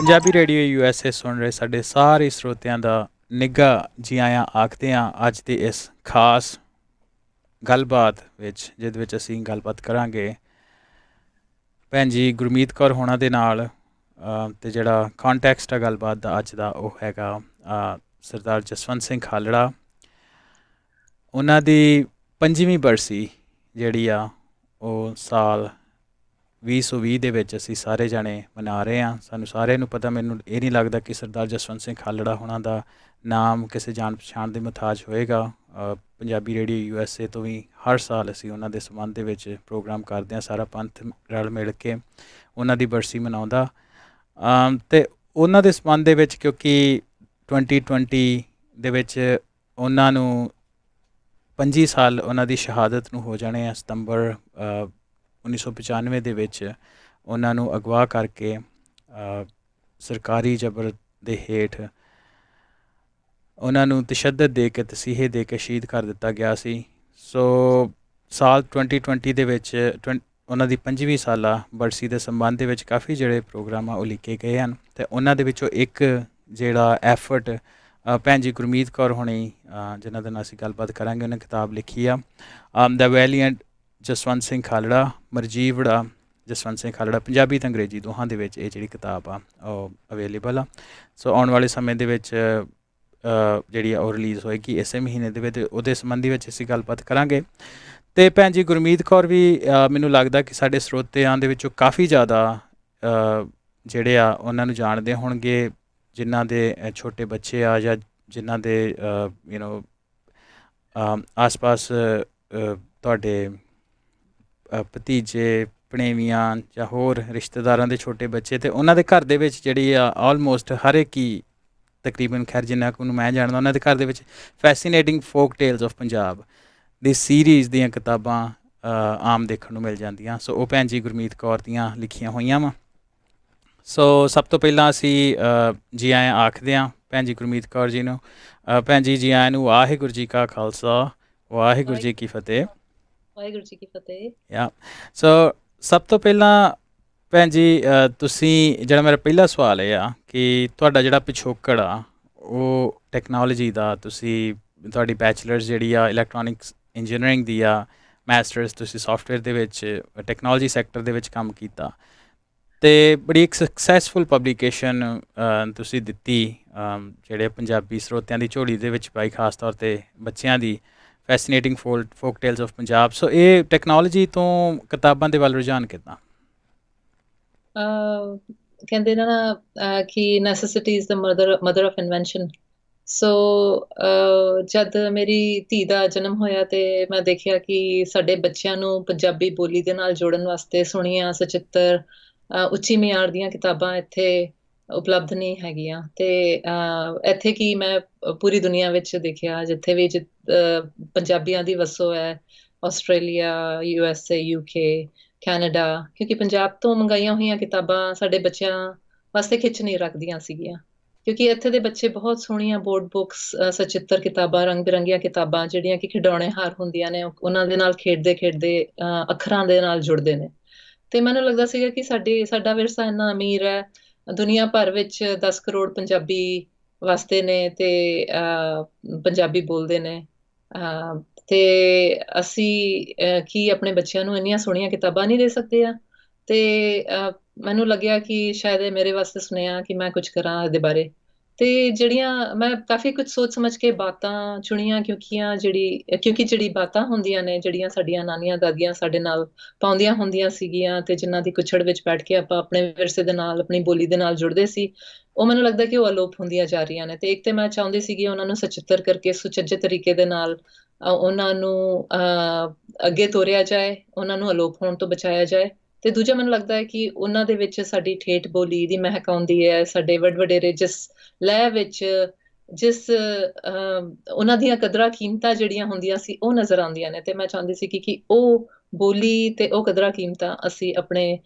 Punjabi radio USA ਸੁਣ ਰਹੇ ਸਾਡੇ ਸਾਰੇ ਸਰੋਤਿਆਂ ਦਾ ਨਿੱਘਾ ਜੀ ਆਇਆਂ ਆਖਦੇ ਹਾਂ ਅੱਜ ਦੀ ਇਸ ਖਾਸ ਗੱਲਬਾਤ ਵਿੱਚ, ਜਿਹਦੇ ਵਿੱਚ ਅਸੀਂ ਗੱਲਬਾਤ ਕਰਾਂਗੇ ਭੈਣ ਜੀ ਗੁਰਮੀਤ ਕੌਰ ਹੋਣਾ ਦੇ ਨਾਲ। ਅਤੇ ਜਿਹੜਾ ਕੰਟੈਕਸਟ ਆ ਗੱਲਬਾਤ ਦਾ ਅੱਜ ਦਾ ਉਹ ਹੈਗਾ ਸਰਦਾਰ ਜਸਵੰਤ ਸਿੰਘ ਖਾਲੜਾ। ਉਹਨਾਂ ਦੀ 5ਵੀਂ ਬਰਸੀ ਜਿਹੜੀ ਆ ਉਹ ਸਾਲ 2020 ਦੇ ਵਿੱਚ ਅਸੀਂ ਸਾਰੇ ਜਾਣੇ ਮਨਾ ਰਹੇ ਹਾਂ। ਸਾਨੂੰ ਸਾਰਿਆਂ ਨੂੰ ਪਤਾ, ਮੈਨੂੰ ਇਹ ਨਹੀਂ ਲੱਗਦਾ ਕਿ ਸਰਦਾਰ ਜਸਵੰਤ ਸਿੰਘ ਖਾਲੜਾ ਹੋਣਾ ਦਾ ਨਾਮ ਕਿਸੇ ਜਾਣ ਪਛਾਣ ਦੇ ਮੁਹਤਾਜ ਹੋਏਗਾ। ਪੰਜਾਬੀ ਰੇਡੀਓ USA ਤੋਂ ਵੀ ਹਰ ਸਾਲ ਅਸੀਂ ਉਹਨਾਂ ਦੇ ਸੰਬੰਧ ਦੇ ਵਿੱਚ ਪ੍ਰੋਗਰਾਮ ਕਰਦੇ ਹਾਂ, ਸਾਰਾ ਪੰਥ ਰਲ ਮਿਲ ਕੇ ਉਹਨਾਂ ਦੀ ਬਰਸੀ ਮਨਾਉਂਦਾ। ਅਤੇ ਉਹਨਾਂ ਦੇ ਸੰਬੰਧ ਦੇ ਵਿੱਚ ਕਿਉਂਕਿ 2020 ਦੇ ਵਿੱਚ ਉਹਨਾਂ ਨੂੰ 25 ਸਾਲ ਉਹਨਾਂ ਦੀ ਸ਼ਹਾਦਤ ਨੂੰ ਹੋ ਜਾਣੇ ਆ। ਸਤੰਬਰ 1995 ਦੇ ਵਿੱਚ ਉਹਨਾਂ ਨੂੰ ਅਗਵਾ ਕਰਕੇ ਸਰਕਾਰੀ ਜਬਰ ਦੇ ਹੇਠ ਉਹਨਾਂ ਨੂੰ ਤਸ਼ੱਦਦ ਦੇ ਕੇ, ਤਸੀਹੇ ਦੇ ਕੇ ਸ਼ਹੀਦ ਕਰ ਦਿੱਤਾ ਗਿਆ ਸੀ। ਸੋ ਸਾਲ 2020 ਦੇ ਵਿੱਚ ਉਹਨਾਂ ਦੀ 5ਵੀਂ ਸਾਲਾ ਬਰਸੀ ਦੇ ਸੰਬੰਧ ਦੇ ਵਿੱਚ ਕਾਫੀ ਜਿਹੜੇ ਪ੍ਰੋਗਰਾਮ ਆ ਉਹ ਲਿਖੇ ਗਏ ਹਨ। ਅਤੇ ਉਹਨਾਂ ਦੇ ਵਿੱਚੋਂ ਇੱਕ ਜਿਹੜਾ ਐਫਰਟ ਭੈਣ ਜੀ ਗੁਰਮੀਤ ਕੌਰ ਹੋਣੀ ਜਿਨ੍ਹਾਂ ਦੇ ਨਾਲ ਅਸੀਂ ਗੱਲਬਾਤ ਕਰਾਂਗੇ, ਉਹਨੇ ਕਿਤਾਬ ਲਿਖੀ ਆ ਦ ਵੈਲੀਐਂਟ ਜਸਵੰਤ ਸਿੰਘ ਖਾਲੜਾ, ਮਰਜੀਵੜਾ ਜਸਵੰਤ ਸਿੰਘ ਖਾਲੜਾ, ਪੰਜਾਬੀ ਅਤੇ ਅੰਗਰੇਜ਼ੀ ਦੋਹਾਂ ਦੇ ਵਿੱਚ ਇਹ ਜਿਹੜੀ ਕਿਤਾਬ ਆ ਉਹ ਅਵੇਲੇਬਲ ਆ। ਸੋ ਆਉਣ ਵਾਲੇ ਸਮੇਂ ਦੇ ਵਿੱਚ ਜਿਹੜੀ ਆ ਉਹ ਰਿਲੀਜ਼ ਹੋਏਗੀ ਇਸੇ ਮਹੀਨੇ ਦੇ ਵਿੱਚ। ਉਹਦੇ ਸੰਬੰਧੀ ਵਿੱਚ ਅਸੀਂ ਗੱਲਬਾਤ ਕਰਾਂਗੇ। ਅਤੇ ਭੈਣ ਜੀ ਗੁਰਮੀਤ ਕੌਰ ਵੀ ਮੈਨੂੰ ਲੱਗਦਾ ਕਿ ਸਾਡੇ ਸਰੋਤਿਆਂ ਦੇ ਵਿੱਚੋਂ ਕਾਫੀ ਜ਼ਿਆਦਾ ਜਿਹੜੇ ਆ ਉਹਨਾਂ ਨੂੰ ਜਾਣਦੇ ਹੋਣਗੇ, ਜਿਨ੍ਹਾਂ ਦੇ ਛੋਟੇ ਬੱਚੇ ਆ ਜਾਂ ਜਿਨ੍ਹਾਂ ਦੇ ਆਸ ਪਾਸ ਤੁਹਾਡੇ ਭਤੀਜੇ ਭਣੇਵੀਆਂ ਜਾਂ ਹੋਰ ਰਿਸ਼ਤੇਦਾਰਾਂ ਦੇ ਛੋਟੇ ਬੱਚੇ, ਅਤੇ ਉਹਨਾਂ ਦੇ ਘਰ ਦੇ ਵਿੱਚ ਜਿਹੜੀ ਆ ਆਲਮੋਸਟ ਹਰ ਇੱਕ ਹੀ ਤਕਰੀਬਨ, ਖੈਰ ਜਿੰਨਾ ਕੁ ਮੈਂ ਜਾਣਦਾ, ਉਹਨਾਂ ਦੇ ਘਰ ਦੇ ਵਿੱਚ fascinating folk tales of Punjab the series ਦੀਆਂ ਕਿਤਾਬਾਂ ਆਮ ਦੇਖਣ ਨੂੰ ਮਿਲ ਜਾਂਦੀਆਂ। ਸੋ ਉਹ ਭੈਣ ਜੀ ਗੁਰਮੀਤ ਕੌਰ ਦੀਆਂ ਲਿਖੀਆਂ ਹੋਈਆਂ ਵਾ। ਸੋ ਸਭ ਤੋਂ ਪਹਿਲਾਂ ਅਸੀਂ ਜੀ ਆਇਆਂ ਆਖਦੇ ਹਾਂ ਭੈਣ ਜੀ ਗੁਰਮੀਤ ਕੌਰ ਜੀ ਨੂੰ। ਭੈਣ ਜੀ ਜੀ ਆਇਆਂ ਨੂੰ। ਵਾਹਿਗੁਰੂ ਜੀ ਕਾ ਖਾਲਸਾ, ਵਾਹਿਗੁਰੂ ਜੀ ਕੀ ਫਤਿਹ। ਵਾਹਿਗੁਰੂ ਜੀ ਕੀ ਫਤਿਹ। ਯਾ ਸੋ ਸਭ ਤੋਂ ਪਹਿਲਾਂ ਭੈਣ ਜੀ ਤੁਸੀਂ, ਜਿਹੜਾ ਮੇਰਾ ਪਹਿਲਾ ਸਵਾਲ ਇਹ ਆ ਕਿ ਤੁਹਾਡਾ ਜਿਹੜਾ ਪਿਛੋਕੜ ਆ ਉਹ ਟੈਕਨੋਲੋਜੀ ਦਾ, ਤੁਸੀਂ ਤੁਹਾਡੀ ਬੈਚਲਰਸ ਜਿਹੜੀ ਆ ਇਲੈਕਟ੍ਰੋਨਿਕਸ ਇੰਜੀਨੀਅਰਿੰਗ ਦੀ ਆ, ਮਾਸਟਰਸ ਤੁਸੀਂ ਸੋਫਟਵੇਅਰ ਦੇ ਵਿੱਚ ਟੈਕਨੋਲੋਜੀ ਸੈਕਟਰ ਦੇ ਵਿੱਚ ਕੰਮ ਕੀਤਾ, ਅਤੇ ਬੜੀ ਇੱਕ ਸਕਸੈਸਫੁਲ ਪਬਲੀਕੇਸ਼ਨ ਤੁਸੀਂ ਦਿੱਤੀ ਜਿਹੜੇ ਪੰਜਾਬੀ ਸਰੋਤਿਆਂ ਦੀ ਝੋਲੀ ਦੇ ਵਿੱਚ ਪਾਈ, ਖਾਸ ਤੌਰ 'ਤੇ ਬੱਚਿਆਂ ਦੀ, fascinating folk tales of Punjab. So ਇਹ ਟੈਕਨੋਲੋਜੀ ਤੋਂ ਕਿਤਾਬਾਂ ਦੇ ਵੱਲ ਰੁਝਾਨ ਕਿੱਦਾਂ? ਕਹਿੰਦੇ ਨਾ ਕਿ necessity is the mother of invention. So ਜਦ ਮੇਰੀ ਧੀ ਦਾ ਜਨਮ ਹੋਇਆ ਤੇ ਮੈਂ ਦੇਖਿਆ ਕਿ ਸਾਡੇ ਬੱਚਿਆਂ ਨੂੰ ਪੰਜਾਬੀ ਬੋਲੀ ਦੇ ਨਾਲ ਜੋੜਨ ਵਾਸਤੇ ਸੋਹਣੀਆਂ, ਸਚਿੱਤਰ, ਉੱਚੀ ਮਿਆਰ ਦੀਆਂ ਕਿਤਾਬਾਂ ਇੱਥੇ ਉਪਲਬਧ ਨਹੀਂ ਹੈਗੀਆਂ। ਤੇ ਇੱਥੇ ਕੀ ਮੈਂ ਪੂਰੀ ਦੁਨੀਆ ਵਿੱਚ ਦੇਖਿਆ, ਜਿੱਥੇ ਵੀ ਪੰਜਾਬੀਆਂ ਦੀ ਵਸੋਂ ਹੈ, ਆਸਟ੍ਰੇਲੀਆ, USA, UK, ਕੈਨੇਡਾ, ਕਿਉਂਕਿ ਪੰਜਾਬ ਤੋਂ ਮੰਗਾਈਆਂ ਹੋਈਆਂ ਕਿਤਾਬਾਂ ਸਾਡੇ ਬੱਚਿਆਂ ਵਾਸਤੇ ਖਿੱਚ ਨਹੀਂ ਰੱਖਦੀਆਂ ਸੀਗੀਆਂ, ਕਿਉਂਕਿ ਇੱਥੇ ਦੇ ਬੱਚੇ ਬਹੁਤ ਸੋਹਣੀਆਂ ਬੋਰਡ ਬੁੱਕਸ, ਸਚਿੱਤਰ ਕਿਤਾਬਾਂ, ਰੰਗ ਬਿਰੰਗੀਆਂ ਕਿਤਾਬਾਂ ਜਿਹੜੀਆਂ ਕਿ ਖਿਡੌਣੇ ਹਾਰ ਹੁੰਦੀਆਂ ਨੇ, ਉਹਨਾਂ ਦੇ ਨਾਲ ਖੇਡਦੇ ਖੇਡਦੇ ਅੱਖਰਾਂ ਦੇ ਨਾਲ ਜੁੜਦੇ ਨੇ। ਤੇ ਮੈਨੂੰ ਲੱਗਦਾ ਸੀਗਾ ਕਿ ਸਾਡਾ ਵਿਰਸਾ ਇੰਨਾ ਅਮੀਰ ਹੈ, ਦੁਨੀਆ ਭਰ ਵਿੱਚ 10 ਕਰੋੜ ਪੰਜਾਬੀ ਵਸਦੇ ਨੇ ਤੇ ਪੰਜਾਬੀ ਬੋਲਦੇ ਨੇ, ਤੇ ਅਸੀਂ ਕੀ ਆਪਣੇ ਬੱਚਿਆਂ ਨੂੰ ਇੰਨੀਆਂ ਸੋਹਣੀਆਂ ਕਿਤਾਬਾਂ ਨਹੀਂ ਦੇ ਸਕਦੇ ਆ? ਤੇ ਮੈਨੂੰ ਲੱਗਿਆ ਕਿ ਸ਼ਾਇਦ ਇਹ ਮੇਰੇ ਵਾਸਤੇ ਸੁਨੇਹਾ ਕਿ ਮੈਂ ਕੁਝ ਕਰਾਂ ਇਹਦੇ ਬਾਰੇ। ਤੇ ਜਿਹੜੀਆਂ ਮੈਂ ਕਾਫੀ ਕੁਝ ਸੋਚ ਸਮਝ ਕੇ ਬਾਤਾਂ ਚੁਣੀਆਂ, ਕਿਉਂਕਿ ਜਿਹੜੀ ਬਾਤਾਂ ਹੁੰਦੀਆਂ ਨੇ, ਜਿਹੜੀਆਂ ਸਾਡੀਆਂ ਨਾਨੀਆਂ ਦਾਦੀਆਂ ਸਾਡੇ ਨਾਲ ਪਾਉਂਦੀਆਂ ਹੁੰਦੀਆਂ ਸੀਗੀਆਂ, ਤੇ ਜਿਨ੍ਹਾਂ ਦੀ ਕੁਛੜ ਵਿੱਚ ਬੈਠ ਕੇ ਆਪਾਂ ਆਪਣੇ ਵਿਰਸੇ ਦੇ ਨਾਲ, ਆਪਣੀ ਬੋਲੀ ਦੇ ਨਾਲ ਜੁੜਦੇ ਸੀ, ਉਹ ਮੈਨੂੰ ਲੱਗਦਾ ਕਿ ਉਹ ਅਲੋਪ ਹੁੰਦੀਆਂ ਜਾ ਰਹੀਆਂ ਨੇ। ਤੇ ਇੱਕ ਤੇ ਮੈਂ ਚਾਹੁੰਦੀ ਸੀਗੀ ਉਹਨਾਂ ਨੂੰ ਸਚਿੱਤਰ ਕਰਕੇ, ਸੁਚੱਜੇ ਤਰੀਕੇ ਦੇ ਨਾਲ ਉਹਨਾਂ ਨੂੰ ਅੱਗੇ ਤੋਰਿਆ ਜਾਏ, ਉਹਨਾਂ ਨੂੰ ਅਲੋਪ ਹੋਣ ਤੋਂ ਬਚਾਇਆ ਜਾਏ। ਤੇ ਦੂਜਾ ਮੈਨੂੰ ਲੱਗਦਾ ਹੈ ਕਿ ਉਹਨਾਂ ਦੇ ਵਿੱਚ ਸਾਡੀ ਠੇਠ ਬੋਲੀ ਦੀ ਮਹਿਕ ਆਉਂਦੀ ਹੈ, ਸਾਡੇ ਵਡਵਡੇਰੇ ਜਿਸ ਲੈਅ ਵਿੱਚ, ਜਿਸ ਉਹਨਾਂ ਦੀਆਂ ਕਦਰਾਂ ਕੀਮਤਾਂ ਜਿਹੜੀਆਂ ਹੁੰਦੀਆਂ ਸੀ ਉਹ ਨਜ਼ਰ ਆਉਂਦੀਆਂ ਨੇ। ਤੇ ਮੈਂ ਚਾਹੁੰਦੀ ਸੀ ਕਿ ਉਹ ਬੋਲੀ ਤੇ ਉਹ ਕਦਰਾਂ ਕੀਮਤਾਂ ਅਸੀਂ ਆਪਣੇ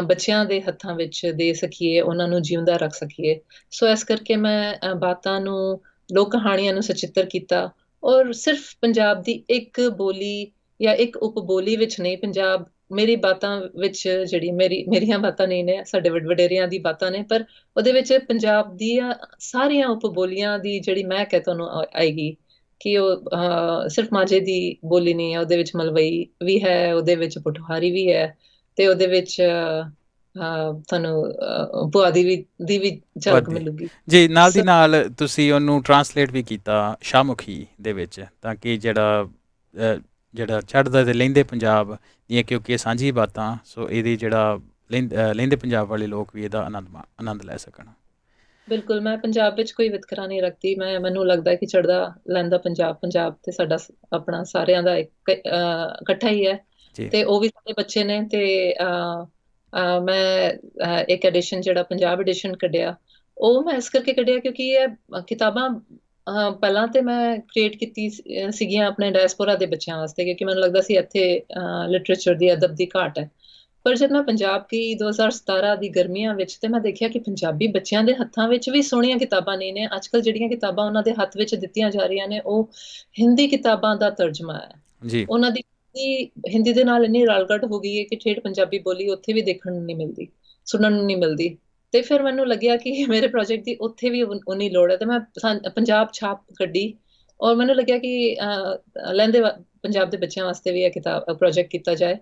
ਬੱਚਿਆਂ ਦੇ ਹੱਥਾਂ ਵਿੱਚ ਦੇ ਸਕੀਏ, ਉਹਨਾਂ ਨੂੰ ਜਿਉਂਦਾ ਰੱਖ ਸਕੀਏ। ਸੋ ਇਸ ਕਰਕੇ ਮੈਂ ਬਾਤਾਂ ਨੂੰ, ਲੋਕ ਕਹਾਣੀਆਂ ਨੂੰ ਸਚਿੱਤਰ ਕੀਤਾ, ਔਰ ਸਿਰਫ ਪੰਜਾਬ ਦੀ ਇੱਕ ਬੋਲੀ ਜਾਂ ਇੱਕ ਉਪਬੋਲੀ ਵਿੱਚ ਨਹੀਂ, ਪੰਜਾਬ ਮੇਰੀ ਬਾਤਾਂ ਵਿੱਚ ਜਿਹੜੀ ਮੇਰੀਆਂ ਬਾਤਾਂ ਨਹੀਂ ਨੇ, ਸਾਡੇ ਵਡੇਰਿਆਂ ਦੀ ਬਾਤਾਂ ਨੇ, ਪਰ ਉਹਦੇ ਵਿੱਚ ਪੰਜਾਬ ਦੀਆਂ ਸਾਰੀਆਂ ਉਪਬੋਲੀਆਂ ਦੀ ਜਿਹੜੀ ਮਹਿਕ ਹੈ ਤੁਹਾਨੂੰ ਆਏਗੀ ਕਿ ਉਹ ਸਿਰਫ ਮਾਝੇ ਦੀ ਬੋਲੀ ਨਹੀਂ ਹੈ, ਉਹਦੇ ਵਿੱਚ ਮਲਵਈ ਵੀ ਹੈ, ਉਹਦੇ ਵਿੱਚ ਪੋਠੋਹਾਰੀ ਵੀ ਹੈ, ਤੇ ਉਹਦੇ ਵਿੱਚ ਤੁਹਾਨੂੰ ਪੁਆਧੀ ਦੀ ਵੀ ਝਲਕ ਵਾਦੀ ਮਿਲੂਗੀ। ਜੀ, ਨਾਲ ਦੀ ਸ- ਨਾਲ ਤੁਸੀਂ ਉਹਨੂੰ ਟਰਾਂਸਲੇਟ ਵੀ ਕੀਤਾ ਸ਼ਾਹਮੁਖੀ ਦੇ ਵਿੱਚ, ਤਾਂ ਕਿ ਜਿਹੜਾ ਚੜ੍ਹਦਾ ਤੇ ਲਹਿੰਦੇ ਪੰਜਾਬ ਦੀਆਂ, ਕਿਉਂਕਿ ਇਹ ਸਾਂਝੀ ਬਾਤਾਂ, ਸੋ ਇਹਦੀ ਜਿਹੜਾ ਲਹਿੰਦੇ ਪੰਜਾਬ ਵਾਲੇ ਲੋਕ ਵੀ ਇਹਦਾ ਆਨੰਦ ਲੈ ਸਕਣ। ਬਿਲਕੁਲ, ਮੈਂ ਪੰਜਾਬ ਵਿੱਚ ਕੋਈ ਵਿਤਕਰਾ ਨਹੀਂ ਰੱਖਦੀ। ਮੈਨੂੰ ਲੱਗਦਾ ਕਿ ਚੜ੍ਹਦਾ ਲਹਿੰਦਾ ਪੰਜਾਬ ਤੇ ਸਾਡਾ ਆਪਣਾ ਸਾਰਿਆਂ ਦਾ ਇਕੱਠਾ ਹੀ ਹੈ, ਜੀ ਤੇ ਉਹ ਵੀ ਸਾਡੇ ਬੱਚੇ ਨੇ। ਤੇ ਮੈਂ ਇੱਕ ਐਡੀਸ਼ਨ, ਜਿਹੜਾ ਪੰਜਾਬ ਐਡੀਸ਼ਨ ਕੱਢਿਆ, ਉਹ ਮੈਂ ਇਸ ਕਰਕੇ ਕੱਢਿਆ ਕਿਉਂਕਿ ਇਹ ਕਿਤਾਬਾਂ ਪਹਿਲਾਂ ਤੇ ਮੈਂ ਕ੍ਰੀਏਟ ਕੀਤੀ ਸੀਗੀਆਂ ਆਪਣੇ ਡਾਇਸਪੋਰਾ ਦੇ ਬੱਚਿਆਂ ਵਾਸਤੇ, ਕਿਉਂਕਿ ਮੈਨੂੰ ਲੱਗਦਾ ਸੀ ਇੱਥੇ ਲਿਟਰੇਚਰ ਦੀ, ਅਦਬ ਦੀ ਘਾਟ ਹੈ। ਪਰ ਜਦ ਮੈਂ ਪੰਜਾਬ ਗਈ 2017 ਦੀ ਗਰਮੀਆਂ ਵਿੱਚ, ਤੇ ਮੈਂ ਦੇਖਿਆ ਕਿ ਪੰਜਾਬੀ ਬੱਚਿਆਂ ਦੇ ਹੱਥਾਂ ਵਿੱਚ ਵੀ ਸੋਹਣੀਆਂ ਕਿਤਾਬਾਂ ਨਹੀਂ ਨੇ। ਅੱਜ ਕੱਲ੍ਹ ਜਿਹੜੀਆਂ ਕਿਤਾਬਾਂ ਉਹਨਾਂ ਦੇ ਹੱਥ ਵਿੱਚ ਦਿੱਤੀਆਂ ਜਾ ਰਹੀਆਂ ਨੇ, ਉਹ ਹਿੰਦੀ ਕਿਤਾਬਾਂ ਦਾ ਤਰਜਮਾ ਹੈ। ਜੀ ਉਹਨਾਂ ਦੀ ਹਿੰਦੀ ਦੇ ਨਾਲ ਇੰਨੀ ਰਲਗਟ ਹੋ ਗਈ ਹੈ ਕਿ ਠੇਠ ਪੰਜਾਬੀ ਬੋਲੀ ਉੱਥੇ ਵੀ ਦੇਖਣ ਨੂੰ ਨਹੀਂ ਮਿਲਦੀ, ਸੁਣਨ ਨੂੰ ਨਹੀਂ ਮਿਲਦੀ। ਤੇ ਫਿਰ ਮੈਨੂੰ ਲੱਗਿਆ ਕਿ ਮੇਰੇ ਪ੍ਰੋਜੈਕਟ ਦੀ ਉੱਥੇ ਵੀ ਉਨੀ ਲੋੜ ਹੈ, ਤੇ ਮੈਂ ਪੰਜਾਬ ਛਾਪ ਕੱਢੀ। ਔਰ ਮੈਨੂੰ ਲੱਗਿਆ ਕਿ ਲਹਿੰਦੇ ਪੰਜਾਬ ਦੇ ਬੱਚਿਆਂ ਵਾਸਤੇ ਵੀ ਇਹ ਕਿਤਾਬ ਪ੍ਰੋਜੈਕਟ ਕੀਤਾ ਜਾਏ।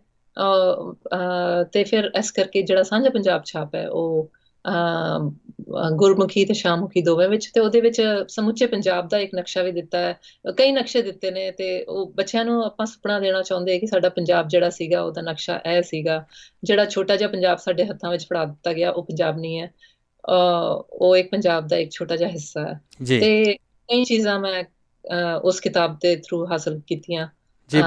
ਤੇ ਫਿਰ ਇਸ ਕਰਕੇ ਜਿਹੜਾ ਸਾਂਝਾ ਪੰਜਾਬ ਛਾਪ ਹੈ, ਉਹ ਗੁਰਮੁਖੀ ਤੇ ਸ਼ਾਹਮੁਖੀ ਦੋਵੇਂ ਵਿੱਚ, ਤੇ ਉਹਦੇ ਵਿੱਚ ਸਮੁੱਚੇ ਪੰਜਾਬ ਦਾ ਇੱਕ ਨਕਸ਼ਾ ਵੀ ਦਿੱਤਾ ਹੈ। ਕਈ ਨਕਸ਼ੇ ਦਿੱਤੇ ਨੇ, ਤੇ ਉਹ ਬੱਚਿਆਂ ਨੂੰ ਆਪਾਂ ਸੁਪਨਾ ਦੇਣਾ ਚਾਹੁੰਦੇ ਹਾਂ ਕਿ ਸਾਡਾ ਪੰਜਾਬ ਜਿਹੜਾ ਸੀਗਾ, ਉਹਦਾ ਨਕਸ਼ਾ ਇਹ ਸੀਗਾ। ਜਿਹੜਾ ਛੋਟਾ ਜਿਹਾ ਪੰਜਾਬ ਸਾਡੇ ਹੱਥਾਂ ਵਿੱਚ ਫੜਾ ਦਿੱਤਾ ਗਿਆ, ਉਹ ਪੰਜਾਬ ਨਹੀਂ ਹੈ। ਉਹ ਇੱਕ ਪੰਜਾਬ ਦਾ ਇੱਕ ਛੋਟਾ ਜਿਹਾ ਹਿੱਸਾ ਹੈ। ਜੀ ਤੇ ਕਈ ਚੀਜ਼ਾਂ ਮੈਂ ਉਸ ਕਿਤਾਬ ਦੇ ਥਰੂ ਹਾਸਲ ਕੀਤੀਆਂ। ਜੀ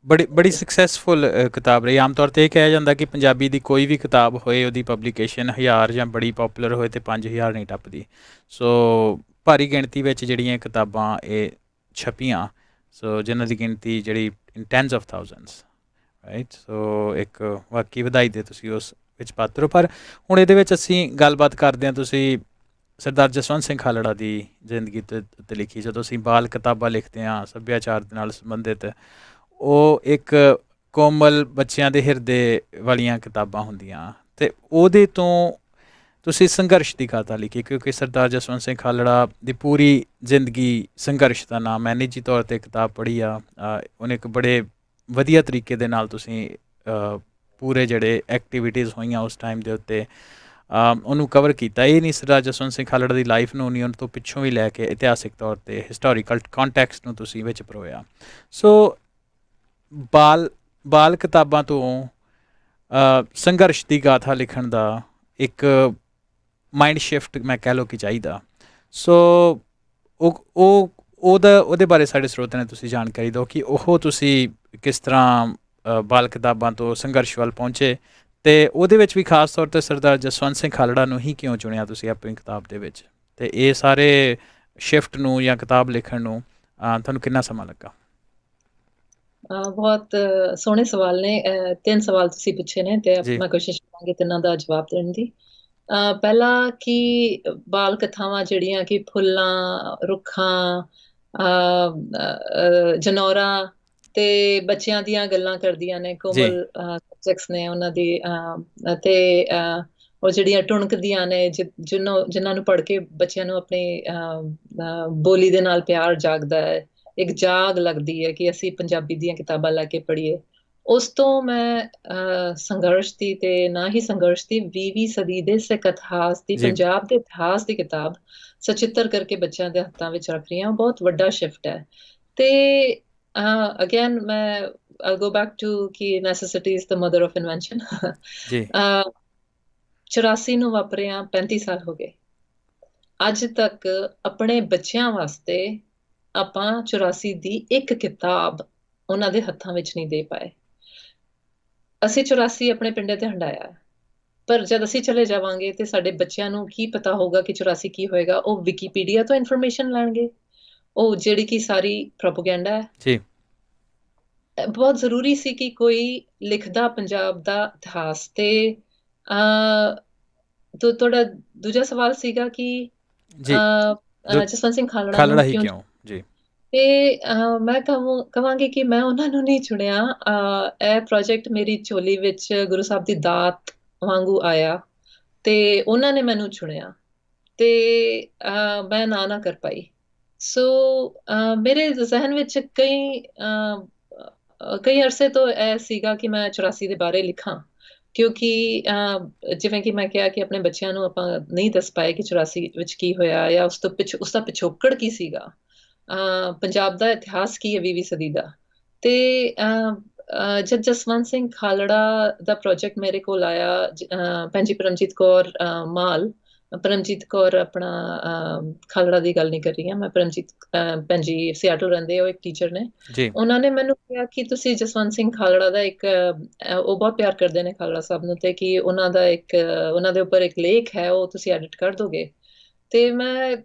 ਬੜੀ ਬੜੀ ਸਕਸੈਸਫੁਲ ਕਿਤਾਬ ਰਹੀ। ਆਮ ਤੌਰ 'ਤੇ ਇਹ ਕਿਹਾ ਜਾਂਦਾ ਕਿ ਪੰਜਾਬੀ ਦੀ ਕੋਈ ਵੀ ਕਿਤਾਬ ਹੋਏ, ਉਹਦੀ ਪਬਲੀਕੇਸ਼ਨ 1000 ਜਾਂ ਬੜੀ ਪੋਪੂਲਰ ਹੋਏ ਤੇ 5000 ਨਹੀਂ ਟੱਪਦੀ। ਸੋ ਭਾਰੀ ਗਿਣਤੀ ਵਿੱਚ ਜਿਹੜੀਆਂ ਕਿਤਾਬਾਂ ਇਹ ਛਪੀਆਂ, ਸੋ ਜਿਨ੍ਹਾਂ ਦੀ ਗਿਣਤੀ ਜਿਹੜੀ ਇਨ ਟੈਨਸ ਆਫ ਥਾਊਜ਼ੈਂਡਸ, ਰਾਈਟ। ਸੋ ਇੱਕ ਵਾਕਈ ਵਧਾਈ ਦੇ ਤੁਸੀਂ ਉਸ ਵਿੱਚ ਪਾਤਰ ਹੋ। ਪਰ ਹੁਣ ਇਹਦੇ ਵਿੱਚ ਅਸੀਂ ਗੱਲਬਾਤ ਕਰਦੇ ਹਾਂ, ਤੁਸੀਂ ਸਰਦਾਰ ਜਸਵੰਤ ਸਿੰਘ ਖਾਲੜਾ ਦੀ ਜ਼ਿੰਦਗੀ ਉੱਤੇ ਲਿਖੀ। ਜਦੋਂ ਅਸੀਂ ਬਾਲ ਕਿਤਾਬਾਂ ਲਿਖਦੇ ਹਾਂ ਸੱਭਿਆਚਾਰ ਦੇ ਨਾਲ ਸੰਬੰਧਿਤ, ਉਹ ਇੱਕ ਕੋਮਲ ਬੱਚਿਆਂ ਦੇ ਹਿਰਦੇ ਵਾਲੀਆਂ ਕਿਤਾਬਾਂ ਹੁੰਦੀਆਂ, ਅਤੇ ਉਹਦੇ ਤੋਂ ਤੁਸੀਂ ਸੰਘਰਸ਼ ਦੀ ਗਾਥਾ ਲਿਖੀ, ਕਿਉਂਕਿ ਸਰਦਾਰ ਜਸਵੰਤ ਸਿੰਘ ਖਾਲੜਾ ਦੀ ਪੂਰੀ ਜ਼ਿੰਦਗੀ ਸੰਘਰਸ਼ ਦਾ ਨਾਮ। ਮੈਂ ਨਿੱਜੀ ਤੌਰ 'ਤੇ ਕਿਤਾਬ ਪੜ੍ਹੀ ਆ, ਉਹਨੇ ਇੱਕ ਬੜੇ ਵਧੀਆ ਤਰੀਕੇ ਦੇ ਨਾਲ ਤੁਸੀਂ ਪੂਰੇ ਜਿਹੜੇ ਐਕਟੀਵਿਟੀਜ਼ ਹੋਈਆਂ ਉਸ ਟਾਈਮ ਦੇ ਉੱਤੇ ਉਹਨੂੰ ਕਵਰ ਕੀਤਾ। ਇਹ ਨਹੀਂ ਸਰਦਾਰ ਜਸਵੰਤ ਸਿੰਘ ਖਾਲੜਾ ਦੀ ਲਾਈਫ ਨੂੰ ਨਹੀਂ, ਉਹਨਾਂ ਤੋਂ ਪਿੱਛੋਂ ਵੀ ਲੈ ਕੇ ਇਤਿਹਾਸਿਕ ਤੌਰ 'ਤੇ ਹਿਸਟੋਰੀਕਲ ਕੰਟੈਕਸਟ ਨੂੰ ਤੁਸੀਂ ਵਿੱਚ ਪਰੋਇਆ। ਸੋ ਬਾਲ ਕਿਤਾਬਾਂ ਤੋਂ ਸੰਘਰਸ਼ ਦੀ ਗਾਥਾ ਲਿਖਣ ਦਾ ਇੱਕ ਮਾਈਂਡ ਸ਼ਿਫਟ ਮੈਂ ਕਹਿ ਲਓ ਕਿ ਚਾਹੀਦਾ। ਸੋ ਉਹਦੇ ਬਾਰੇ ਸਾਡੇ ਸਰੋਤਿਆਂ ਨੇ ਤੁਸੀਂ ਜਾਣਕਾਰੀ ਦਿਓ ਕਿ ਉਹ ਤੁਸੀਂ ਕਿਸ ਤਰ੍ਹਾਂ ਬਾਲ ਕਿਤਾਬਾਂ ਤੋਂ ਸੰਘਰਸ਼ ਵੱਲ ਪਹੁੰਚੇ, ਅਤੇ ਉਹਦੇ ਵਿੱਚ ਵੀ ਖਾਸ ਤੌਰ 'ਤੇ ਸਰਦਾਰ ਜਸਵੰਤ ਸਿੰਘ ਖਾਲੜਾ ਨੂੰ ਹੀ ਕਿਉਂ ਚੁਣਿਆ ਤੁਸੀਂ ਆਪਣੀ ਕਿਤਾਬ ਦੇ ਵਿੱਚ, ਅਤੇ ਇਹ ਸਾਰੇ ਸ਼ਿਫਟ ਨੂੰ ਜਾਂ ਕਿਤਾਬ ਲਿਖਣ ਨੂੰ ਤੁਹਾਨੂੰ ਕਿੰਨਾ ਸਮਾਂ ਲੱਗਾ? ਬਹੁਤ ਸੋਹਣੇ ਸਵਾਲ ਨੇ। 3 ਸਵਾਲ ਤੁਸੀਂ ਪੁੱਛੇ ਨੇ, ਤੇ ਜੀ ਮੈਂ ਕੋਸ਼ਿਸ਼ ਕਰਾਂਗੀ ਤਿੰਨਾਂ ਦਾ ਜਵਾਬ ਦੇਣ ਦੀ। ਪਹਿਲਾ ਕਿ ਬਾਲ ਕਥਾਵਾਂ ਜਿਹੜੀਆਂ ਕਿ ਫੁੱਲਾਂ, ਰੁੱਖਾਂ, ਜਨੌਰਾਂ ਤੇ ਬੱਚਿਆਂ ਦੀਆਂ ਗੱਲਾਂ ਕਰਦੀਆਂ ਨੇ, ਜੀ ਕੋਮਲ ਸਬਜੈਕਟਸ ਨੇ ਉਹਨਾਂ ਦੀ, ਤੇ ਉਹ ਜਿਹੜੀਆਂ ਟੁਣਕਦੀਆਂ ਨੇ, ਜਿਨ੍ਹਾਂ ਨੂੰ ਪੜ੍ਹ ਕੇ ਬੱਚਿਆਂ ਨੂੰ ਆਪਣੀ ਬੋਲੀ ਦੇ ਨਾਲ ਪਿਆਰ ਜਾਗਦਾ ਹੈ, ਇੱਕ ਜਾਗ ਲੱਗਦੀ ਹੈ ਕਿ ਅਸੀਂ ਪੰਜਾਬੀ ਦੀਆਂ ਕਿਤਾਬਾਂ ਲੈ ਕੇ ਪੜ੍ਹੀਏ। ਉਸ ਤੋਂ ਮੈਂ ਸੰਘਰਸ਼ ਦੀ, ਤੇ ਨਾ ਹੀ ਸੰਘਰਸ਼ ਦੀ, 20ਵੀਂ ਸਦੀ ਦੇ ਸਿੱਖ ਇਤਿਹਾਸ ਦੀ, ਜੀ ਪੰਜਾਬ ਦੇ ਇਤਿਹਾਸ ਦੀ ਕਿਤਾਬ ਸਚਿੱਤਰ ਕਰਕੇ ਬੱਚਿਆਂ ਦੇ ਹੱਥਾਂ ਵਿੱਚ ਰੱਖ ਰਹੀ ਹਾਂ। ਬਹੁਤ ਵੱਡਾ ਸ਼ਿਫਟ ਹੈ। ਤੇ ਅਗੇਨ ਮੈਂ I'll go back to ਕਿ necessity is the mother of invention। ਜੀ 84 ਨੂੰ ਵਾਪਰਿਆ 35 ਸਾਲ ਹੋ ਗਏ। ਅੱਜ ਤੱਕ ਆਪਣੇ ਬੱਚਿਆਂ ਵਾਸਤੇ ਆਪਾਂ 84 ਦੀ ਇੱਕ ਕਿਤਾਬ ਉਹਨਾਂ ਦੇ ਹੱਥਾਂ ਵਿੱਚ ਨਹੀਂ ਦੇ ਪਾਏ। ਅਸੀਂ 84 ਆਪਣੇ ਪਿੰਡੇ ਤੇ ਹੰਡਾਇਆ, ਪਰ ਜਦ ਅਸੀਂ ਚਲੇ ਜਾਵਾਂਗੇ ਤੇ ਸਾਡੇ ਬੱਚਿਆਂ ਨੂੰ ਕੀ ਪਤਾ ਹੋਊਗਾ ਕਿ 84 ਕੀ ਹੋਏਗਾ? ਉਹ ਵਿਕੀਪੀਡੀਆ ਤੋਂ ਇਨਫੋਰਮੇਸ਼ਨ ਲੈਣਗੇ, ਉਹ ਜਿਹੜੀ ਕਿ ਸਾਰੀ ਪ੍ਰੋਪਗੈਂਡਾ ਹੈ। ਜੀ ਬਹੁਤ ਜ਼ਰੂਰੀ ਸੀ ਕਿ ਕੋਈ ਲਿਖਦਾ ਪੰਜਾਬ ਦਾ ਇਤਿਹਾਸ। ਤੇ ਤੁਹਾਡਾ ਦੂਜਾ ਸਵਾਲ ਸੀਗਾ ਕਿ ਜੀ ਜਸਵੰਤ ਸਿੰਘ ਖਾਲੜਾ ਨੂੰ ਖਾਲੜਾ ਹੀ ਕਿਉਂ। ਕਿਉਂ? ਜੀ ਤੇ ਮੈਂ ਕਵਾਂਗੀ ਕਿ ਮੈਂ ਉਹਨਾਂ ਨੂੰ ਨਹੀਂ ਚੁਣਿਆ। ਇਹ ਪ੍ਰੋਜੈਕਟ ਮੇਰੀ ਝੋਲੀ ਵਿੱਚ ਗੁਰੂ ਸਾਹਿਬ ਦੀ ਦਾਤ ਵਾਂਗੂ ਆਇਆ ਤੇ ਉਹਨਾਂ ਨੇ ਮੈਨੂੰ ਚੁਣਿਆ ਤੇ ਮੈਂ ਨਾ ਕਰ ਪਾਈ। ਸੋ ਮੇਰੇ ਜ਼ਹਿਨ ਵਿੱਚ ਕਈ ਅਰਸੇ ਤੋਂ ਇਹ ਸੀਗਾ ਕਿ ਮੈਂ 84 ਦੇ ਬਾਰੇ ਲਿਖਾਂ, ਕਿਉਂਕਿ ਜਿਵੇਂ ਕਿ ਮੈਂ ਕਿਹਾ ਕਿ ਆਪਣੇ ਬੱਚਿਆਂ ਨੂੰ ਆਪਾਂ ਨਹੀਂ ਦੱਸ ਪਾਏ ਕਿ 84 ਵਿੱਚ ਕੀ ਹੋਇਆ ਜਾਂ ਉਸ ਦਾ ਪਿਛੋਕੜ ਕੀ ਸੀਗਾ। ਪੰਜਾਬ ਦਾ ਇਤਿਹਾਸ ਕੀ ਹੈ 20ਵੀਂ ਸਦੀ ਦਾ। ਤੇ ਜਦ ਜਸਵੰਤ ਸਿੰਘ ਖਾਲੜਾ ਦਾ ਪ੍ਰੋਜੈਕਟ ਮੇਰੇ ਕੋਲ ਆਇਆ, ਭੈਣ ਜੀ ਪਰਮਜੀਤ ਕੌਰ ਮਾਲ, ਪਰਮਜੀਤ ਕੌਰ ਆਪਣਾ ਖਾਲੜਾ ਦੀ ਗੱਲ ਨਹੀਂ ਕਰ ਰਹੀ ਹਾਂ ਮੈਂ, ਪਰਮਜੀਤ ਭੈਣ ਜੀ ਸਿਆਟਲ ਰਹਿੰਦੇ, ਉਹ ਇੱਕ ਟੀਚਰ ਨੇ। ਜੀ ਉਹਨਾਂ ਨੇ ਮੈਨੂੰ ਕਿਹਾ ਕਿ ਤੁਸੀਂ ਜਸਵੰਤ ਸਿੰਘ ਖਾਲੜਾ ਦਾ ਇੱਕ ਉਹ ਬਹੁਤ ਪਿਆਰ ਕਰਦੇ ਨੇ ਖਾਲੜਾ ਸਾਹਿਬ ਨੂੰ, ਤੇ ਕਿ ਉਹਨਾਂ ਦੇ ਉੱਪਰ ਇੱਕ ਲੇਖ ਹੈ, ਉਹ ਤੁਸੀਂ ਐਡਿਟ ਕਰ ਦੋਗੇ। ਤੇ ਮੈਂ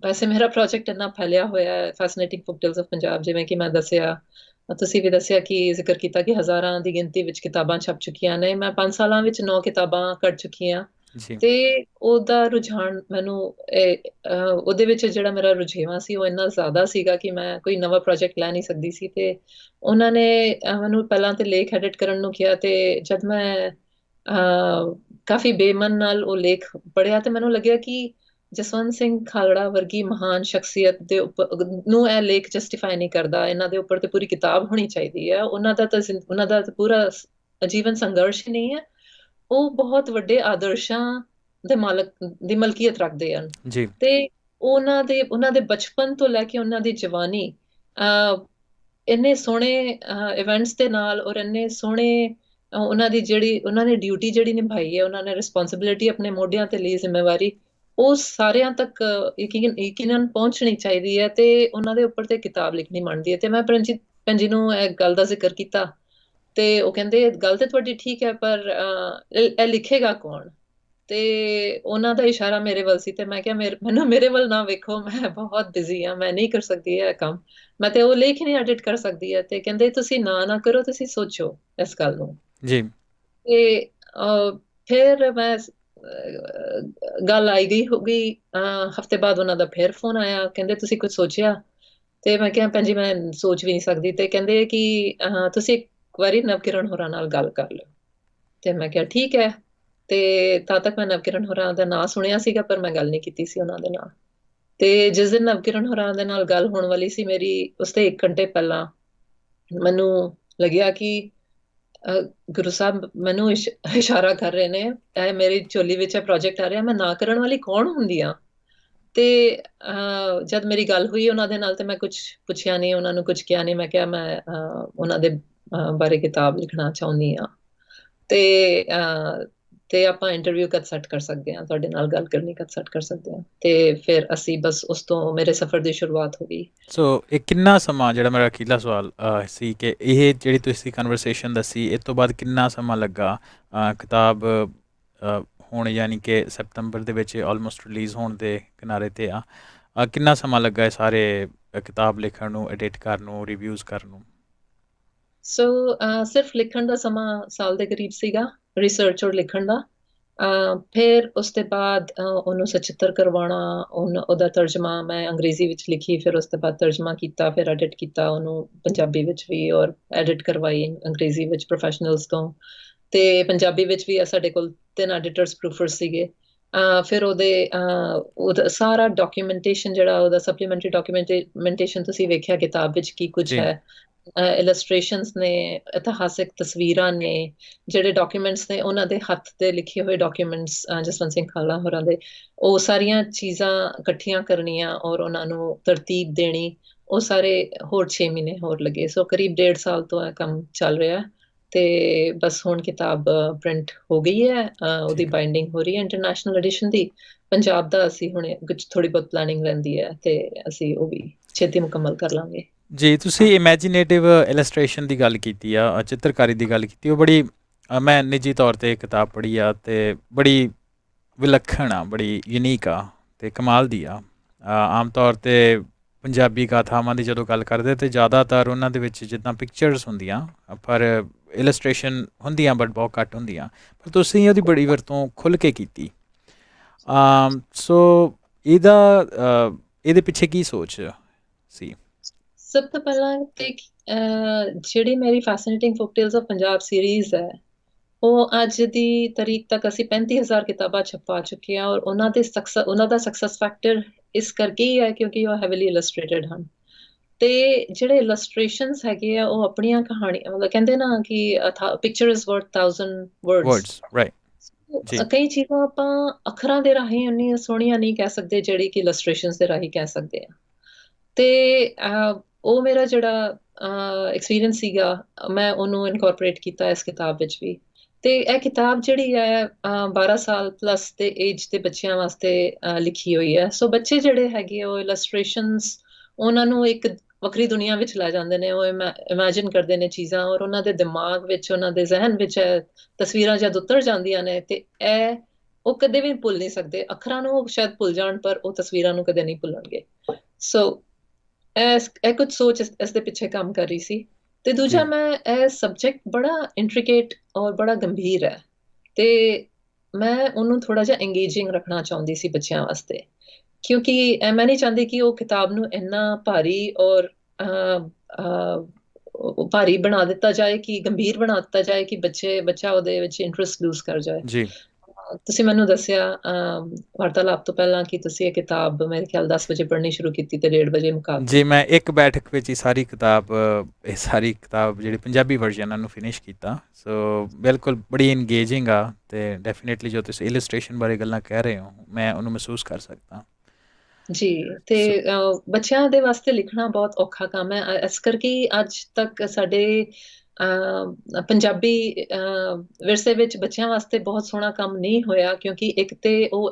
ਵੈਸੇ ਮੇਰਾ ਪ੍ਰੋਜੈਕਟ ਇੰਨਾ ਫੈਲਿਆ ਹੋਇਆ ਹੈ, ਫੈਸੀਨੇਟਿੰਗ ਫੋਕਟੇਲਸ ਆਫ ਪੰਜਾਬ, ਜਿਵੇਂ ਕਿ ਮੈਂ ਦੱਸਿਆ, ਤੁਸੀਂ ਵੀ ਦੱਸਿਆ ਕਿ ਜ਼ਿਕਰ ਕੀਤਾ ਕਿ ਹਜ਼ਾਰਾਂ ਦੀ ਗਿਣਤੀ ਵਿੱਚ ਕਿਤਾਬਾਂ ਛਪ ਚੁੱਕੀਆਂ ਨੇ। ਮੈਂ 5 ਸਾਲਾਂ ਵਿੱਚ 9 ਕਿਤਾਬਾਂ ਕੱਢ ਚੁੱਕੀ ਹਾਂ। ਜੀ ਤੇ ਉਹਦਾ ਰੁਝਾਨ ਮੈਨੂੰ ਉਹਦੇ ਵਿੱਚ ਜਿਹੜਾ ਮੇਰਾ ਰੁਝੇਵਾਂ ਸੀ ਉਹ ਇੰਨਾ ਜ਼ਿਆਦਾ ਸੀਗਾ ਕਿ ਮੈਂ ਕੋਈ ਨਵਾਂ ਪ੍ਰੋਜੈਕਟ ਲੈ ਨਹੀਂ ਸਕਦੀ ਸੀ। ਤੇ ਉਹਨਾਂ ਨੇ ਮੈਨੂੰ ਪਹਿਲਾਂ ਤੇ ਲੇਖ ਐਡਿਟ ਕਰਨ ਨੂੰ ਕਿਹਾ, ਤੇ ਜਦ ਮੈਂ ਕਾਫੀ ਬੇਮਨ ਨਾਲ ਉਹ ਲੇਖ ਪੜ੍ਹਿਆ ਤੇ ਮੈਨੂੰ ਲੱਗਿਆ ਕਿ ਜਸਵੰਤ ਸਿੰਘ ਖਾਲੜਾ ਵਰਗੀ ਮਹਾਨ ਸ਼ਖਸੀਅਤ ਦੇ ਉੱਪਰ ਨੂੰ ਇਹ ਲੇਖ ਜਸਟੀਫਾਈ ਨਹੀਂ ਕਰਦਾ। ਇਹਨਾਂ ਦੇ ਉੱਪਰ ਤੇ ਪੂਰੀ ਕਿਤਾਬ ਹੋਣੀ ਚਾਹੀਦੀ ਹੈ। ਉਹਨਾਂ ਦਾ ਤਾਂ ਪੂਰਾ ਜੀਵਨ ਸੰਘਰਸ਼ ਹੀ ਨਹੀਂ ਹੈ, ਉਹ ਬਹੁਤ ਵੱਡੇ ਆਦਰਸ਼ਾਂ ਦੇ ਦੀ ਮਲਕੀਅਤ ਰੱਖਦੇ ਹਨ। ਜੀ ਤੇ ਉਹਨਾਂ ਦੇ ਬਚਪਨ ਤੋਂ ਲੈ ਕੇ ਉਹਨਾਂ ਦੀ ਜਵਾਨੀ ਇੰਨੇ ਸੋਹਣੇ ਇਵੈਂਟਸ ਦੇ ਨਾਲ, ਔਰ ਇੰਨੇ ਸੋਹਣੇ ਉਹਨਾਂ ਨੇ ਡਿਊਟੀ ਜਿਹੜੀ ਨਿਭਾਈ ਹੈ, ਉਹਨਾਂ ਨੇ ਰਿਸਪੌਂਸਿਬਿਲਿਟੀ ਆਪਣੇ ਮੋਢਿਆਂ ਤੇ ਲਈ, ਜ਼ਿੰਮੇਵਾਰੀ, ਉਹ ਸਾਰਿਆਂ ਤੱਕ ਯਕੀਨਨ ਪਹੁੰਚਣੀ ਚਾਹੀਦੀ ਹੈ। ਤੇ ਉਹਨਾਂ ਦੇ ਉੱਪਰ ਤੇ ਕਿਤਾਬ ਲਿਖਣੀ ਬਣਦੀ ਹੈ। ਤੇ ਮੈਂ ਪਰਮਜੀਤ ਭੈਣ ਜੀ ਨੂੰ ਇਹ ਗੱਲ ਦਾ ਜ਼ਿਕਰ ਕੀਤਾ, ਤੇ ਉਹ ਕਹਿੰਦੇ ਗੱਲ ਤੇ ਤੁਹਾਡੀ ਠੀਕ ਹੈ, ਪਰ ਇਹ ਲਿਖੇਗਾ ਕੌਣ? ਤੇ ਉਹਨਾਂ ਦਾ ਇਸ਼ਾਰਾ ਮੇਰੇ ਵੱਲ ਸੀ, ਤੇ ਮੈਂ ਕਿਹਾ ਮੈਨੂੰ ਮੇਰੇ ਵੱਲ ਨਾ ਵੇਖੋ, ਮੈਂ ਬਹੁਤ ਬਿਜ਼ੀ ਹਾਂ, ਮੈਂ ਨਹੀਂ ਕਰ ਸਕਦੀ ਇਹ ਕੰਮ, ਮੈਂ ਤੇ ਉਹ ਲੇਖ ਨਹੀਂ ਐਡਿਟ ਕਰ ਸਕਦੀ ਹੈ। ਤੇ ਕਹਿੰਦੇ ਤੁਸੀਂ ਨਾ ਕਰੋ, ਤੁਸੀਂ ਸੋਚੋ ਇਸ ਗੱਲ ਨੂੰ। ਜੀ ਤੇ ਫਿਰ ਮੈਂ ਗੱਲ ਆਈ ਗਈ ਹੋ ਗਈ। ਹਫ਼ਤੇ ਬਾਅਦ ਉਹਨਾਂ ਦਾ ਫਿਰ ਫੋਨ ਆਇਆ, ਕਹਿੰਦੇ ਤੁਸੀਂ ਕੁਝ ਸੋਚਿਆ? ਤੇ ਮੈਂ ਕਿਹਾ ਭੈਣ ਜੀ ਮੈਂ ਸੋਚ ਵੀ ਨਹੀਂ ਸਕਦੀ। ਤੇ ਕਹਿੰਦੇ ਕਿ ਤੁਸੀਂ ਇੱਕ ਵਾਰੀ ਨਵਕਿਰਨ ਹੋਰਾਂ ਨਾਲ ਗੱਲ ਕਰ ਲਿਓ। ਤੇ ਮੈਂ ਕਿਹਾ ਠੀਕ ਹੈ। ਤੇ ਤਦ ਤੱਕ ਮੈਂ ਨਵਕਿਰਨ ਹੋਰਾਂ ਦਾ ਨਾਂ ਸੁਣਿਆ ਸੀਗਾ, ਪਰ ਮੈਂ ਗੱਲ ਨਹੀਂ ਕੀਤੀ ਸੀ ਉਹਨਾਂ ਦੇ ਨਾਲ। ਤੇ ਜਿਸ ਦਿਨ ਨਵਕਿਰਨ ਹੋਰਾਂ ਦੇ ਨਾਲ ਗੱਲ ਹੋਣ ਵਾਲੀ ਸੀ ਮੇਰੀ, ਉਸ ਤੇ 1 ਘੰਟੇ ਪਹਿਲਾਂ ਮੈਨੂੰ ਲੱਗਿਆ ਕਿ ਗੁਰੂ ਸਾਹਿਬ ਮੈਨੂੰ ਇਸ਼ਾਰਾ ਕਰ ਰਹੇ ਨੇ, ਇਹ ਮੇਰੀ ਝੋਲੀ ਵਿੱਚ ਇਹ ਪ੍ਰੋਜੈਕਟ ਆ ਰਿਹਾ, ਮੈਂ ਨਾ ਕਰਨ ਵਾਲੀ ਕੌਣ ਹੁੰਦੀ ਆ? ਤੇ ਜਦ ਮੇਰੀ ਗੱਲ ਹੋਈ ਉਹਨਾਂ ਦੇ ਨਾਲ, ਤੇ ਮੈਂ ਕੁਝ ਪੁੱਛਿਆ ਨਹੀਂ, ਉਹਨਾਂ ਨੂੰ ਕੁਝ ਕਿਹਾ ਨਹੀਂ। ਮੈਂ ਕਿਹਾ ਮੈਂ ਉਹਨਾਂ ਦੇ ਬਾਰੇ ਕਿਤਾਬ ਲਿਖਣਾ ਚਾਹੁੰਦੀ ਆ, ਤੇ ਤੇ ਆਪਾਂ ਇੰਟਰਵਿਊ ਕਦ ਸੈੱਟ ਕਰ ਸਕਦੇ ਹਾਂ, ਤੁਹਾਡੇ ਨਾਲ ਗੱਲ ਕਰਨੀ ਕਦ ਸੈੱਟ ਕਰ ਸਕਦੇ ਹਾਂ? ਤੇ ਫਿਰ ਅਸੀਂ ਬਸ ਉਸ ਤੋਂ ਮੇਰੇ ਸਫ਼ਰ ਦੀ ਸ਼ੁਰੂਆਤ ਹੋ ਗਈ। ਸੋ ਇਹ ਕਿੰਨਾ ਸਮਾਂ, ਜਿਹੜਾ ਮੇਰਾ ਅਖੀਰਲਾ ਸਵਾਲ ਸੀ, ਕਿ ਇਹ ਜਿਹੜੀ ਤੁਸੀਂ ਕਨਵਰਸੇਸ਼ਨ ਦੱਸੀ, ਇਸ ਤੋਂ ਬਾਅਦ ਕਿੰਨਾ ਸਮਾਂ ਲੱਗਾ ਕਿਤਾਬ ਹੁਣ, ਯਾਨੀ ਕਿ ਸਤੰਬਰ ਦੇ ਵਿੱਚ ਆਲਮੋਸਟ ਰਿਲੀਜ਼ ਹੋਣ ਦੇ ਕਿਨਾਰੇ 'ਤੇ ਆ, ਕਿੰਨਾ ਸਮਾਂ ਲੱਗਾ ਇਹ ਸਾਰੇ ਕਿਤਾਬ ਲਿਖਣ ਨੂੰ, ਐਡਿਟ ਕਰਨ ਨੂੰ, ਰਿਵਿਊਜ਼ ਕਰਨ ਨੂੰ? ਸੋ ਸਿਰਫ ਲਿਖਣ ਦਾ ਸਮਾਂ ਸਾਲ ਦੇ ਕਰੀਬ ਸੀਗਾ, ਰਿਸਰਚ ਔਰ ਲਿਖਣ ਦਾ। ਫਿਰ ਉਸ ਤੋਂ ਬਾਅਦ ਉਹਨੂੰ ਸਚਿੱਤਰ ਕਰਵਾਉਣਾ, ਉਹਦਾ ਤਰਜਮਾ ਮੈਂ ਅੰਗਰੇਜ਼ੀ ਵਿੱਚ ਲਿਖੀ, ਫਿਰ ਉਸ ਤੋਂ ਬਾਅਦ ਤਰਜਮਾ ਕੀਤਾ, ਫਿਰ ਐਡਿਟ ਕੀਤਾ ਉਹਨੂੰ ਪੰਜਾਬੀ ਵਿੱਚ ਵੀ, ਔਰ ਐਡਿਟ ਕਰਵਾਈ ਅੰਗਰੇਜ਼ੀ ਵਿੱਚ ਪ੍ਰੋਫੈਸ਼ਨਲਸ ਤੋਂ, ਤੇ ਪੰਜਾਬੀ ਵਿੱਚ ਵੀ ਸਾਡੇ ਕੋਲ 3 ਐਡੀਟਰਸ ਪ੍ਰੂਫਰਸ ਸੀਗੇ। ਫਿਰ ਉਹਦਾ ਸਾਰਾ ਡਾਕੂਮੈਂਟੇਸ਼ਨ, ਜਿਹੜਾ ਉਹਦਾ ਸਪਲੀਮੈਂਟਰੀ ਡਾਕੂਮੈਂਟੇਸ਼ਨ ਤੁਸੀਂ ਵੇਖਿਆ ਕਿਤਾਬ ਵਿੱਚ ਕੀ ਕੁਝ ਜੀ ਹੈ, ਇਲਸਟ੍ਰੇਸ਼ਨਸ ਨੇ, ਇਤਿਹਾਸਿਕ ਤਸਵੀਰਾਂ ਨੇ, ਜਿਹੜੇ ਡਾਕੂਮੈਂਟਸ ਨੇ ਉਹਨਾਂ ਦੇ ਹੱਥ ਤੇ ਲਿਖੇ ਹੋਏ ਡਾਕੂਮੈਂਟਸ, ਜਸਵੰਤ ਸਿੰਘ ਖਾਲੜਾ ਹੋਰਾਂ ਦੇ, ਉਹ ਸਾਰੀਆਂ ਚੀਜ਼ਾਂ ਇਕੱਠੀਆਂ ਕਰਨੀਆਂ ਔਰ ਉਹਨਾਂ ਨੂੰ ਤਰਤੀਬ ਦੇਣੀ, ਉਹ ਸਾਰੇ ਹੋਰ 6 ਮਹੀਨੇ ਹੋਰ ਲੱਗੇ। ਸੋ ਕਰੀਬ 1.5 ਸਾਲ ਤੋਂ ਇਹ ਕੰਮ ਚੱਲ ਰਿਹਾ, ਤੇ ਬਸ ਹੁਣ ਕਿਤਾਬ ਪ੍ਰਿੰਟ ਹੋ ਗਈ ਹੈ, ਉਹਦੀ ਠੀਕ ਹੈ ਬਾਈਂਡਿੰਗ ਹੋ ਰਹੀ ਹੈ ਇੰਟਰਨੈਸ਼ਨਲ ਐਡੀਸ਼ਨ ਦੀ। ਪੰਜਾਬ ਦਾ ਅਸੀਂ ਹੁਣ ਕੁਝ ਥੋੜੀ ਬਹੁਤ ਪਲੈਨਿੰਗ ਰਹਿੰਦੀ ਹੈ, ਤੇ ਅਸੀਂ ਉਹ ਵੀ ਛੇਤੀ ਮੁਕੰਮਲ ਕਰ ਲਾਂਗੇ। ਜੀ। ਤੁਸੀਂ ਇਮੈਜੀਨੇਟਿਵ ਇਲਸਟ੍ਰੇਸ਼ਨ ਦੀ ਗੱਲ ਕੀਤੀ ਆ, ਚਿੱਤਰਕਾਰੀ ਦੀ ਗੱਲ ਕੀਤੀ, ਉਹ ਬੜੀ ਮੈਂ ਨਿੱਜੀ ਤੌਰ 'ਤੇ ਕਿਤਾਬ ਪੜ੍ਹੀ ਆ, ਅਤੇ ਬੜੀ ਵਿਲੱਖਣ ਆ, ਬੜੀ ਯੂਨੀਕ ਆ, ਅਤੇ ਕਮਾਲ ਦੀ ਆ। ਆਮ ਤੌਰ 'ਤੇ ਪੰਜਾਬੀ ਗਾਥਾਵਾਂ ਦੀ ਜਦੋਂ ਗੱਲ ਕਰਦੇ, ਤਾਂ ਜ਼ਿਆਦਾਤਰ ਉਹਨਾਂ ਦੇ ਵਿੱਚ ਜਿੱਦਾਂ ਪਿਕਚਰਸ ਹੁੰਦੀਆਂ, ਪਰ ਇਲਸਟ੍ਰੇਸ਼ਨ ਹੁੰਦੀਆਂ ਬਟ ਬਹੁਤ ਘੱਟ ਹੁੰਦੀਆਂ, ਪਰ ਤੁਸੀਂ ਉਹਦੀ ਬੜੀ ਵਰਤੋਂ ਖੁੱਲ੍ਹ ਕੇ ਕੀਤੀ। ਸੋ ਇਹਦੇ ਪਿੱਛੇ ਕੀ ਸੋਚ ਸੀ? ਸਭ ਤੋਂ ਪਹਿਲਾਂ ਤੇ ਜਿਹੜੀ ਮੇਰੀ ਫੈਸੀਨੇਟਿੰਗ ਫੋਕਟੇਲਸ ਆਫ ਪੰਜਾਬ ਸੀਰੀਜ਼ ਹੈ, ਉਹ ਅੱਜ ਦੀ ਤਾਰੀਖ ਤੱਕ ਅਸੀਂ 35,000 ਕਿਤਾਬਾਂ ਛਪਾ ਚੁੱਕੇ ਹਾਂ, ਔਰ ਉਹਨਾਂ ਦਾ ਸਕਸੈਸ ਫੈਕਟਰ ਇਸ ਕਰਕੇ ਹੀ ਹੈ ਕਿਉਂਕਿ ਉਹ ਹੈਵੀਲੀ ਇਲਸਟ੍ਰੇਟਡ ਹਨ। ਤੇ ਜਿਹੜੇ ਇਲਸਟ੍ਰੇਸ਼ਨਸ ਹੈਗੇ ਆ, ਉਹ ਆਪਣੀਆਂ ਕਹਾਣੀਆਂ, ਮਤਲਬ ਕਹਿੰਦੇ ਨਾ ਕਿ picture is worth 1000 words. Words, right. ਜੀ ਕਈ ਚੀਜ਼ਾਂ ਆਪਾਂ ਅੱਖਰਾਂ ਦੇ ਰਾਹੀਂ ਇੰਨੀਆਂ ਸੋਹਣੀਆਂ ਨਹੀਂ ਕਹਿ ਸਕਦੇ ਜਿਹੜੀ ਕਿ ਇਲਸਟ੍ਰੇਸ਼ਨਸ ਦੇ ਰਾਹੀਂ ਕਹਿ ਸਕਦੇ ਆ। ਤੇ ਉਹ ਮੇਰਾ ਜਿਹੜਾ ਐਕਸਪੀਰੀਅੰਸ ਸੀਗਾ, ਮੈਂ ਉਹਨੂੰ ਇਨਕੋਰਪੋਰੇਟ ਕੀਤਾ ਇਸ ਕਿਤਾਬ ਵਿੱਚ ਵੀ। ਤੇ ਇਹ ਕਿਤਾਬ ਜਿਹੜੀ ਹੈ 12 ਸਾਲ ਪਲੱਸ ਦੇ ਏਜ ਦੇ ਬੱਚਿਆਂ ਵਾਸਤੇ ਲਿਖੀ ਹੋਈ ਹੈ। ਸੋ ਬੱਚੇ ਜਿਹੜੇ ਹੈਗੇ ਉਹ ਇਲਸਟ੍ਰੇਸ਼ਨਸ ਉਹਨਾਂ ਨੂੰ ਇੱਕ ਵੱਖਰੀ ਦੁਨੀਆ ਵਿੱਚ ਲੈ ਜਾਂਦੇ ਨੇ, ਉਹ ਇਮੇਜਿਨ ਕਰਦੇ ਨੇ ਚੀਜ਼ਾਂ, ਔਰ ਉਹਨਾਂ ਦੇ ਦਿਮਾਗ ਵਿੱਚ, ਉਹਨਾਂ ਦੇ ਜ਼ਿਹਨ ਵਿੱਚ ਤਸਵੀਰਾਂ ਜਦ ਉਤਰ ਜਾਂਦੀਆਂ ਨੇ ਤੇ ਇਹ ਉਹ ਕਦੇ ਵੀ ਭੁੱਲ ਨਹੀਂ ਸਕਦੇ। ਅੱਖਰਾਂ ਨੂੰ ਉਹ ਸ਼ਾਇਦ ਭੁੱਲ ਜਾਣ, ਪਰ ਉਹ ਤਸਵੀਰਾਂ ਨੂੰ ਕਦੇ ਨਹੀਂ ਭੁੱਲਣਗੇ। ਸੋ ਇਹ ਕੁਝ ਸੋਚ ਇਸ ਦੇ ਪਿੱਛੇ ਕੰਮ ਕਰ ਰਹੀ ਸੀ। ਤੇ ਦੂਜਾ, ਜੀ ਮੈਂ ਇਹ ਸਬਜੈਕਟ ਬੜਾ ਇੰਟ੍ਰਿਕੇਟ ਔਰ ਬੜਾ ਗੰਭੀਰ ਹੈ, ਤੇ ਮੈਂ ਉਹਨੂੰ ਥੋੜਾ ਜਿਹਾ ਇੰਗੇਜਿੰਗ ਰੱਖਣਾ ਚਾਹੁੰਦੀ ਸੀ ਬੱਚਿਆਂ ਵਾਸਤੇ, ਕਿਉਂਕਿ ਮੈਂ ਨਹੀਂ ਚਾਹੁੰਦੀ ਕਿ ਉਹ ਕਿਤਾਬ ਨੂੰ ਇੰਨਾ ਭਾਰੀ ਔਰ ਭਾਰੀ ਬਣਾ ਦਿੱਤਾ ਜਾਏ, ਕਿ ਗੰਭੀਰ ਬਣਾ ਦਿੱਤਾ ਜਾਏ ਕਿ ਬੱਚਾ ਉਹਦੇ ਵਿੱਚ ਇੰਟਰਸਟ ਲੂਜ਼ ਕਰ ਜਾਏ। ਜੀ ਤੁਸੀਂ ਮੈਨੂੰ ਦੱਸਿਆ ਵਾਰਤਾਲਾਪ ਤੋਂ ਪਹਿਲਾਂ ਕਿ ਤੁਸੀਂ ਇਹ ਕਿਤਾਬ ਮੇਰੇ ਖਿਆਲ 10 ਵਜੇ ਪੜ੍ਹਨੀ ਸ਼ੁਰੂ ਕੀਤੀ ਤੇ 1:30 ਵਜੇ ਮੁਕਾਤੀ। ਜੀ ਮੈਂ ਇੱਕ ਬੈਠਕ ਵਿੱਚ ਹੀ ਸਾਰੀ ਕਿਤਾਬ, ਇਹ ਸਾਰੀ ਕਿਤਾਬ ਜਿਹੜੀ ਪੰਜਾਬੀ ਵਰਜ਼ਨ ਨੂੰ ਫਿਨਿਸ਼ ਕੀਤਾ। ਸੋ ਬਿਲਕੁਲ ਬੜੀ ਇੰਗੇਜਿੰਗ ਆ, ਅਤੇ ਡੈਫੀਨੇਟਲੀ ਜੋ ਤੁਸੀਂ ਇਲਸਟ੍ਰੇਸ਼ਨ ਬਾਰੇ ਗੱਲਾਂ ਕਹਿ ਰਹੇ ਹੋ, ਮੈਂ ਉਹਨੂੰ ਮਹਿਸੂਸ ਕਰ ਸਕਦਾ। ਜੀ, ਤੇ ਸੋ ਬੱਚਿਆਂ ਦੇ ਵਾਸਤੇ ਲਿਖਣਾ ਬਹੁਤ ਔਖਾ ਕੰਮ ਹੈ। ਇਸ ਕਰਕੇ ਹੀ ਅੱਜ ਤੱਕ ਸਾਡੇ ਪੰਜਾਬੀ ਵਿਰਸੇ ਵਿੱਚ ਬੱਚਿਆਂ ਵਾਸਤੇ ਬਹੁਤ ਸੋਹਣਾ ਕੰਮ ਨਹੀਂ ਹੋਇਆ, ਕਿਉਂਕਿ ਇੱਕ ਤੇ ਉਹ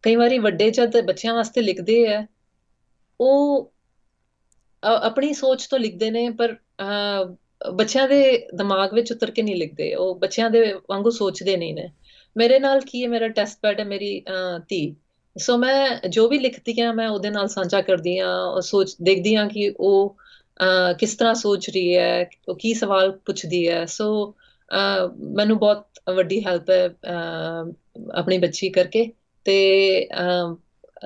ਕਈ ਵਾਰੀ ਵੱਡੇ ਜਦ ਬੱਚਿਆਂ ਵਾਸਤੇ ਲਿਖਦੇ ਹੈ, ਉਹ ਆਪਣੀ ਸੋਚ ਤੋਂ ਲਿਖਦੇ ਨੇ, ਪਰ ਬੱਚਿਆਂ ਦੇ ਦਿਮਾਗ ਵਿੱਚ ਉਤਰ ਕੇ ਨਹੀਂ ਲਿਖਦੇ, ਉਹ ਬੱਚਿਆਂ ਦੇ ਵਾਂਗੂ ਸੋਚਦੇ ਨਹੀਂ ਨੇ। ਮੇਰੇ ਨਾਲ ਕੀ ਹੈ, ਮੇਰਾ ਟੈਸਟ ਪੈਡ ਹੈ ਮੇਰੀ ਧੀ। ਸੋ ਮੈਂ ਜੋ ਵੀ ਲਿਖਦੀ ਹਾਂ, ਮੈਂ ਉਹਦੇ ਨਾਲ ਸਾਂਝਾ ਕਰਦੀ ਹਾਂ, ਦੇਖਦੀ ਹਾਂ ਕਿ ਉਹ ਕਿਸ ਤਰ੍ਹਾਂ ਸੋਚ ਰਹੀ ਹੈ, ਉਹ ਕੀ ਸਵਾਲ ਪੁੱਛਦੀ ਹੈ। ਸੋ ਮੈਨੂੰ ਬਹੁਤ ਵੱਡੀ ਹੈਲਪ ਹੈ ਆਪਣੀ ਬੱਚੀ ਕਰਕੇ। ਤੇ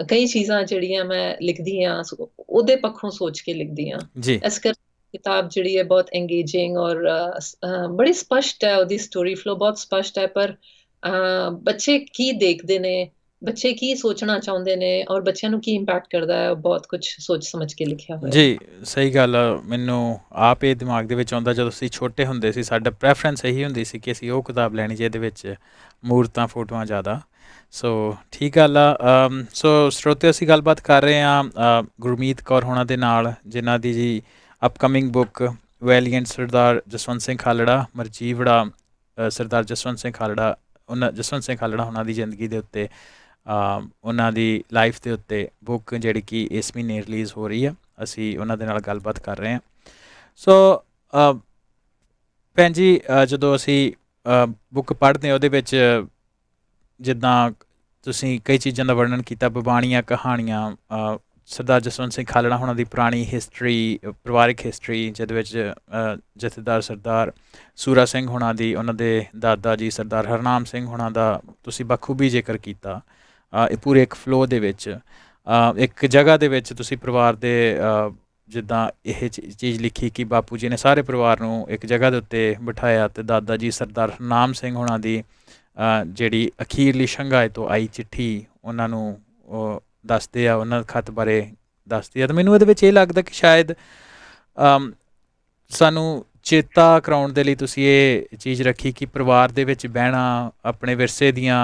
ਕਈ ਚੀਜ਼ਾਂ ਜਿਹੜੀਆਂ ਮੈਂ ਲਿਖਦੀ ਹਾਂ, ਉਹਦੇ ਪੱਖੋਂ ਸੋਚ ਕੇ ਲਿਖਦੀ ਹਾਂ। ਜੀ ਇਸ ਕਰਕੇ ਕਿਤਾਬ ਜਿਹੜੀ ਹੈ ਬਹੁਤ ਇੰਗੇਜਿੰਗ ਔਰ ਬੜੀ ਸਪਸ਼ਟ ਹੈ, ਉਹਦੀ ਸਟੋਰੀ ਫਲੋ ਬਹੁਤ ਸਪਸ਼ਟ ਹੈ। ਪਰ ਬੱਚੇ ਕੀ ਦੇਖਦੇ ਨੇ, ਬੱਚੇ ਕੀ ਸੋਚਣਾ ਚਾਹੁੰਦੇ ਨੇ, ਔਰ ਬੱਚਿਆਂ ਨੂੰ ਕੀ ਇੰਪੈਕਟ ਕਰਦਾ ਹੈ, ਉਹ ਬਹੁਤ ਕੁਝ ਸੋਚ ਸਮਝ ਕੇ ਲਿਖਿਆ ਹੋਇਆ ਹੈ। ਜੀ ਸਹੀ ਗੱਲ ਆ। ਮੈਨੂੰ ਆਪ ਇਹ ਦਿਮਾਗ ਦੇ ਵਿੱਚ ਆਉਂਦਾ, ਜਦੋਂ ਅਸੀਂ ਛੋਟੇ ਹੁੰਦੇ ਸੀ ਸਾਡਾ ਪ੍ਰੈਫਰੈਂਸ ਇਹੀ ਹੁੰਦੀ ਸੀ ਕਿ ਅਸੀਂ ਉਹ ਕਿਤਾਬ ਲੈਣੀ ਜਿਹਦੇ ਵਿੱਚ ਮੂਰਤਾਂ, ਫੋਟੋਆਂ ਜ਼ਿਆਦਾ। ਸੋ ਠੀਕ ਗੱਲ ਆ। ਸੋ ਸਰੋਤੇ, ਅਸੀਂ ਗੱਲਬਾਤ ਕਰ ਰਹੇ ਹਾਂ ਗੁਰਮੀਤ ਕੌਰ ਹੋਣਾ ਦੇ ਨਾਲ, ਜਿਨ੍ਹਾਂ ਦੀ ਜੀ ਅਪਕਮਿੰਗ ਬੁੱਕ ਵੈਲੀਐਂਟ ਸਰਦਾਰ ਜਸਵੰਤ ਸਿੰਘ ਖਾਲੜਾ, ਮਰਜੀਵੜਾ ਸਰਦਾਰ ਜਸਵੰਤ ਸਿੰਘ ਖਾਲੜਾ, ਜਸਵੰਤ ਸਿੰਘ ਖਾਲੜਾ ਉਹਨਾਂ ਦੀ ਜ਼ਿੰਦਗੀ ਦੇ ਉੱਤੇ, ਉਹਨਾਂ ਦੀ ਲਾਈਫ ਦੇ ਉੱਤੇ ਬੁੱਕ ਜਿਹੜੀ ਕਿ ਇਸ ਮਹੀਨੇ ਰਿਲੀਜ਼ ਹੋ ਰਹੀ ਆ। ਅਸੀਂ ਉਹਨਾਂ ਦੇ ਨਾਲ ਗੱਲਬਾਤ ਕਰ ਰਹੇ ਹਾਂ। ਸੋ ਭੈਣ ਜੀ, ਜਦੋਂ ਅਸੀਂ ਬੁੱਕ ਪੜ੍ਹਦੇ ਹਾਂ, ਉਹਦੇ ਵਿੱਚ ਜਿੱਦਾਂ ਤੁਸੀਂ ਕਈ ਚੀਜ਼ਾਂ ਦਾ ਵਰਣਨ ਕੀਤਾ, ਬਬਾਣੀਆਂ, ਕਹਾਣੀਆਂ, ਸਰਦਾਰ ਜਸਵੰਤ ਸਿੰਘ ਖਾਲੜਾ ਹੋਣਾ ਦੀ ਪੁਰਾਣੀ ਹਿਸਟਰੀ, ਪਰਿਵਾਰਿਕ ਹਿਸਟਰੀ, ਜਿਹਦੇ ਵਿੱਚ ਜਥੇਦਾਰ ਸਰਦਾਰ ਸੂਰਾ ਸਿੰਘ ਹੋਣਾ ਦੀ, ਉਹਨਾਂ ਦੇ ਦਾਦਾ ਜੀ ਸਰਦਾਰ ਹਰਨਾਮ ਸਿੰਘ ਹੋਣਾ ਦਾ ਤੁਸੀਂ ਬਖੂਬੀ ਜ਼ਿਕਰ ਕੀਤਾ। ਇਹ ਪੂਰੇ ਇੱਕ ਫਲੋ ਦੇ ਵਿੱਚ, ਇੱਕ ਜਗ੍ਹਾ ਦੇ ਵਿੱਚ ਤੁਸੀਂ ਪਰਿਵਾਰ ਦੇ, ਜਿੱਦਾਂ ਇਹ ਚੀਜ਼ ਲਿਖੀ ਕਿ ਬਾਪੂ ਜੀ ਨੇ ਸਾਰੇ ਪਰਿਵਾਰ ਨੂੰ ਇੱਕ ਜਗ੍ਹਾ ਦੇ ਉੱਤੇ ਬਿਠਾਇਆ, ਅਤੇ ਦਾਦਾ ਜੀ ਸਰਦਾਰ ਹਰਨਾਮ ਸਿੰਘ ਹੋਣਾ ਦੀ ਜਿਹੜੀ ਅਖੀਰਲੀ ਸ਼ੰਘਾਈ ਤੋਂ ਆਈ ਚਿੱਠੀ ਉਹਨਾਂ ਨੂੰ ਉਹ ਦੱਸਦੇ ਆ, ਉਹਨਾਂ ਦੇ ਖੱਤ ਬਾਰੇ ਦੱਸਦੇ ਆ। ਤਾਂ ਮੈਨੂੰ ਇਹਦੇ ਵਿੱਚ ਇਹ ਲੱਗਦਾ ਕਿ ਸ਼ਾਇਦ ਸਾਨੂੰ ਚੇਤਾ ਕਰਾਉਣ ਦੇ ਲਈ ਤੁਸੀਂ ਇਹ ਚੀਜ਼ ਰੱਖੀ ਕਿ ਪਰਿਵਾਰ ਦੇ ਵਿੱਚ ਬਹਿਣਾ, ਆਪਣੇ ਵਿਰਸੇ ਦੀਆਂ,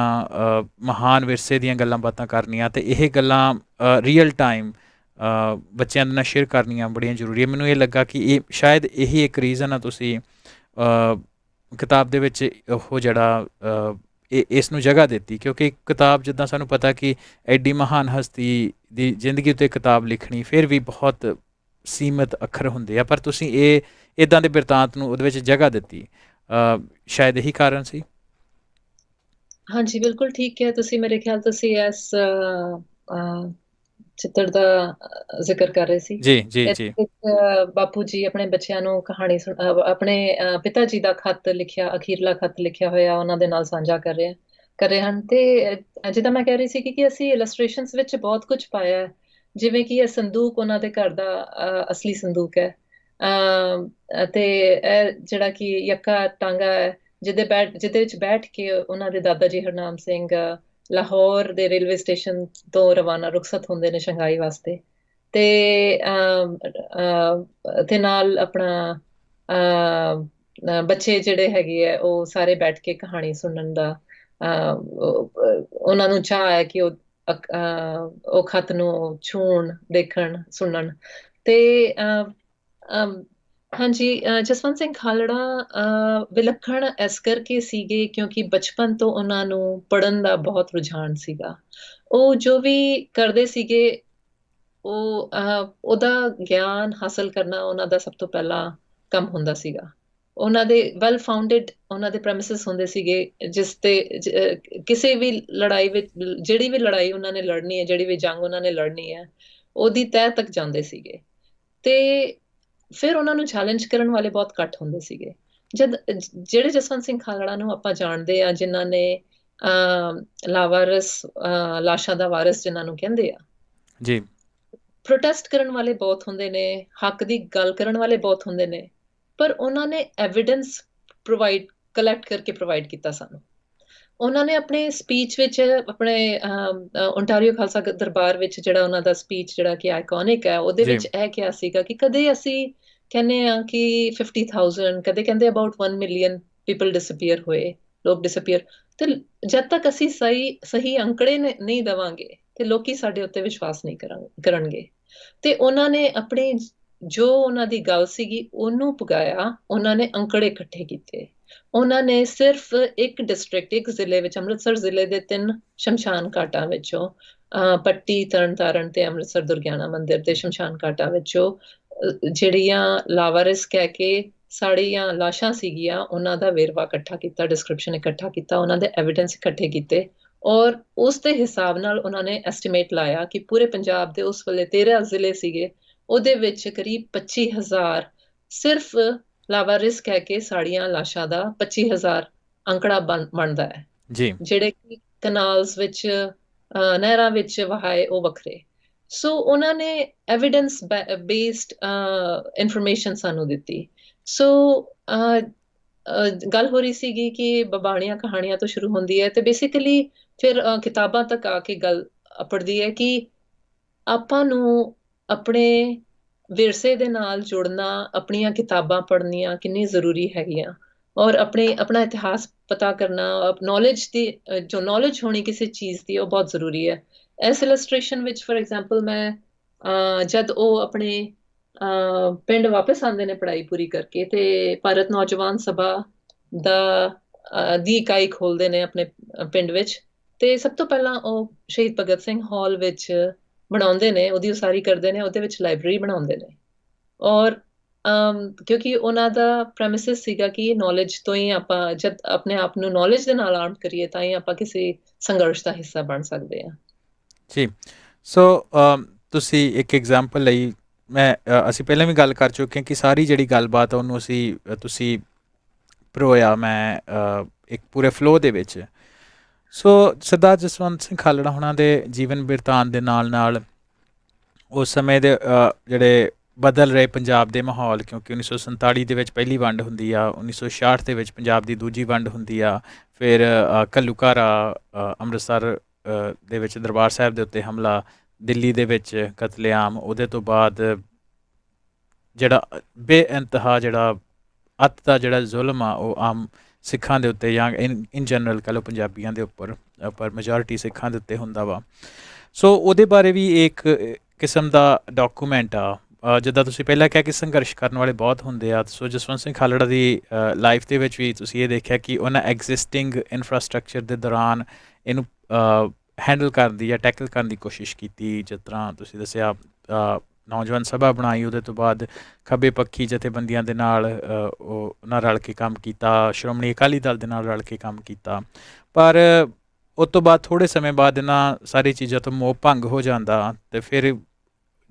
ਮਹਾਨ ਵਿਰਸੇ ਦੀਆਂ ਗੱਲਾਂ ਬਾਤਾਂ ਕਰਨੀਆਂ, ਅਤੇ ਇਹ ਗੱਲਾਂ ਰੀਅਲ ਟਾਈਮ ਬੱਚਿਆਂ ਦੇ ਨਾਲ ਸ਼ੇਅਰ ਕਰਨੀਆਂ ਬੜੀਆਂ ਜ਼ਰੂਰੀ ਹੈ। ਮੈਨੂੰ ਇਹ ਲੱਗਾ ਕਿ ਇਹ ਸ਼ਾਇਦ ਇਹੀ ਇੱਕ ਰੀਜ਼ਨ ਆ ਤੁਸੀਂ ਕਿਤਾਬ ਦੇ ਵਿੱਚ ਉਹ ਜਿਹੜਾ ਇਸ ਨੂੰ ਜਗ੍ਹਾ ਦਿੱਤੀ, ਕਿਉਂਕਿ ਕਿਤਾਬ, ਜਿੱਦਾਂ ਸਾਨੂੰ ਪਤਾ ਕਿ ਐਡੀ ਮਹਾਨ ਹਸਤੀ ਦੀ ਜ਼ਿੰਦਗੀ ਉੱਤੇ ਕਿਤਾਬ ਲਿਖਣੀ ਫਿਰ ਵੀ ਬਹੁਤ ਸੀਮਿਤ ਅੱਖਰ ਹੁੰਦੇ ਆ, ਪਰ ਤੁਸੀਂ ਇਹ ਇੱਦਾਂ ਦੇ ਬਿਰਤਾਂਤ ਨੂੰ ਉਹਦੇ ਵਿੱਚ ਜਗ੍ਹਾ ਦਿੱਤੀ। ਸ਼ਾਇਦ ਇਹੀ ਕਾਰਨ ਸੀ। ਹਾਂਜੀ, ਬਿਲਕੁਲ ਠੀਕ ਹੈ ਤੁਸੀਂ। ਮੇਰੇ ਖਿਆਲ ਤੁਸੀਂ ਇਸ ਚਿੱਤਰ ਦਾ ਜ਼ਿਕਰ ਕਰ ਰਹੇ ਸੀ। ਜੀ ਜੀ ਇਸ ਜੀ ਵਿੱਚ ਬਾਪੂ ਜੀ ਆਪਣੇ ਬੱਚਿਆਂ ਨੂੰ ਕਹਾਣੀ ਆਪਣੇ ਪਿਤਾ ਜੀ ਦਾ ਖੱਤ ਲਿਖਿਆ, ਅਖੀਰਲਾ ਖੱਤ ਲਿਖਿਆ ਹੋਇਆ ਉਹਨਾਂ ਦੇ ਨਾਲ ਸਾਂਝਾ ਕਰ ਰਹੇ ਹਨ। ਤੇ ਜਿੱਦਾਂ ਮੈਂ ਕਹਿ ਰਹੀ ਸੀ ਕਿ ਅਸੀਂ ਇਲਸਟ੍ਰੇਸ਼ਨਸ ਵਿੱਚ ਬਹੁਤ ਕੁਝ ਪਾਇਆ ਹੈ, ਜਿਵੇਂ ਕਿ ਇਹ ਸੰਦੂਕ ਉਹਨਾਂ ਦੇ ਘਰ ਦਾ ਅਸਲੀ ਸੰਦੂਕ ਹੈ। ਤੇ ਇਹ ਜਿਹੜਾ ਕਿ ਯੱਕਾ ਟਾਂਗਾ ਹੈ, ਜਿਹਦੇ ਵਿੱਚ ਬੈਠ ਕੇ ਉਹਨਾਂ ਦੇ ਦਾਦਾ ਜੀ ਹਰਨਾਮ ਸਿੰਘ ਲਾਹੌਰ ਦੇ ਰੇਲਵੇ ਸਟੇਸ਼ਨ ਤੋਂ ਰਵਾਨਾ ਰੁਖਸਤ ਹੁੰਦੇ ਨੇ ਸ਼ੰਘਾਈ ਵਾਸਤੇ। ਤੇ ਤੇ ਨਾਲ ਆਪਣਾ ਬੱਚੇ ਜਿਹੜੇ ਹੈਗੇ ਆ ਉਹ ਸਾਰੇ ਬੈਠ ਕੇ ਕਹਾਣੀ ਸੁਣਨ ਦਾ ਉਹਨਾਂ ਨੂੰ ਚਾਹ ਹੈ ਕਿ ਉਹ ਖਤ ਨੂੰ ਛੂਹਣ, ਦੇਖਣ, ਸੁਣਨ। ਤੇ ਹਾਂਜੀ, ਜਸਵੰਤ ਸਿੰਘ ਖਾਲੜਾ ਵਿਲੱਖਣ ਇਸ ਕਰਕੇ ਸੀਗੇ ਕਿਉਂਕਿ ਬਚਪਨ ਤੋਂ ਉਹਨਾਂ ਨੂੰ ਪੜ੍ਹਨ ਦਾ ਬਹੁਤ ਰੁਝਾਨ ਸੀਗਾ। ਉਹ ਜੋ ਵੀ ਕਰਦੇ ਸੀਗੇ ਉਹਦਾ ਗਿਆਨ ਹਾਸਲ ਕਰਨਾ ਉਹਨਾਂ ਦਾ ਸਭ ਤੋਂ ਪਹਿਲਾ ਕੰਮ ਹੁੰਦਾ ਸੀਗਾ। ਉਹਨਾਂ ਦੇ ਵੈਲ ਫਾਊਂਡਡ ਉਹਨਾਂ ਦੇ ਪ੍ਰੈਮਿਸਿਸ ਹੁੰਦੇ ਸੀਗੇ, ਜਿਸ ਤੇ ਕਿਸੇ ਵੀ ਲੜਾਈ ਵਿੱਚ, ਜਿਹੜੀ ਵੀ ਲੜਾਈ ਉਹਨਾਂ ਨੇ ਲੜਨੀ ਹੈ, ਜਿਹੜੀ ਵੀ ਜੰਗ ਉਹਨਾਂ ਨੇ ਲੜਨੀ ਹੈ, ਉਹਦੀ ਤਹਿ ਤੱਕ ਜਾਂਦੇ ਸੀਗੇ। ਤੇ ਫਿਰ ਉਹਨਾਂ ਨੂੰ ਚੈਲੰਜ ਕਰਨ ਵਾਲੇ ਬਹੁਤ ਘੱਟ ਹੁੰਦੇ ਸੀਗੇ। ਜਿਹੜੇ ਜਸਵੰਤ ਸਿੰਘ ਖਾਲੜਾ ਨੂੰ ਆਪਾਂ ਜਾਣਦੇ ਆ, ਜਿਨ੍ਹਾਂ ਨੇ ਲਾਵਾਰਸ, ਲਾਸ਼ਾਂ ਦਾ ਵਾਰਿਸ ਜਿਨ੍ਹਾਂ ਨੂੰ ਕਹਿੰਦੇ ਆ ਜੀ, ਪ੍ਰੋਟੈਸਟ ਕਰਨ ਵਾਲੇ ਬਹੁਤ ਹੁੰਦੇ ਨੇ, ਹੱਕ ਦੀ ਗੱਲ ਕਰਨ ਵਾਲੇ ਬਹੁਤ ਹੁੰਦੇ ਨੇ, ਪਰ ਉਹਨਾਂ ਨੇ ਐਵੀਡੈਂਸ ਕਲੈਕਟ ਕਰਕੇ ਪ੍ਰੋਵਾਈਡ ਕੀਤਾ ਸਾਨੂੰ। ਉਹਨਾਂ ਨੇ ਆਪਣੇ ਸਪੀਚ ਵਿੱਚ, ਆਪਣੇ ਓਨਟਾਰੀਓ ਖਾਲਸਾ ਦਰਬਾਰ ਵਿੱਚ ਜਿਹੜਾ ਉਹਨਾਂ ਦਾ ਸਪੀਚ ਜਿਹੜਾ ਕਿ ਆਈਕੋਨਿਕ ਹੈ, ਉਹਦੇ ਵਿੱਚ ਇਹ ਕਿਹਾ ਸੀਗਾ ਕਿ ਕਦੇ ਅਸੀਂ ਕਹਿੰਦੇ ਆ ਕਿ 50,000, ਕਦੇ ਕਹਿੰਦੇ ਅਬਾਊਟ 1 ਮਿਲੀਅਨ ਪੀਪਲ ਡਿਸਅਪੀਅਰ ਹੋਏ, ਲੋਕ ਡਿਸਅਪੀਅਰ। ਤੇ ਜਦ ਤੱਕ ਅਸੀਂ ਸਹੀ ਅੰਕੜੇ ਨਹੀਂ ਦੇਵਾਂਗੇ ਤੇ ਲੋਕੀ ਸਾਡੇ ਉੱਤੇ ਵਿਸ਼ਵਾਸ ਨਹੀਂ ਕਰਨਗੇ। ਤੇ ਉਹਨਾਂ ਨੇ ਆਪਣੇ ਜੋ ਉਹਨਾਂ ਦੀ ਗੱਲ ਸੀਗੀ ਉਹਨੂੰ ਪੁਗਾਇਆ, ਉਹਨਾਂ ਨੇ ਅੰਕੜੇ ਇਕੱਠੇ ਕੀਤੇ। ਉਹਨਾਂ ਨੇ ਸਿਰਫ ਇੱਕ ਡਿਸਟ੍ਰਿਕਟ, ਇੱਕ ਜ਼ਿਲ੍ਹੇ ਵਿੱਚ, ਅੰਮ੍ਰਿਤਸਰ ਜ਼ਿਲ੍ਹੇ ਦੇ 3 ਸ਼ਮਸ਼ਾਨ ਘਾਟਾਂ ਵਿੱਚੋਂ, ਪੱਟੀ, ਤਰਨਤਾਰਨ ਤੇ ਅੰਮ੍ਰਿਤਸਰ ਦੁਰਗਿਆਨਾ ਮੰਦਿਰ ਦੇ ਸ਼ਮਸ਼ਾਨ ਘਾਟਾਂ ਵਿੱਚੋਂ ਜਿਹੜੀਆਂ ਲਾਵਾਰਿਸ ਕਹਿ ਕੇ ਸਾੜੀਆਂ ਲਾਸ਼ਾਂ ਸੀਗੀਆਂ, ਉਹਨਾਂ ਦਾ ਵੇਰਵਾ ਇਕੱਠਾ ਕੀਤਾ, ਡਿਸਕ੍ਰਿਪਸ਼ਨ ਇਕੱਠਾ ਕੀਤਾ, ਉਹਨਾਂ ਦੇ ਐਵੀਡੈਂਸ ਇਕੱਠੇ ਕੀਤੇ। ਔਰ ਉਸ ਦੇ ਹਿਸਾਬ ਨਾਲ ਉਹਨਾਂ ਨੇ ਐਸਟੀਮੇਟ ਲਾਇਆ ਕਿ ਪੂਰੇ ਪੰਜਾਬ ਦੇ ਉਸ ਵੇਲੇ 13 ਜ਼ਿਲ੍ਹੇ ਸੀਗੇ, ਉਹਦੇ ਵਿੱਚ ਕਰੀਬ 25,000 ਸਿਰਫ ਲਾਵਾਰਿਸ ਕਹਿ ਕੇ ਸਾੜੀਆਂ ਲਾਸ਼ਾਂ ਦਾ 25,000 ਅੰਕੜਾ ਬਣਦਾ ਹੈ। ਜੀ, ਜਿਹੜੇ ਕਿ ਕਨਾਲਸ ਵਿੱਚ, ਨਹਿਰਾਂ ਵਿੱਚ ਵਹਾਏ, ਉਹ ਵੱਖਰੇ। ਸੋ ਉਹਨਾਂ ਨੇ ਐਵੀਡੈਂਸ ਬੇਸਡ ਇਨਫੋਰਮੇਸ਼ਨ ਸਾਨੂੰ ਦਿੱਤੀ। ਸੋ ਗੱਲ ਹੋ ਰਹੀ ਸੀਗੀ ਕਿ ਬਾਣੀਆਂ ਕਹਾਣੀਆਂ ਤੋਂ ਸ਼ੁਰੂ ਹੁੰਦੀ ਹੈ ਤੇ ਬੇਸਿਕਲੀ ਫਿਰ ਕਿਤਾਬਾਂ ਤੱਕ ਆ ਕੇ ਗੱਲ ਅਪੜਦੀ ਹੈ ਕਿ ਆਪਾਂ ਨੂੰ ਆਪਣੇ ਵਿਰਸੇ ਦੇ ਨਾਲ ਜੁੜਨਾ, ਆਪਣੀਆਂ ਕਿਤਾਬਾਂ ਪੜ੍ਹਨੀਆਂ ਕਿੰਨੀ ਜ਼ਰੂਰੀ ਹੈਗੀਆਂ, ਔਰ ਆਪਣਾ ਇਤਿਹਾਸ ਪਤਾ ਕਰਨਾ, ਨੌਲੇਜ ਦੀ ਜੋ ਨੌਲੇਜ ਹੋਣੀ ਕਿਸੇ ਚੀਜ਼ ਦੀ, ਉਹ ਬਹੁਤ ਜ਼ਰੂਰੀ ਹੈ। ਇਸ ਇਲਸਟ੍ਰੇਸ਼ਨ ਵਿੱਚ ਫॉर ਐਗਜ਼ਾਮਪਲ ਮੈਂ ਜਦ ਉਹ ਆਪਣੇ ਪਿੰਡ ਵਾਪਸ ਆਉਂਦੇ ਨੇ ਪੜ੍ਹਾਈ ਪੂਰੀ ਕਰਕੇ ਤੇ ਭਾਰਤ ਨੌਜਵਾਨ ਸਭਾ ਦੀ ਇਕਾਈ ਖੋਲਦੇ ਨੇ ਆਪਣੇ ਪਿੰਡ ਵਿੱਚ, ਤੇ ਸਭ ਤੋਂ ਪਹਿਲਾਂ ਉਹ ਸ਼ਹੀਦ ਭਗਤ ਸਿੰਘ ਹਾਲ ਵਿੱਚ ਬਣਾਉਂਦੇ ਨੇ, ਉਹਦੀ ਉਸਾਰੀ ਕਰਦੇ ਨੇ, ਉਹਦੇ ਵਿੱਚ ਲਾਇਬ੍ਰੇਰੀ ਬਣਾਉਂਦੇ ਨੇ। ਔਰ ਕਿਉਂਕਿ ਉਹਨਾਂ ਦਾ ਪ੍ਰੈਮਿਸਿਸ ਸੀਗਾ ਕਿ ਨੌਲੇਜ ਤੋਂ ਹੀ ਆਪਾਂ, ਜਦ ਆਪਣੇ ਆਪ ਨੂੰ ਨੌਲੇਜ ਦੇ ਨਾਲ ਆਰਮ ਕਰੀਏ ਤਾਂ ਹੀ ਆਪਾਂ ਕਿਸੇ ਸੰਘਰਸ਼ ਦਾ ਹਿੱਸਾ ਬਣ ਸਕਦੇ ਹਾਂ। ਜੀ। ਸੋ ਤੁਸੀਂ ਇੱਕ ਐਗਜ਼ਾਮਪਲ ਲਈ, ਅਸੀਂ ਪਹਿਲਾਂ ਵੀ ਗੱਲ ਕਰ ਚੁੱਕੇ ਹਾਂ ਕਿ ਸਾਰੀ ਜਿਹੜੀ ਗੱਲਬਾਤ ਆ ਉਹਨੂੰ ਤੁਸੀਂ ਪਰੋਇਆ ਮੈਂ ਇੱਕ ਪੂਰੇ ਫਲੋ ਦੇ ਵਿੱਚ। ਸੋ ਸਰਦਾਰ ਜਸਵੰਤ ਸਿੰਘ ਖਾਲੜਾ ਹੋਣਾ ਦੇ ਜੀਵਨ ਬਿਰਤਾਂਤ ਦੇ ਨਾਲ ਉਸ ਸਮੇਂ ਦੇ ਜਿਹੜੇ ਬਦਲ ਰਹੇ ਪੰਜਾਬ ਦੇ ਮਾਹੌਲ, ਕਿਉਂਕਿ 1947 ਦੇ ਵਿੱਚ ਪਹਿਲੀ ਵੰਡ ਹੁੰਦੀ ਆ, 1966 ਦੇ ਵਿੱਚ ਪੰਜਾਬ ਦੀ ਦੂਜੀ ਵੰਡ ਹੁੰਦੀ ਆ, ਫਿਰ ਘੱਲੂਘਾਰਾ, ਅੰਮ੍ਰਿਤਸਰ ਦੇ ਵਿੱਚ ਦਰਬਾਰ ਸਾਹਿਬ ਦੇ ਉੱਤੇ ਹਮਲਾ, ਦਿੱਲੀ ਦੇ ਵਿੱਚ ਕਤਲੇਆਮ, ਉਹਦੇ ਤੋਂ ਬਾਅਦ ਜਿਹੜਾ ਬੇਇੰਤਹਾ ਜਿਹੜਾ ਅੱਤ ਦਾ ਜਿਹੜਾ ਜ਼ੁਲਮ ਆ ਉਹ ਆਮ ਸਿੱਖਾਂ ਦੇ ਉੱਤੇ, ਜਾਂ ਇਨ ਜਨਰਲ ਕਹਿ ਲਓ ਪੰਜਾਬੀਆਂ ਦੇ ਉੱਪਰ, ਪਰ ਮੈਜੋਰਿਟੀ ਸਿੱਖਾਂ ਦੇ ਉੱਤੇ ਹੁੰਦਾ ਵਾ। ਸੋ ਉਹਦੇ ਬਾਰੇ ਵੀ ਇੱਕ ਕਿਸਮ ਦਾ ਡਾਕੂਮੈਂਟ ਆ। ਜਿੱਦਾਂ ਤੁਸੀਂ ਪਹਿਲਾਂ ਕਿਹਾ ਕਿ ਸੰਘਰਸ਼ ਕਰਨ ਵਾਲੇ ਬਹੁਤ ਹੁੰਦੇ ਆ, ਸੋ ਜਸਵੰਤ ਸਿੰਘ ਖਾਲੜਾ ਦੀ ਲਾਈਫ ਦੇ ਵਿੱਚ ਵੀ ਤੁਸੀਂ ਇਹ ਦੇਖਿਆ ਕਿ ਉਹਨਾਂ ਐਗਜ਼ਿਸਟਿੰਗ ਇਨਫਰਾਸਟਰਕਚਰ ਦੇ ਦੌਰਾਨ ਇਹਨੂੰ ਹੈਂਡਲ ਕਰਨ ਦੀ ਜਾਂ ਟੈਕਲ ਕਰਨ ਦੀ ਕੋਸ਼ਿਸ਼ ਕੀਤੀ। ਜਿਸ ਤਰ੍ਹਾਂ ਤੁਸੀਂ ਦੱਸਿਆ ਨੌਜਵਾਨ ਸਭਾ ਬਣਾਈ, ਉਹਦੇ ਤੋਂ ਬਾਅਦ ਖੱਬੇ ਪੱਖੀ ਜਥੇਬੰਦੀਆਂ ਦੇ ਨਾਲ ਉਹਨਾਂ ਰਲ ਕੇ ਕੰਮ ਕੀਤਾ, ਸ਼੍ਰੋਮਣੀ ਅਕਾਲੀ ਦਲ ਦੇ ਨਾਲ ਰਲ ਕੇ ਕੰਮ ਕੀਤਾ। ਪਰ ਉਸ ਤੋਂ ਬਾਅਦ ਥੋੜ੍ਹੇ ਸਮੇਂ ਬਾਅਦ ਇਹਨਾਂ ਸਾਰੀ ਚੀਜ਼ਾਂ ਤੋਂ ਮੋਹ ਭੰਗ ਹੋ ਜਾਂਦਾ, ਅਤੇ ਫਿਰ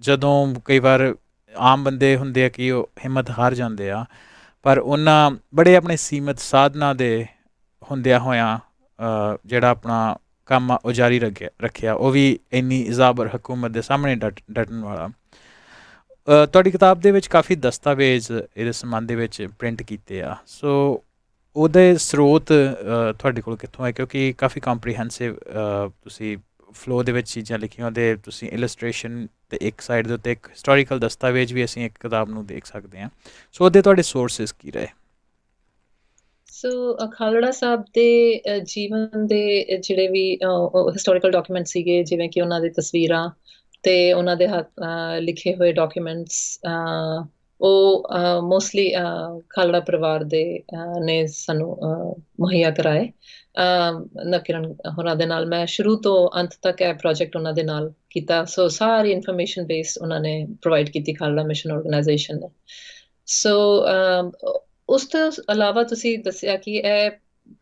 ਜਦੋਂ ਕਈ ਵਾਰ ਆਮ ਬੰਦੇ ਹੁੰਦੇ ਆ ਕਿ ਉਹ ਹਿੰਮਤ ਹਾਰ ਜਾਂਦੇ ਆ, ਪਰ ਉਹਨਾਂ ਬੜੇ ਆਪਣੇ ਸੀਮਤ ਸਾਧਨਾਂ ਦੇ ਹੁੰਦਿਆਂ ਹੋਇਆਂ ਜਿਹੜਾ ਆਪਣਾ ਕੰਮ ਆ ਉਹ ਜਾਰੀ ਰੱਖਿਆ, ਉਹ ਵੀ ਇੰਨੀ ਜ਼ਾਬਰ ਹਕੂਮਤ ਦੇ ਸਾਹਮਣੇ ਡਟਣ ਵਾਲਾ। ਤੁਹਾਡੀ ਕਿਤਾਬ ਦੇ ਵਿੱਚ ਕਾਫੀ ਦਸਤਾਵੇਜ਼ ਇਹਦੇ ਸੰਬੰਧ ਦੇ ਵਿੱਚ ਪ੍ਰਿੰਟ ਕੀਤੇ ਆ, ਸੋ ਉਹਦੇ ਸਰੋਤ ਤੁਹਾਡੇ ਕੋਲ ਕਿੱਥੋਂ ਆਏ? ਕਿਉਂਕਿ ਕਾਫੀ ਕੰਪਰੀਹੈਂਸਿਵ ਤੁਸੀਂ ਫਲੋ ਦੇ ਵਿੱਚ ਚੀਜ਼ਾਂ ਲਿਖੀਆਂ, ਉਹਦੇ ਤੁਸੀਂ ਇਲਸਟ੍ਰੇਸ਼ਨ ਅਤੇ ਇੱਕ ਸਾਈਡ ਦੇ ਉੱਤੇ ਇੱਕ ਹਿਸਟੋਰੀਕਲ ਦਸਤਾਵੇਜ਼ ਵੀ ਅਸੀਂ ਇੱਕ ਕਿਤਾਬ ਨੂੰ ਦੇਖ ਸਕਦੇ ਹਾਂ, ਸੋ ਉਹਦੇ ਤੁਹਾਡੇ ਸੋਰਸਿਸ ਕੀ ਰਹੇ? ਸੋ ਖਾਲੜਾ ਸਾਹਿਬ ਦੇ ਜੀਵਨ ਦੇ ਜਿਹੜੇ ਵੀ ਹਿਸਟੋਰੀਕਲ ਡਾਕੂਮੈਂਟ ਸੀਗੇ, ਜਿਵੇਂ ਕਿ ਉਹਨਾਂ ਦੀ ਤਸਵੀਰਾਂ ਤੇ ਉਹਨਾਂ ਦੇ ਲਿਖੇ ਹੋਏ ਡਾਕੂਮੈਂਟਸ, ਉਹ ਮੋਸਟਲੀ ਖਾਲੜਾ ਪਰਿਵਾਰ ਦੇ ਨੇ ਸਾਨੂੰ ਮੁਹੱਈਆ ਕਰਾਏ। ਨਕਿਰਨ ਹੋਰਾਂ ਦੇ ਨਾਲ ਮੈਂ ਸ਼ੁਰੂ ਤੋਂ ਅੰਤ ਤੱਕ ਇਹ ਪ੍ਰੋਜੈਕਟ ਉਹਨਾਂ ਦੇ ਨਾਲ ਕੀਤਾ, ਸੋ ਸਾਰੀ ਇਨਫੋਰਮੇਸ਼ਨ ਬੇਸ ਉਹਨਾਂ ਨੇ ਪ੍ਰੋਵਾਈਡ ਕੀਤੀ, ਖਾਲੜਾ ਮਿਸ਼ਨ ਆਰਗੇਨਾਈਜੇਸ਼ਨ ਨੇ। ਸੋ ਉਸ ਤੋਂ ਇਲਾਵਾ ਤੁਸੀਂ ਦੱਸਿਆ ਕਿ ਇਹ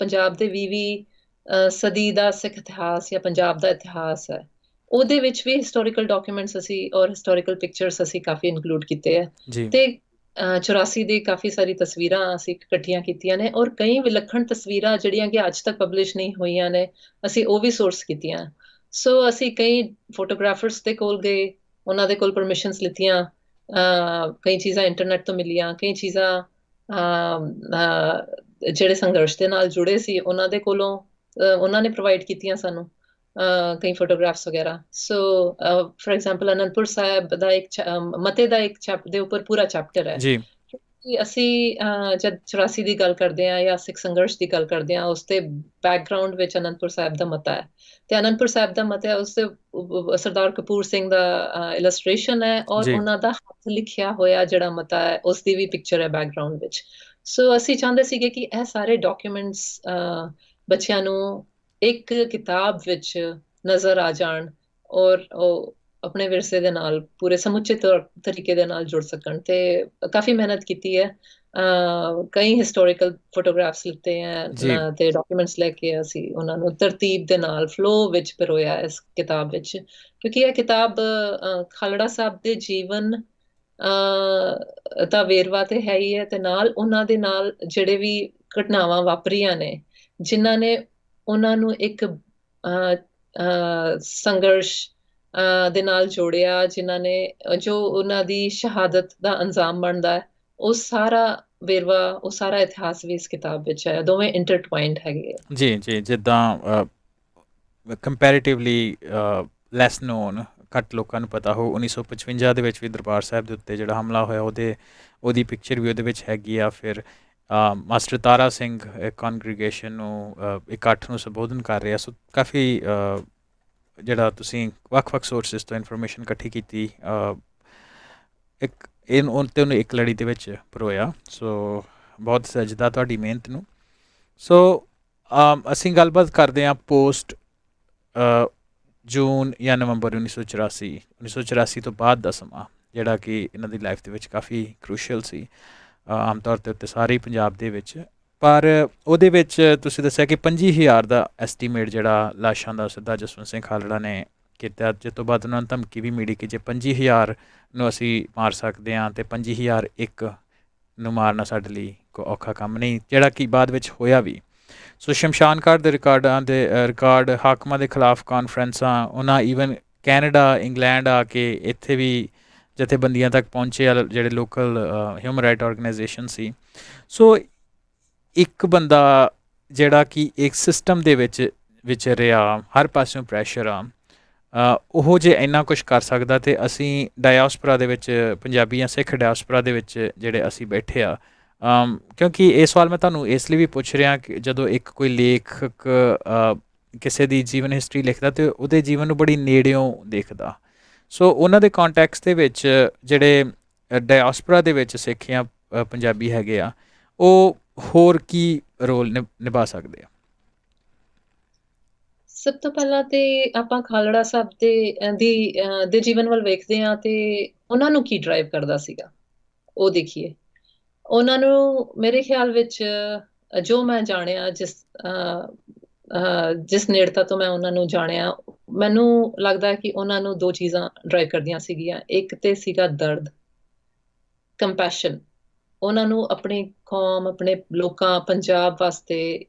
ਪੰਜਾਬ ਦੇ 20ਵੀਂ ਸਦੀ ਦਾ ਸਿੱਖ ਇਤਿਹਾਸ ਜਾਂ ਪੰਜਾਬ ਦਾ ਇਤਿਹਾਸ ਹੈ, ਉਹਦੇ ਵਿੱਚ ਵੀ ਹਿਸਟੋਰੀਕਲ ਡਾਕੂਮੈਂਟਸ ਅਸੀਂ ਔਰ ਹਿਸਟੋਰੀਕਲ ਪਿਕਚਰਸ ਅਸੀਂ ਕਾਫੀ ਇਨਕਲੂਡ ਕੀਤੇ ਹੈ, ਤੇ 84 ਦੀ ਕਾਫੀ ਸਾਰੀ ਤਸਵੀਰਾਂ ਅਸੀਂ ਇਕੱਠੀਆਂ ਕੀਤੀਆਂ ਨੇ, ਔਰ ਕਈ ਵਿਲੱਖਣ ਤਸਵੀਰਾਂ ਜਿਹੜੀਆਂ ਕਿ ਅੱਜ ਤੱਕ ਪਬਲਿਸ਼ ਨਹੀਂ ਹੋਈਆਂ ਨੇ, ਅਸੀਂ ਉਹ ਵੀ ਸੋਰਸ ਕੀਤੀਆਂ। ਸੋ ਅਸੀਂ ਕਈ ਫੋਟੋਗ੍ਰਾਫਰਸ ਦੇ ਕੋਲ ਗਏ, ਉਹਨਾਂ ਦੇ ਕੋਲ ਪਰਮਿਸ਼ਨਸ ਲਿੱਤੀਆਂ, ਕਈ ਚੀਜ਼ਾਂ ਇੰਟਰਨੈਟ ਤੋਂ ਮਿਲੀਆਂ, ਕਈ ਚੀਜ਼ਾਂ ਜਿਹੜੇ ਸੰਘਰਸ਼ ਦੇ ਨਾਲ ਜੁੜੇ ਸੀ ਉਹਨਾਂ ਦੇ ਕੋਲੋਂ ਉਹਨਾਂ ਨੇ ਪ੍ਰੋਵਾਈਡ ਕੀਤੀਆਂ ਸਾਨੂੰ ਕਈ ਫੋਟੋਗ੍ਰਾਫਸ ਵਗੈਰਾ। ਸੋ ਫॉर ਐਗਜ਼ਾਮਪਲ ਅਨੰਦਪੁਰ ਸਾਹਿਬ ਦਾ ਇੱਕ ਮਤੇ ਦਾ ਇੱਕ ਦੇ ਉੱਪਰ ਪੂਰਾ ਚੈਪਟਰ ਹੈ ਜੀ। ਅਸੀਂ ਜਦ 84 ਦੀ ਗੱਲ ਕਰਦੇ ਹਾਂ ਜਾਂ ਸਿੱਖ ਸੰਘਰਸ਼ ਦੀ ਗੱਲ ਕਰਦੇ ਹਾਂ, ਉਸ ਦੇ ਬੈਕਗਰਾਉਂਡ ਵਿੱਚ ਅਨੰਦਪੁਰ ਸਾਹਿਬ ਦਾ ਮਤਾ ਹੈ, ਤੇ ਅਨੰਦਪੁਰ ਸਾਹਿਬ ਦਾ ਮਤਾ ਉਸ ਦੇ ਸਰਦਾਰ ਕਪੂਰ ਸਿੰਘ ਦਾ ਇਲਸਟ੍ਰੇਸ਼ਨ ਹੈ, ਔਰ ਉਹਨਾਂ ਦਾ ਹੱਥ ਲਿਖਿਆ ਹੋਇਆ ਜਿਹੜਾ ਮਤਾ ਹੈ ਉਸ ਦੀ ਵੀ ਪਿਕਚਰ ਹੈ ਬੈਕਗਰਾਉਂਡ ਵਿੱਚ। ਸੋ ਅਸੀਂ ਚਾਹੁੰਦੇ ਸੀਗੇ ਕਿ ਇਹ ਸਾਰੇ ਡਾਕੂਮੈਂਟਸ ਬੱਚਿਆਂ ਨੂੰ ਇੱਕ ਕਿਤਾਬ ਵਿੱਚ ਨਜ਼ਰ ਆ ਜਾਣ, ਔਰ ਉਹ ਆਪਣੇ ਵਿਰਸੇ ਦੇ ਨਾਲ ਪੂਰੇ ਸਮੁੱਚੇ ਤਰੀਕੇ ਦੇ ਨਾਲ ਜੁੜ ਸਕਣ, ਤੇ ਕਾਫੀ ਮਿਹਨਤ ਕੀਤੀ ਹੈ। ਕਈ ਹਿਸਟੋਰੀਕਲ ਫੋਟੋਗ੍ਰਾਫਸ ਲਿੱਤੇ ਹੈ ਤੇ ਡਾਕੂਮੈਂਟਸ ਲੈ ਕੇ ਅਸੀਂ ਉਹਨਾਂ ਨੂੰ ਤਰਤੀਬ ਦੇ ਨਾਲ ਫਲੋ ਵਿੱਚ ਪਿਰੋਇਆ ਇਸ ਕਿਤਾਬ ਵਿੱਚ, ਕਿਉਂਕਿ ਇਹ ਕਿਤਾਬ ਖਾਲੜਾ ਸਾਹਿਬ ਦੇ ਜੀਵਨ ਦਾ ਵੇਰਵਾ ਤੇ ਹੈ ਹੀ ਹੈ, ਤੇ ਨਾਲ ਉਹਨਾਂ ਦੇ ਨਾਲ ਜਿਹੜੇ ਵੀ ਘਟਨਾਵਾਂ ਵਾਪਰੀਆਂ ਨੇ, ਜਿਨ੍ਹਾਂ ਨੇ ਉਹਨਾਂ ਨੂੰ ਇੱਕ ਸੰਘਰਸ਼ ਦੇ ਨਾਲ ਜੋੜਿਆ, ਜਿਨ੍ਹਾਂ ਨੇ ਜੋ ਉਹਨਾਂ ਦੀ ਸ਼ਹਾਦਤ ਦਾ ਅੰਜਾਮ ਬਣਦਾ ਹੈ, ਉਹ ਸਾਰਾ ਵੇਰਵਾ, ਉਹ ਸਾਰਾ ਇਤਿਹਾਸ ਵੀ ਇਸ ਕਿਤਾਬ ਵਿੱਚ ਹੈ, ਦੋਵੇਂ ਇੰਟਰਟਵਾਈਨਡ ਹੈਗੇ। ਜੀ ਜੀ, ਜਿੱਦਾਂ ਕੰਪੈਰੀਟਿਵਲੀ ਲੈਸ ਨੋਨ, ਘੱਟ ਲੋਕਾਂ ਨੂੰ ਪਤਾ ਹੋ, 1955 ਦੇ ਵਿੱਚ ਵੀ ਦਰਬਾਰ ਸਾਹਿਬ ਦੇ ਉੱਤੇ ਜਿਹੜਾ ਹਮਲਾ ਹੋਇਆ ਉਹਦੀ ਪਿਕਚਰ ਵੀ ਉਹਦੇ ਵਿੱਚ ਹੈਗੀ ਆ। ਫਿਰ ਮਾਸਟਰ ਤਾਰਾ ਸਿੰਘ ਕੌਂਗਰੀਗੇਸ਼ਨ ਨੂੰ ਇਕੱਠ ਨੂੰ ਸੰਬੋਧਨ ਕਰ ਰਿਹਾ, ਸੋ ਕਾਫੀ ਜਿਹੜਾ ਤੁਸੀਂ ਵੱਖ-ਵੱਖ ਸੋਰਸਿਸ ਤੋਂ ਇਨਫੋਰਮੇਸ਼ਨ ਇਕੱਠੀ ਕੀਤੀ, ਉਹਨੂੰ ਇੱਕ ਲੜੀ ਦੇ ਵਿੱਚ ਪਰੋਇਆ, ਸੋ ਬਹੁਤ ਸਜਦਾ ਤੁਹਾਡੀ ਮਿਹਨਤ ਨੂੰ। ਸੋ ਅਸੀਂ ਗੱਲਬਾਤ ਕਰਦੇ ਹਾਂ ਪੋਸਟ ਜੂਨ ਜਾਂ ਨਵੰਬਰ 1984 ਤੋਂ ਬਾਅਦ ਦਾ ਸਮਾਂ, ਜਿਹੜਾ ਕਿ ਇਹਨਾਂ ਦੀ ਲਾਈਫ ਦੇ ਵਿੱਚ ਕਾਫੀ ਕਰੂਸ਼ੀਅਲ ਸੀ, ਆਮ ਤੌਰ 'ਤੇ ਉੱਤੇ ਸਾਰੇ ਪੰਜਾਬ ਦੇ ਵਿੱਚ। ਪਰ ਉਹਦੇ ਵਿੱਚ ਤੁਸੀਂ ਦੱਸਿਆ ਕਿ 25,000 ਦਾ ਐਸਟੀਮੇਟ ਜਿਹੜਾ ਲਾਸ਼ਾਂ ਦਾ ਸਿੱਧਾ ਜਸਵੰਤ ਸਿੰਘ ਖਾਲੜਾ ਨੇ ਕੀਤਾ, ਜਿਸ ਤੋਂ ਬਾਅਦ ਉਹਨਾਂ ਨੂੰ ਧਮਕੀ ਵੀ ਮਿਲੀ ਕਿ ਜੇ 25,000 ਨੂੰ ਅਸੀਂ ਮਾਰ ਸਕਦੇ ਹਾਂ ਅਤੇ 25,001 ਨੂੰ ਮਾਰਨਾ ਸਾਡੇ ਲਈ ਕੋਈ ਔਖਾ ਕੰਮ ਨਹੀਂ, ਜਿਹੜਾ ਕਿ ਬਾਅਦ ਵਿੱਚ ਹੋਇਆ ਵੀ। ਸੋ ਸ਼ਮਸ਼ਾਨ ਘਾਟ ਦੇ ਰਿਕਾਰਡ ਹਾਕਮਾਂ ਦੇ ਖਿਲਾਫ ਕਾਨਫਰੰਸਾਂ, ਉਹਨਾਂ ਈਵਨ ਕੈਨੇਡਾ ਇੰਗਲੈਂਡ ਆ ਕੇ ਇੱਥੇ ਵੀ ਜਥੇਬੰਦੀਆਂ ਤੱਕ ਪਹੁੰਚੇ, ਜਿਹੜੇ ਲੋਕਲ ਹਿਊਮਨ ਰਾਈਟ ਆਰਗੇਨਾਈਜੇਸ਼ਨ ਸੀ। ਸੋ ਇੱਕ ਬੰਦਾ ਜਿਹੜਾ ਕਿ ਇੱਕ ਸਿਸਟਮ ਦੇ ਵਿੱਚ ਵਿਚਰਿਆ, ਹਰ ਪਾਸਿਓਂ ਪ੍ਰੈਸ਼ਰ ਆ, ਉਹ ਜੇ ਇੰਨਾ ਕੁਛ ਕਰ ਸਕਦਾ, ਅਤੇ ਅਸੀਂ ਡਾਇਸਪੋਰਾ ਦੇ ਵਿੱਚ, ਪੰਜਾਬੀ ਜਾਂ ਸਿੱਖ ਡਾਇਸਪੋਰਾ ਦੇ ਵਿੱਚ ਜਿਹੜੇ ਅਸੀਂ ਬੈਠੇ ਆ, ਕਿਉਂਕਿ ਇਹ ਸਵਾਲ ਮੈਂ ਤੁਹਾਨੂੰ ਇਸ ਲਈ ਵੀ ਪੁੱਛ ਰਿਹਾ ਕਿ ਜਦੋਂ ਇੱਕ ਕੋਈ ਲੇਖਕ ਕਿਸੇ ਦੀ ਜੀਵਨ ਹਿਸਟਰੀ ਲਿਖਦਾ ਅਤੇ ਉਹਦੇ ਜੀਵਨ ਨੂੰ ਬੜੀ ਨੇੜਿਓਂ ਦੇਖਦਾ, ਸੋ ਉਹਨਾਂ ਦੇ ਕੌਂਟੈਕਸਟ ਦੇ ਵਿੱਚ ਜਿਹੜੇ ਡਾਇਸਪੋਰਾ ਦੇ ਵਿੱਚ ਸਿੱਖ ਜਾਂ ਪੰਜਾਬੀ ਹੈਗੇ ਆ, ਉਹ ਹੋਰ ਕੀ ਰੋਲ ਨਿਭਾ ਸਕਦੇ ਆ? ਸਭ ਤੋਂ ਪਹਿਲਾਂ ਤੇ ਆਪਾਂ ਖਾਲੜਾ ਸਾਹਿਬ ਦੇ ਜੀਵਨ ਵੱਲ ਵੇਖਦੇ ਹਾਂ, ਤੇ ਉਹਨਾਂ ਨੂੰ ਕੀ ਡਰਾਈਵ ਕਰਦਾ ਸੀਗਾ ਉਹ ਦੇਖੀਏ। ਉਹਨਾਂ ਨੂੰ ਮੇਰੇ ਖਿਆਲ ਵਿੱਚ ਜੋ ਮੈਂ ਜਾਣਿਆ, ਜਿਸ ਨੇੜਤਾ ਤੋਂ ਮੈਂ ਉਹਨਾਂ ਨੂੰ ਜਾਣਿਆ, ਮੈਨੂੰ ਲੱਗਦਾ ਕਿ ਉਹਨਾਂ ਨੂੰ ਦੋ ਚੀਜ਼ਾਂ ਡਰਾਈਵ ਕਰਦੀਆਂ ਸੀਗੀਆਂ। ਇੱਕ ਤੇ ਸੀਗਾ ਦਰਦ, ਕੰਪੈਸ਼ਨ, ਉਹਨਾਂ ਨੂੰ ਆਪਣੀ ਕੌਮ, ਆਪਣੇ ਲੋਕਾਂ, ਪੰਜਾਬ ਵਾਸਤੇ,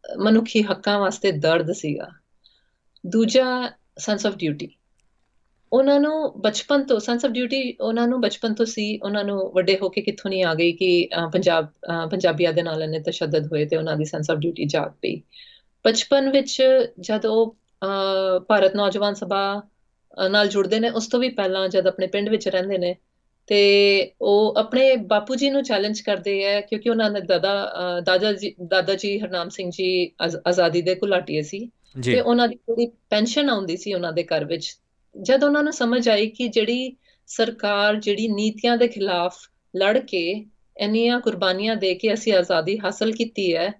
ਮਨੁੱਖੀ ਹੱਕਾਂ ਵਾਸਤੇ ਦਰਦ ਸੀਗਾ। ਦੂਜਾ ਸੈਂਸ ਆਫ ਡਿਊਟੀ। ਉਹਨਾਂ ਨੂੰ ਬਚਪਨ ਤੋਂ ਸੈਂਸ ਆਫ ਡਿਊਟੀ ਉਹਨਾਂ ਨੂੰ ਬਚਪਨ ਤੋਂ ਸੀ। ਉਹਨਾਂ ਨੂੰ ਵੱਡੇ ਹੋ ਕੇ ਕਿੱਥੋਂ ਨਹੀਂ ਆ ਗਈ ਕਿ ਪੰਜਾਬੀਆਂ ਦੇ ਨਾਲ ਇੰਨੇ ਤਸ਼ੱਦਦ ਹੋਏ ਤੇ ਉਹਨਾਂ ਦੀ ਸੈਂਸ ਆਫ ਡਿਊਟੀ ਜਾਗ ਪਈ। ਬਚਪਨ ਵਿੱਚ ਜਦ ਉਹ ਭਾਰਤ ਨੌਜਵਾਨ ਸਭਾ ਨਾਲ ਜੁੜਦੇ ਨੇ, ਉਸ ਤੋਂ ਵੀ ਪਹਿਲਾਂ ਜਦ ਆਪਣੇ ਪਿੰਡ ਵਿੱਚ ਰਹਿੰਦੇ ਨੇ ਤੇ ਉਹ ਆਪਣੇ ਬਾਪੂ ਜੀ ਨੂੰ ਚੈਲੰਜ ਕਰਦੇ ਹੈ, ਕਿਉਂਕਿ ਉਹਨਾਂ ਦੇ ਦਾਦਾ ਜੀ ਹਰਨਾਮ ਸਿੰਘ ਜੀ ਆਜ਼ਾਦੀ ਦੇ ਘੁਲਾਟੀਏ ਸੀ। ਜੀ ਤੇ ਉਹਨਾਂ ਦੀ ਜਿਹੜੀ ਪੈਨਸ਼ਨ ਆਉਂਦੀ ਸੀ ਉਹਨਾਂ ਦੇ ਘਰ ਵਿੱਚ, ਜਦ ਉਹਨਾਂ ਨੂੰ ਸਮਝ ਆਈ ਕਿ ਜਿਹੜੀ ਸਰਕਾਰ ਜਿਹੜੀ ਨੀਤੀਆਂ ਦੇ ਖਿਲਾਫ ਲੜ ਕੇ ਇੰਨੀਆਂ ਕੁਰਬਾਨੀਆਂ ਦੇ ਕੇ ਅਸੀਂ ਆਜ਼ਾਦੀ ਹਾਸਲ ਕੀਤੀ ਹੈ,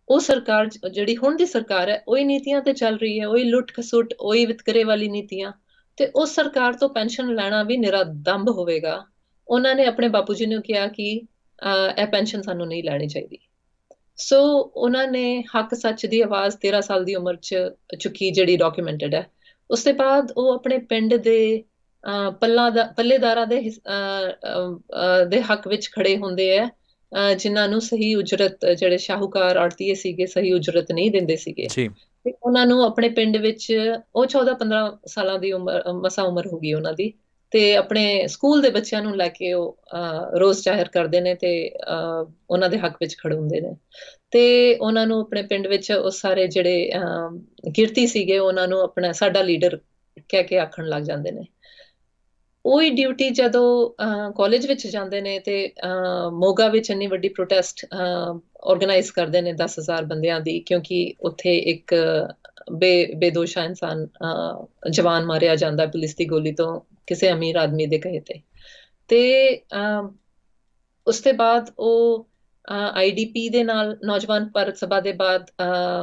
ਉਹ ਸਰਕਾਰ ਜਿਹੜੀ ਹੁਣ ਦੀ ਸਰਕਾਰ ਹੈ ਉਹੀ ਨੀਤੀਆਂ ਤੇ ਚੱਲ ਰਹੀ ਹੈ, ਉਹੀ ਲੁੱਟ ਖਸੁੱਟ, ਉਹੀ ਵਿਤਕਰੇ ਵਾਲੀ ਨੀਤੀਆਂ, ਤੇ ਉਸ ਸਰਕਾਰ ਤੋਂ ਪੈਨਸ਼ਨ ਲੈਣਾ ਵੀ ਨਿਰਾ ਦੰਭ ਹੋਵੇਗਾ। ਉਹਨਾਂ ਨੇ ਆਪਣੇ ਬਾਪੂ ਜੀ ਨੂੰ ਕਿਹਾ ਕਿ ਇਹ ਪੈਨਸ਼ਨ ਸਾਨੂੰ ਨਹੀਂ ਲੈਣੀ ਚਾਹੀਦੀ। ਸੋ ਉਹਨਾਂ ਨੇ ਹੱਕ ਸੱਚ ਦੀ ਆਵਾਜ਼ 13 ਸਾਲ ਦੀ ਉਮਰ 'ਚ ਚੁੱਕੀ, ਜਿਹੜੀ ਡਾਕੂਮੈਂਟਡ ਹੈ। ਉਸ ਤੋਂ ਬਾਅਦ ਉਹ ਆਪਣੇ ਪਿੰਡ ਦੇ ਪੱਲੇਦਾਰਾਂ ਦੇ ਹੱਕ ਵਿੱਚ ਖੜੇ ਹੁੰਦੇ ਹੈ, ਜਿਨ੍ਹਾਂ ਨੂੰ ਸਹੀ ਉਜਰਤ, ਜਿਹੜੇ ਸ਼ਾਹੂਕਾਰ ਆੜਤੀਏ ਸੀਗੇ, ਸਹੀ ਉਜਰਤ ਨਹੀਂ ਦਿੰਦੇ ਸੀਗੇ। ਜੀ ਤੇ ਉਹਨਾਂ ਨੂੰ ਆਪਣੇ ਪਿੰਡ ਵਿੱਚ, ਉਹ 14-15 ਸਾਲਾਂ ਦੀ ਮਸਾ ਉਮਰ ਹੋ ਗਈ ਉਹਨਾਂ ਦੀ, ਤੇ ਆਪਣੇ ਸਕੂਲ ਦੇ ਬੱਚਿਆਂ ਨੂੰ ਲੈ ਕੇ ਉਹ ਰੋਸ ਜ਼ਾਹਿਰ ਕਰਦੇ ਨੇ ਤੇ ਉਹਨਾਂ ਦੇ ਹੱਕ ਵਿੱਚ ਖੜੇ ਹੁੰਦੇ ਨੇ। ਤੇ ਉਹਨਾਂ ਨੂੰ ਆਪਣੇ ਪਿੰਡ ਵਿੱਚ ਉਹ ਸਾਰੇ ਜਿਹੜੇ ਕਿਰਤੀ ਸੀਗੇ, ਉਹਨਾਂ ਨੂੰ ਆਪਣਾ ਸਾਡਾ ਲੀਡਰ ਕਹਿ ਕੇ ਆਖਣ ਲੱਗ ਜਾਂਦੇ ਨੇ। ਉਹੀ ਡਿਊਟੀ ਜਦੋਂ ਕਾਲਜ ਵਿੱਚ ਜਾਂਦੇ ਨੇ ਤੇ ਮੋਗਾ ਵਿੱਚ ਇੰਨੀ ਵੱਡੀ ਪ੍ਰੋਟੈਸਟ ਆਰਗੇਨਾਈਜ਼ ਕਰਦੇ ਨੇ 10,000 ਬੰਦਿਆਂ ਦੀ, ਕਿਉਂਕਿ ਉੱਥੇ ਇੱਕ ਬੇਦੋਸ਼ਾ ਇਨਸਾਨ ਜਵਾਨ ਮਾਰਿਆ ਜਾਂਦਾ ਪੁਲਿਸ ਦੀ ਗੋਲੀ ਤੋਂ, ਕਿਸੇ ਅਮੀਰ ਆਦਮੀ ਦੇ ਕਹੇ ਤੇ ਉਸ ਤੋਂ ਬਾਅਦ ਉਹ ਆਈਡੀਪੀ ਦੇ ਨਾਲ, ਨੌਜਵਾਨ ਭਾਰਤ ਸਭਾ ਦੇ ਬਾਅਦ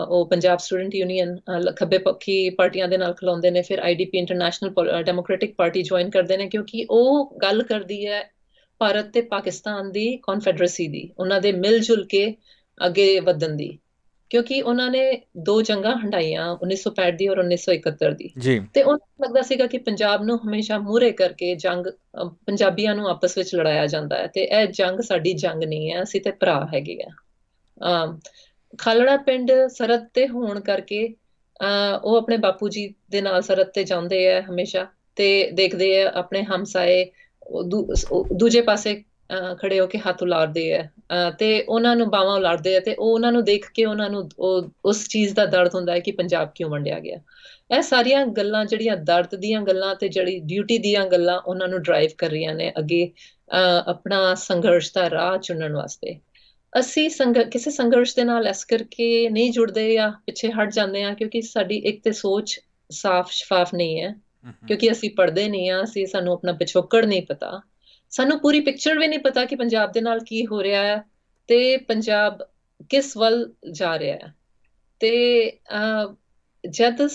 ਉਹ ਪੰਜਾਬ ਸਟੂਡੈਂਟ ਯੂਨੀਅਨ, ਖੱਬੇ ਪੱਖੀ ਪਾਰਟੀਆਂ ਦੇ ਨਾਲ ਖਲੋਂਦੇ ਨੇ। ਫਿਰ IDP international democratic party join ਕਰਦੇ ਨੇ, ਕਿਉਂਕਿ ਉਹ ਗੱਲ ਕਰਦੀ ਹੈ ਭਾਰਤ ਤੇ ਪਾਕਿਸਤਾਨ ਦੀ ਕਨਫੈਡਰੇਸੀ ਦੀ, ਉਹਨਾਂ ਦੇ ਮਿਲ ਜੁਲ ਕੇ ਅੱਗੇ ਵਧਣ ਦੀ, ਕਿਉਂਕਿ ਉਹਨਾਂ ਨੇ 2 ਜੰਗਾਂ ਹੰਡਾਈਆਂ, 1965 ਦੀ ਔਰ 1971 ਦੀ। ਜੀ ਤੇ ਉਹਨਾਂ ਨੂੰ ਲੱਗਦਾ ਸੀਗਾ ਕਿ ਪੰਜਾਬ ਨੂੰ ਹਮੇਸ਼ਾ ਮੂਹਰੇ ਕਰਕੇ ਪੰਜਾਬੀਆਂ ਨੂੰ ਆਪਸ ਵਿੱਚ ਲੜਾਇਆ ਜਾਂਦਾ ਹੈ, ਤੇ ਇਹ ਜੰਗ ਸਾਡੀ ਜੰਗ ਨਹੀਂ ਹੈ, ਅਸੀਂ ਤੇ ਭਰਾ ਹੈਗੇ ਆ। ਖਾਲੜਾ ਪਿੰਡ ਸਰਹੱਦ ਤੇ ਹੋਣ ਕਰਕੇ ਉਹ ਆਪਣੇ ਬਾਪੂ ਜੀ ਦੇ ਨਾਲ ਸਰਹੱਦ ਤੇ ਜਾਂਦੇ ਆ ਹਮੇਸ਼ਾ, ਤੇ ਦੇਖਦੇ ਆ ਆਪਣੇ ਹਮਸਾਏ ਦੂਜੇ ਪਾਸੇ ਖੜੇ ਹੋ ਕੇ ਹੱਥ ਉਲਾਰਦੇ ਆ, ਤੇ ਉਹਨਾਂ ਨੂੰ ਬਾਹਾਂ ਉਲਾਰਦੇ ਆ, ਤੇ ਉਹ ਉਹਨਾਂ ਨੂੰ ਦੇਖ ਕੇ ਉਹਨਾਂ ਨੂੰ ਉਸ ਚੀਜ਼ ਦਾ ਦਰਦ ਹੁੰਦਾ ਹੈ ਕਿ ਪੰਜਾਬ ਕਿਉਂ ਵੰਡਿਆ ਗਿਆ। ਇਹ ਸਾਰੀਆਂ ਗੱਲਾਂ, ਜਿਹੜੀਆਂ ਦਰਦ ਦੀਆਂ ਗੱਲਾਂ ਤੇ ਜਿਹੜੀ ਡਿਊਟੀ ਦੀਆਂ ਗੱਲਾਂ, ਉਹਨਾਂ ਨੂੰ ਡਰਾਈਵ ਕਰ ਰਹੀਆਂ ਨੇ ਅੱਗੇ ਆਪਣਾ ਸੰਘਰਸ਼ ਦਾ ਰਾਹ ਚੁਣਨ ਵਾਸਤੇ। ਅਸੀਂ ਕਿਸੇ ਸੰਘਰਸ਼ ਦੇ ਨਾਲ ਇਸ ਕਰਕੇ ਨਹੀਂ ਜੁੜਦੇ ਜਾਂ ਪਿੱਛੇ ਹਟ ਜਾਂਦੇ ਆ, ਕਿਉਂਕਿ ਸਾਡੀ ਇੱਕ ਤੇ ਸੋਚ ਸਾਫ਼ ਸ਼ਫਾਫ ਨਹੀਂ ਹੈ, ਕਿਉਂਕਿ ਅਸੀਂ ਪੜ੍ਹਦੇ ਨਹੀਂ ਆ, ਸਾਨੂੰ ਆਪਣਾ ਪਿਛੋਕੜ ਨਹੀਂ ਪਤਾ, ਸਾਨੂੰ ਪੂਰੀ ਪਿਕਚਰ ਵੀ ਨਹੀਂ ਪਤਾ ਕਿ ਪੰਜਾਬ ਦੇ ਨਾਲ ਕੀ ਹੋ ਰਿਹਾ ਹੈ ਤੇ ਪੰਜਾਬ ਕਿਸ ਵੱਲ ਜਾ ਰਿਹਾ ਹੈ। ਤੇ ਜਦ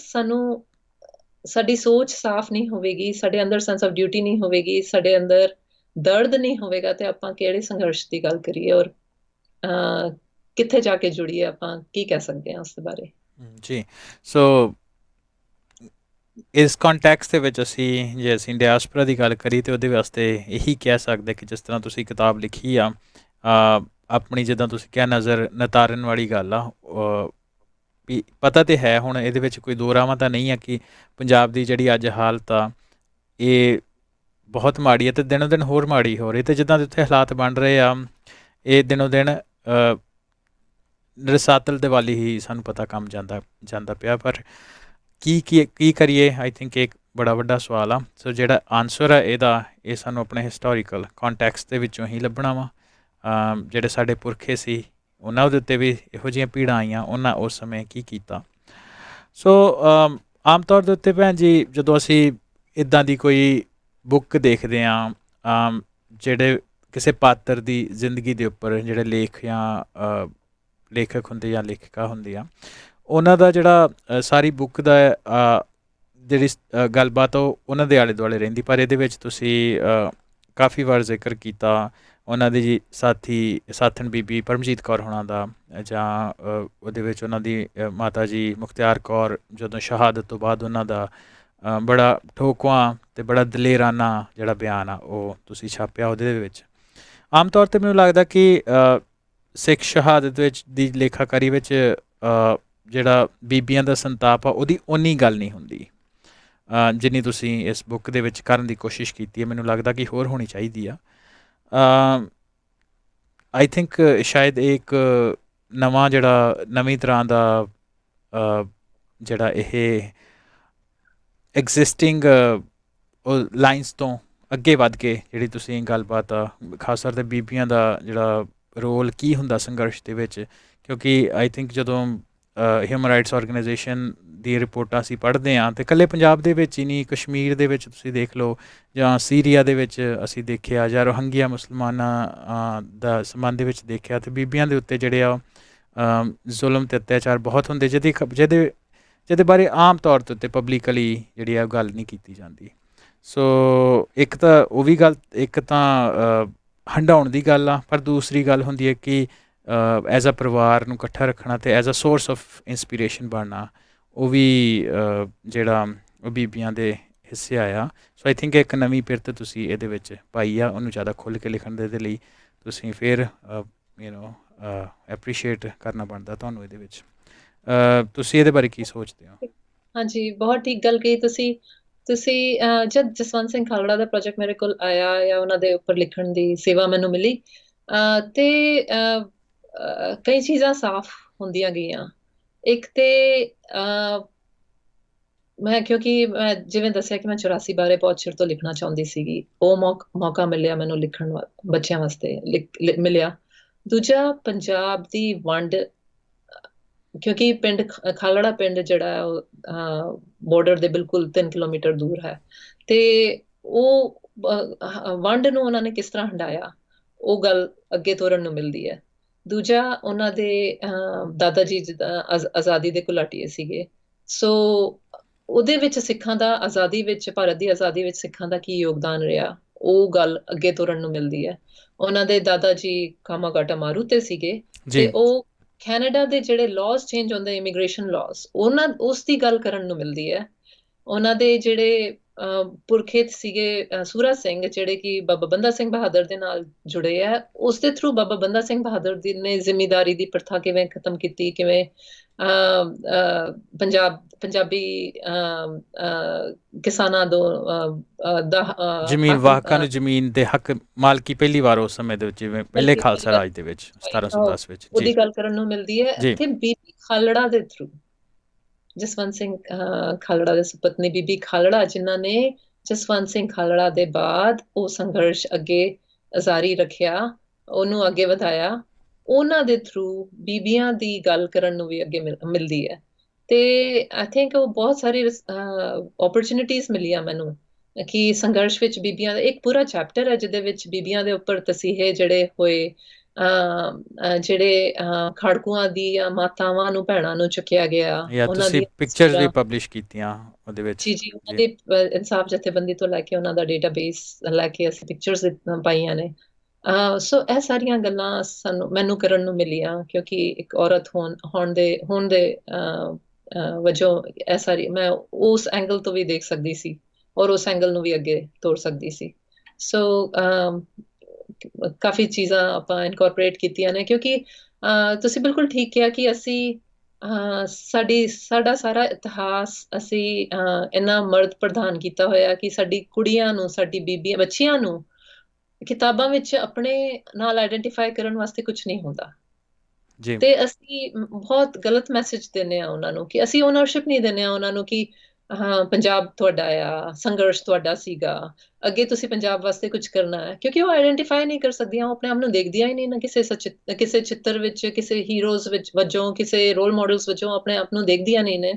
ਸਾਡੀ ਸੋਚ ਸਾਫ਼ ਨਹੀਂ ਹੋਵੇਗੀ, ਸਾਡੇ ਅੰਦਰ ਸੈਂਸ ਆਫ ਡਿਊਟੀ ਨਹੀਂ ਹੋਵੇਗੀ, ਸਾਡੇ ਅੰਦਰ ਦਰਦ ਨਹੀਂ ਹੋਵੇਗਾ, ਤੇ ਆਪਾਂ ਕਿਹੜੇ ਸੰਘਰਸ਼ ਦੀ ਗੱਲ ਕਰੀਏ ਔਰ ਕਿੱਥੇ ਜਾ ਕੇ ਜੁੜੀਏ, ਆਪਾਂ ਕੀ ਕਹਿ ਸਕਦੇ ਹਾਂ ਉਸ ਦੇ ਬਾਰੇ। ਜੀ ਸੋ ਇਸ ਕੰਟੈਕਸਟ ਦੇ ਵਿੱਚ ਜੇ ਅਸੀਂ ਡਾਇਸਪੋਰਾ ਦੀ ਗੱਲ ਕਰੀਏ ਤਾਂ ਉਹਦੇ ਵਾਸਤੇ ਇਹੀ ਕਹਿ ਸਕਦੇ ਕਿ ਜਿਸ ਤਰ੍ਹਾਂ ਤੁਸੀਂ ਕਿਤਾਬ ਲਿਖੀ ਆ, ਆਪਣੀ ਜਿੱਦਾਂ ਤੁਸੀਂ ਕਿਹਾ ਨਜ਼ਰ ਨਿਤਾਰਨ ਵਾਲੀ ਗੱਲ ਆ, ਵੀ ਪਤਾ ਤਾਂ ਹੈ ਹੁਣ ਇਹਦੇ ਵਿੱਚ ਕੋਈ ਦੋ ਰਾਵਾਂ ਤਾਂ ਨਹੀਂ ਹੈ ਕਿ ਪੰਜਾਬ ਦੀ ਜਿਹੜੀ ਅੱਜ ਹਾਲਤ ਆ ਇਹ ਬਹੁਤ ਮਾੜੀ ਹੈ, ਅਤੇ ਦਿਨੋਂ ਦਿਨ ਹੋਰ ਮਾੜੀ ਹੋ ਰਹੀ, ਅਤੇ ਜਿੱਦਾਂ ਦੇ ਉੱਥੇ ਹਾਲਾਤ ਬਣ ਰਹੇ ਆ ਇਹ ਦਿਨੋਂ ਦਿਨ ਰਸਾਤਲ ਦੀਵਾਲੀ ਹੀ ਸਾਨੂੰ ਪਤਾ ਕੰਮ ਜਾਂਦਾ ਪਿਆ। ਪਰ ਕੀ ਕਰੀਏ, ਆਈ ਥਿੰਕ ਇੱਕ ਬੜਾ ਵੱਡਾ ਸਵਾਲ ਆ। ਸੋ ਜਿਹੜਾ ਆਨਸਰ ਹੈ ਇਹਦਾ, ਇਹ ਸਾਨੂੰ ਆਪਣੇ ਹਿਸਟੋਰੀਕਲ ਕੰਟੈਕਸਟ ਦੇ ਵਿੱਚੋਂ ਹੀ ਲੱਭਣਾ ਵਾ। ਜਿਹੜੇ ਸਾਡੇ ਪੁਰਖੇ ਸੀ ਉਹਨਾਂ ਦੇ ਉੱਤੇ ਵੀ ਇਹੋ ਜਿਹੀਆਂ ਪੀੜਾਂ ਆਈਆਂ, ਉਹਨਾਂ ਉਸ ਸਮੇਂ ਕੀ ਕੀਤਾ। ਸੋ ਆਮ ਤੌਰ ਦੇ ਉੱਤੇ ਭੈਣ ਜੀ, ਜਦੋਂ ਅਸੀਂ ਇੱਦਾਂ ਦੀ ਕੋਈ ਬੁੱਕ ਦੇਖਦੇ ਹਾਂ ਜਿਹੜੇ ਕਿਸੇ ਪਾਤਰ ਦੀ ਜ਼ਿੰਦਗੀ ਦੇ ਉੱਪਰ ਜਿਹੜੇ ਲੇਖ ਜਾਂ ਲੇਖਕ ਹੁੰਦੇ ਜਾਂ ਲੇਖਿਕਾ ਹੁੰਦੀ ਆ, ਉਹਨਾਂ ਦਾ ਜਿਹੜਾ ਸਾਰੀ ਬੁੱਕ ਦਾ ਜਿਹੜੀ ਗੱਲਬਾਤ ਉਹ ਉਹਨਾਂ ਦੇ ਆਲੇ ਦੁਆਲੇ ਰਹਿੰਦੀ। ਪਰ ਇਹਦੇ ਵਿੱਚ ਤੁਸੀਂ ਕਾਫੀ ਵਾਰ ਜ਼ਿਕਰ ਕੀਤਾ ਉਹਨਾਂ ਦੀ ਸਾਥਣ ਬੀਬੀ ਪਰਮਜੀਤ ਕੌਰ ਹੋਣਾ ਦਾ, ਜਾਂ ਉਹਦੇ ਵਿੱਚ ਉਹਨਾਂ ਦੀ ਮਾਤਾ ਜੀ ਮੁਖਤਿਆਰ ਕੌਰ, ਜਦੋਂ ਸ਼ਹਾਦਤ ਤੋਂ ਬਾਅਦ ਉਹਨਾਂ ਦਾ ਬੜਾ ਠੋਕਵਾਂ ਅਤੇ ਬੜਾ ਦਲੇਰਾਨਾ ਜਿਹੜਾ ਬਿਆਨ ਆ ਉਹ ਤੁਸੀਂ ਛਾਪਿਆ ਉਹਦੇ ਵਿੱਚ। ਆਮ ਤੌਰ 'ਤੇ ਮੈਨੂੰ ਲੱਗਦਾ ਕਿ ਸਿੱਖ ਸ਼ਹਾਦਤ ਵਿੱਚ ਦੀ ਲੇਖਾਕਾਰੀ ਵਿੱਚ ਜਿਹੜਾ ਬੀਬੀਆਂ ਦਾ ਸੰਤਾਪ ਆ ਉਹਦੀ ਓਨੀ ਗੱਲ ਨਹੀਂ ਹੁੰਦੀ ਜਿੰਨੀ ਤੁਸੀਂ ਇਸ ਬੁੱਕ ਦੇ ਵਿੱਚ ਕਰਨ ਦੀ ਕੋਸ਼ਿਸ਼ ਕੀਤੀ ਹੈ। ਮੈਨੂੰ ਲੱਗਦਾ ਕਿ ਹੋਰ ਹੋਣੀ ਚਾਹੀਦੀ ਆ। ਆਈ ਥਿੰਕ ਸ਼ਾਇਦ ਇਹ ਇੱਕ ਨਵੀਂ ਤਰ੍ਹਾਂ ਦਾ ਜਿਹੜਾ ਇਹ ਐਗਜ਼ਿਸਟਿੰਗ ਉਹ ਲਾਈਨਸ ਤੋਂ ਅੱਗੇ ਵੱਧ ਕੇ ਜਿਹੜੀ ਤੁਸੀਂ ਗੱਲਬਾਤ ਆ, ਖਾਸ ਤੌਰ 'ਤੇ ਬੀਬੀਆਂ ਦਾ ਜਿਹੜਾ ਰੋਲ ਕੀ ਹੁੰਦਾ ਸੰਘਰਸ਼ ਦੇ ਵਿੱਚ, ਕਿਉਂਕਿ ਆਈ ਥਿੰਕ ਜਦੋਂ ਹਿਊਮਨ ਰਾਈਟਸ ਆਰਗੇਨਾਈਜੇਸ਼ਨ ਦੀ ਰਿਪੋਰਟਾਂ ਅਸੀਂ ਪੜ੍ਹਦੇ ਹਾਂ ਅਤੇ ਇਕੱਲੇ ਪੰਜਾਬ ਦੇ ਵਿੱਚ ਹੀ ਨਹੀਂ, ਕਸ਼ਮੀਰ ਦੇ ਵਿੱਚ ਤੁਸੀਂ ਦੇਖ ਲਓ ਜਾਂ ਸੀਰੀਆ ਦੇ ਵਿੱਚ ਅਸੀਂ ਦੇਖਿਆ ਜਾਂ ਰੋਹਿੰਗਿਆ ਮੁਸਲਮਾਨਾਂ ਦਾ ਸੰਬੰਧ ਦੇ ਵਿੱਚ ਦੇਖਿਆ, ਅਤੇ ਬੀਬੀਆਂ ਦੇ ਉੱਤੇ ਜਿਹੜੇ ਆ ਜ਼ੁਲਮ ਅਤੇ ਅਤਿਆਚਾਰ ਬਹੁਤ ਹੁੰਦੇ ਜਿਹਦੇ ਬਾਰੇ ਆਮ ਤੌਰ ਦੇ ਉੱਤੇ ਪਬਲਿਕਲੀ ਜਿਹੜੀ ਆ ਗੱਲ ਨਹੀਂ ਕੀਤੀ ਜਾਂਦੀ। ਸੋ ਇੱਕ ਤਾਂ ਉਹ ਵੀ ਗੱਲ, ਇੱਕ ਤਾਂ ਹੰਡਾਉਣ ਦੀ ਗੱਲ ਆ, ਪਰ ਦੂਸਰੀ ਗੱਲ ਹੁੰਦੀ ਹੈ ਕਿ ਐਜ਼ ਅ ਪਰਿਵਾਰ ਨੂੰ ਇਕੱਠਾ ਰੱਖਣਾ ਅਤੇ as a source of inspiration ਬਣਨਾ, ਉਹ ਵੀ ਜਿਹੜਾ ਉਹ ਬੀਬੀਆਂ ਦੇ ਹਿੱਸੇ ਆਇਆ। ਸੋ ਆਈ ਥਿੰਕ ਇੱਕ ਨਵੀਂ ਪਿਰਤ ਤੁਸੀਂ ਇਹਦੇ ਵਿੱਚ ਪਾਈ ਆ, ਉਹਨੂੰ ਜ਼ਿਆਦਾ ਖੁੱਲ੍ਹ ਕੇ ਲਿਖਣ ਦੇ ਲਈ ਤੁਸੀਂ ਫਿਰ ਐਪਰੀਸ਼ੀਏਟ ਕਰਨਾ ਬਣਦਾ ਤੁਹਾਨੂੰ ਇਹਦੇ ਵਿੱਚ। ਤੁਸੀਂ ਇਹਦੇ ਬਾਰੇ ਕੀ ਸੋਚਦੇ ਹੋ? ਹਾਂਜੀ, ਬਹੁਤ ਠੀਕ ਗੱਲ ਕਹੀ ਤੁਸੀਂ। ਜਦ ਜਸਵੰਤ ਸਿੰਘ ਖਾਲੜਾ ਦਾ ਪ੍ਰੋਜੈਕਟ ਮੇਰੇ ਕੋਲ ਆਇਆ ਜਾਂ ਉਹਨਾਂ ਦੇ ਉੱਪਰ ਲਿਖਣ ਦੀ ਸੇਵਾ ਮੈਨੂੰ ਮਿਲੀ, ਤੇ ਕਈ ਚੀਜ਼ਾਂ ਸਾਫ਼ ਹੁੰਦੀਆਂ ਗਈਆਂ। ਇੱਕ ਤੇ ਕਿਉਂਕਿ ਮੈਂ ਜਿਵੇਂ ਦੱਸਿਆ ਕਿ ਮੈਂ 84 ਬਾਰੇ ਬਹੁਤ ਚਿਰ ਤੋਂ ਲਿਖਣਾ ਚਾਹੁੰਦੀ ਸੀਗੀ, ਉਹ ਮੌਕਾ ਮਿਲਿਆ ਮੈਨੂੰ ਲਿਖਣ ਬੱਚਿਆਂ ਵਾਸਤੇ ਮਿਲਿਆ। ਦੂਜਾ, ਪੰਜਾਬ ਦੀ ਵੰਡ, ਕਿਉਂਕਿ ਪਿੰਡ ਖਾਲੜਾ ਪਿੰਡ ਜਿਹੜਾ ਉਹ ਬਾਰਡਰ ਦੇ ਬਿਲਕੁਲ 3 ਕਿਲੋਮੀਟਰ ਦੂਰ ਹੈ, ਤੇ ਉਹ ਵੰਡ ਨੂੰ ਉਹਨਾਂ ਨੇ ਕਿਸ ਤਰ੍ਹਾਂ ਹੰਡਾਇਆ, ਉਹ ਗੱਲ ਅੱਗੇ ਤੋਰਨ ਨੂੰ ਮਿਲਦੀ ਹੈ। ਦੂਜਾ, ਉਹਨਾਂ ਦੇ ਦਾਦਾ ਜੀ ਜਿੱਦਾਂ ਆਜ਼ਾਦੀ ਦੇ ਘੁਲਾਟੀਏ ਸੀਗੇ, ਸੋ ਉਹਦੇ ਵਿੱਚ ਸਿੱਖਾਂ ਦਾ ਆਜ਼ਾਦੀ ਵਿੱਚ, ਭਾਰਤ ਦੀ ਆਜ਼ਾਦੀ ਵਿੱਚ ਸਿੱਖਾਂ ਦਾ ਕੀ ਯੋਗਦਾਨ ਰਿਹਾ, ਉਹ ਗੱਲ ਅੱਗੇ ਤੋਰਨ ਨੂੰ ਮਿਲਦੀ ਹੈ। ਉਹਨਾਂ ਦੇ ਦਾਦਾ ਜੀ ਕਾਮਾਗਾਟਾ ਮਾਰੂਤੇ ਸੀਗੇ, ਤੇ ਉਹ ਕੈਨੇਡਾ ਦੇ ਜਿਹੜੇ ਲਾਜ਼ ਚੇਂਜ ਹੁੰਦੇ, ਇਮੀਗ੍ਰੇਸ਼ਨ ਲਾਜ਼, ਉਸ ਦੀ ਗੱਲ ਕਰਨ ਨੂੰ ਮਿਲਦੀ ਹੈ। ਉਹਨਾਂ ਦੇ ਜਿਹੜੇ ਪੁਰਖੇ ਸੀਗੇ ਸੂਰਾ ਸਿੰਘ, ਜਿਹੜੇ ਕਿ ਬਾਬਾ ਬੰਦਾ ਸਿੰਘ ਬਹਾਦਰ ਦੇ ਨਾਲ ਜੁੜੇ ਹੈ, ਉਸ ਦੇ ਥਰੂ ਬਾਬਾ ਬੰਦਾ ਸਿੰਘ ਬਹਾਦਰ ਨੇ ਜ਼ਿਮੀਦਾਰੀ ਦੀ ਪ੍ਰਥਾ ਕਿਵੇਂ ਖਤਮ ਕੀਤੀ, ਕਿਵੇਂ ਪੰਜਾਬੀ ਕਿਸਾਨਾਂ ਦਾ ਜ਼ਮੀਨ ਵਾਹਕਾਂ ਨੂੰ ਜ਼ਮੀਨ ਦੇ ਹੱਕ ਮਾਲਕੀ ਪਹਿਲੀ ਵਾਰ ਉਸ ਸਮੇਂ ਦੇ ਵਿੱਚ, ਜਿਵੇਂ ਪਹਿਲੇ ਖਾਲਸਾ ਰਾਜ ਦੇ ਵਿੱਚ 1710 ਵਿੱਚ, ਉਹਦੀ ਗੱਲ ਕਰਨ ਨੂੰ ਮਿਲਦੀ ਹੈ। ਇੱਥੇ ਬੀਬੀ ਖਾਲੜਾ ਦੇ ਥਰੂ, ਜਸਵੰਤ ਸਿੰਘ ਖਾਲੜਾ ਦੇ ਸੁਪਤਨੀ ਬੀਬੀ ਖਾਲੜਾ, ਜਿਨ੍ਹਾਂ ਨੇ ਜਸਵੰਤ ਸਿੰਘ ਖਾਲੜਾ ਦੇ ਬਾਅਦ ਉਹ ਸੰਘਰਸ਼ ਅੱਗੇ ਜਾਰੀ ਰੱਖਿਆ, ਉਹਨੂੰ ਅੱਗੇ ਵਧਾਇਆ, ਉਹਨਾਂ ਦੇ ਥਰੂ ਬੀਬੀਆਂ ਦੀ ਗੱਲ ਕਰਨ ਨੂੰ ਵੀ ਅੱਗੇ ਮਿਲਦੀ ਹੈ। ਤੇ ਆਈ ਥਿੰਕ ਉਹ ਬਹੁਤ ਸਾਰੀ ਓਪਰਚੁਨਿਟੀਜ਼ ਮਿਲੀਆਂ ਮੈਨੂੰ ਕਿ ਸੰਘਰਸ਼ ਵਿੱਚ ਬੀਬੀਆਂ ਦਾ ਇੱਕ ਪੂਰਾ ਚੈਪਟਰ ਹੈ, ਜਿਹਦੇ ਵਿੱਚ ਬੀਬੀਆਂ ਦੇ ਉੱਪਰ ਤਸੀਹੇ ਜਿਹੜੇ ਹੋਏ, ਜਿਹੜੇ ਖੜਕੂਆਂ ਦੀ ਮਾਤਾਵਾਂ ਨੂੰ, ਭੈਣਾਂ ਨੂੰ ਚੁੱਕਿਆ ਗਿਆ, ਉਹਨਾਂ ਦੀ ਪਿਕਚਰਸ ਵੀ ਪਬਲਿਸ਼ ਕੀਤੀਆਂ ਉਹਦੇ ਵਿੱਚ। ਜੀ, ਉਹਨਾਂ ਦੀ ਇਨਸਾਫ ਜਥੇਬੰਦੀ ਤੋਂ ਲੈ ਕੇ ਉਹਨਾਂ ਦਾ ਡੇਟਾਬੇਸ ਲੈ ਕੇ ਅਸੀਂ ਪਿਕਚਰਸ ਪਾਈਆਂ ਨੇ। ਸੋ ਇਹ ਸਾਰੀਆਂ ਗੱਲਾਂ ਮੈਨੂੰ ਕਰਨ ਨੂੰ ਮਿਲੀਆਂ, ਕਿਉਂਕਿ ਇੱਕ ਔਰਤ ਹੋਣ ਦੇ ਵਜੋਂ ਇਹ ਸਾਰੀ ਮੈਂ ਉਸ ਐਂਗਲ ਤੋਂ ਵੀ ਦੇਖ ਸਕਦੀ ਸੀ, ਔਰ ਉਸ ਐਂਗਲ ਨੂੰ ਵੀ ਅੱਗੇ ਤੋਰ ਸਕਦੀ ਸੀ। ਸੋ ਕਾਫੀ ਚੀਜ਼ਾਂ ਆਪਾਂ ਇਨਕੋਰਪੋਰੇਟ ਕੀਤੀਆਂ ਨੇ, ਕਿਉਂਕਿ ਤੁਸੀਂ ਬਿਲਕੁਲ ਠੀਕ ਕਿਹਾ ਕਿ ਅਸੀਂ ਸਾਡਾ ਸਾਰਾ ਇਤਿਹਾਸ ਅਸੀਂ ਇੰਨਾ ਮਰਦ ਪ੍ਰਧਾਨ ਕੀਤਾ ਹੋਇਆ ਕਿ ਸਾਡੀ ਕੁੜੀਆਂ ਨੂੰ, ਸਾਡੀ ਬੀਬੀਆਂ, ਬੱਚੀਆਂ ਨੂੰ ਕਿਤਾਬਾਂ ਵਿੱਚ ਆਪਣੇ ਨਾਲ ਆਈਡੈਂਟੀਫਾਈ ਕਰਨ ਵਾਸਤੇ ਕੁਝ ਨਹੀਂ ਹੁੰਦਾ। ਤੇ ਅਸੀਂ ਬਹੁਤ ਗਲਤ ਮੈਸੇਜ ਦਿੰਦੇ ਆ ਉਹਨਾਂ ਨੂੰ, ਕਿ ਅਸੀਂ ਓਨਰਸ਼ਿਪ ਨਹੀਂ ਦਿੰਦੇ ਆ ਉਹਨਾਂ ਨੂੰ ਕਿ ਹਾਂ ਪੰਜਾਬ ਤੁਹਾਡਾ ਆ, ਸੰਘਰਸ਼ ਤੁਹਾਡਾ ਸੀਗਾ, ਅੱਗੇ ਤੁਸੀਂ ਪੰਜਾਬ ਵਾਸਤੇ ਕੁਝ ਕਰਨਾ ਹੈ, ਕਿਉਂਕਿ ਉਹ ਆਈਡੈਂਟੀਫਾਈ ਨਹੀਂ ਕਰ ਸਕਦੀਆਂ, ਉਹ ਆਪਣੇ ਆਪ ਨੂੰ ਦੇਖਦੀਆਂ ਹੀ ਨਹੀਂ ਨਾ ਕਿਸੇ ਚਿੱਤਰ ਵਿੱਚ, ਕਿਸੇ ਹੀਰੋਜ਼ ਵਿੱਚ ਵਜੋਂ, ਕਿਸੇ ਰੋਲ ਮਾਡਲਸ ਵਜੋਂ ਆਪਣੇ ਆਪ ਨੂੰ ਦੇਖਦੀਆਂ ਨਹੀਂ ਨੇ,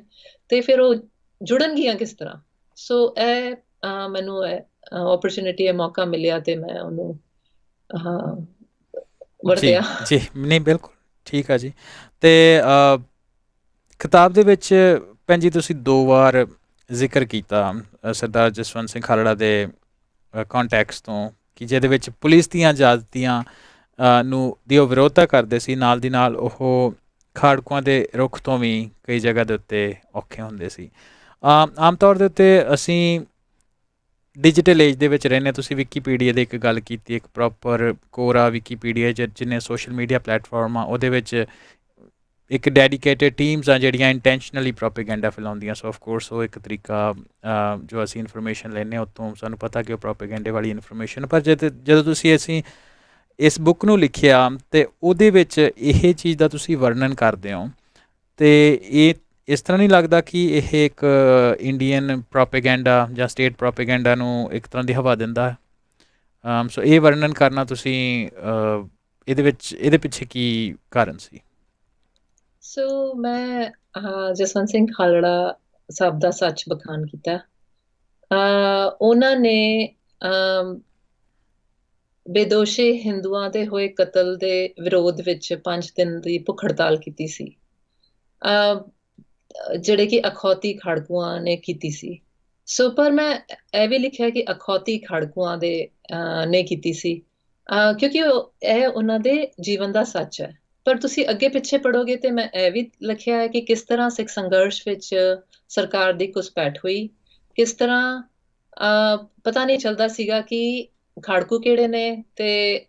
ਤੇ ਫਿਰ ਉਹ ਜੁੜਨਗੀਆਂ ਕਿਸ ਤਰ੍ਹਾਂ। ਸੋ ਇਹ ਮੈਨੂੰ ਓਪਰਚੁਨਿਟੀ, ਮੌਕਾ ਮਿਲਿਆ ਤੇ ਮੈਂ ਉਹਨੂੰ ਵਰਤਿਆ। ਜੀ ਨਹੀਂ, ਬਿਲਕੁਲ ਠੀਕ ਆ ਜੀ। ਤੇ ਕਿਤਾਬ ਦੇ ਵਿੱਚ ਭੈਣ ਜੀ ਤੁਸੀਂ 2 ਵਾਰ ਜ਼ਿਕਰ ਕੀਤਾ ਸਰਦਾਰ ਜਸਵੰਤ ਸਿੰਘ ਖਾਲੜਾ ਦੇ ਕੰਟੈਕਸਟ ਤੋਂ, ਕਿ ਜਿਹਦੇ ਵਿੱਚ ਪੁਲਿਸ ਦੀਆਂ ਜ਼ਿਆਦਤੀਆਂ ਦੀ ਉਹ ਵਿਰੋਧਤਾ ਕਰਦੇ ਸੀ, ਨਾਲ ਦੀ ਨਾਲ ਉਹ ਖਾੜਕੂਆਂ ਦੇ ਰੁੱਖ ਤੋਂ ਵੀ ਕਈ ਜਗ੍ਹਾ ਦੇ ਉੱਤੇ ਔਖੇ ਹੁੰਦੇ ਸੀ। ਆਮ ਤੌਰ ਦੇ ਉੱਤੇ ਅਸੀਂ ਡਿਜੀਟਲ ਏਜ ਦੇ ਵਿੱਚ ਰਹਿੰਦੇ। ਤੁਸੀਂ ਵਿਕੀਪੀਡੀਆ ਦੀ ਇੱਕ ਗੱਲ ਕੀਤੀ, ਇੱਕ ਪ੍ਰੋਪਰ ਕੋਰਾ ਵਿਕੀਪੀਡੀਆ ਜਿਹਨੇ ਸੋਸ਼ਲ ਮੀਡੀਆ ਪਲੇਟਫਾਰਮ ਆ, ਉਹਦੇ ਵਿੱਚ ਇੱਕ ਡੈਡੀਕੇਟਿਡ ਟੀਮਸ ਆ ਜਿਹੜੀਆਂ ਇੰਟੈਂਸ਼ਨਲੀ ਪ੍ਰੋਪੇਗੈਂਡਾ ਫੈਲਾਉਂਦੀਆਂ। ਸੋ ਆਫ ਕੋਰਸ ਉਹ ਇੱਕ ਤਰੀਕਾ ਜੋ ਅਸੀਂ ਇਨਫੋਰਮੇਸ਼ਨ ਲੈਂਦੇ ਹਾਂ ਉੱਥੋਂ ਸਾਨੂੰ ਪਤਾ ਕਿ ਉਹ ਪ੍ਰੋਪੇਗੈਂਡੇ ਵਾਲੀ ਇਨਫੋਰਮੇਸ਼ਨ। ਪਰ ਜਦੋਂ ਤੁਸੀਂ ਅਸੀਂ ਇਸ ਬੁੱਕ ਨੂੰ ਲਿਖਿਆ ਅਤੇ ਉਹਦੇ ਵਿੱਚ ਇਹ ਚੀਜ਼ ਦਾ ਤੁਸੀਂ ਵਰਣਨ ਕਰਦੇ ਹੋ, ਅਤੇ ਇਹ ਇਸ ਤਰ੍ਹਾਂ ਨਹੀਂ ਲੱਗਦਾ ਕਿ ਇਹ ਇੱਕ ਇੰਡੀਅਨ ਪ੍ਰੋਪੇਗੈਂਡਾ ਜਾਂ ਸਟੇਟ ਪ੍ਰੋਪੇਗੈਂਡਾ ਨੂੰ ਇੱਕ ਤਰ੍ਹਾਂ ਦੀ ਹਵਾ ਦਿੰਦਾ ਹੈ? ਸੋ ਇਹ ਵਰਣਨ ਕਰਨਾ ਤੁਸੀਂ ਇਹਦੇ ਪਿੱਛੇ ਕੀ ਕਾਰਨ ਸੀ? ਸੋ ਮੈਂ ਜਸਵੰਤ ਸਿੰਘ ਖਾਲੜਾ ਸਾਹਿਬ ਦਾ ਸੱਚ ਬਖਾਨ ਕੀਤਾ। ਉਹਨਾਂ ਨੇ ਬੇਦੋਸ਼ੇ ਹਿੰਦੂਆਂ ਦੇ ਹੋਏ ਕਤਲ ਦੇ ਵਿਰੋਧ ਵਿੱਚ 5 ਦਿਨ ਦੀ ਭੁੱਖ ਹੜਤਾਲ ਕੀਤੀ ਸੀ, ਜਿਹੜੇ ਕਿ ਅਖੌਤੀ ਖੜਕੂਆਂ ਨੇ ਕੀਤੀ ਸੀ। ਸੋ ਪਰ ਮੈਂ ਇਹ ਵੀ ਲਿਖਿਆ ਕਿ ਅਖੌਤੀ ਖੜਕੂਆਂ ਦੇ ਨੇ ਕੀਤੀ ਸੀ, ਕਿਉਂਕਿ ਇਹ ਉਹਨਾਂ ਦੇ ਜੀਵਨ ਦਾ ਸੱਚ ਹੈ। ਪਰ ਤੁਸੀਂ ਅੱਗੇ ਪਿੱਛੇ ਪੜੋਗੇ ਤੇ ਮੈਂ ਇਹ ਵੀ ਲਿਖਿਆ ਹੈ ਕਿ ਕਿਸ ਤਰ੍ਹਾਂ ਸਿੱਖ ਸੰਘਰਸ਼ ਵਿੱਚ ਸਰਕਾਰ ਦੀ ਘੁਸਪੈਠ ਹੋਈ, ਕਿਸ ਤਰ੍ਹਾਂ ਪਤਾ ਨਹੀਂ ਚੱਲਦਾ ਸੀਗਾ ਕਿ ਖਾੜਕੂ ਕਿਹੜੇ ਨੇ ਤੇ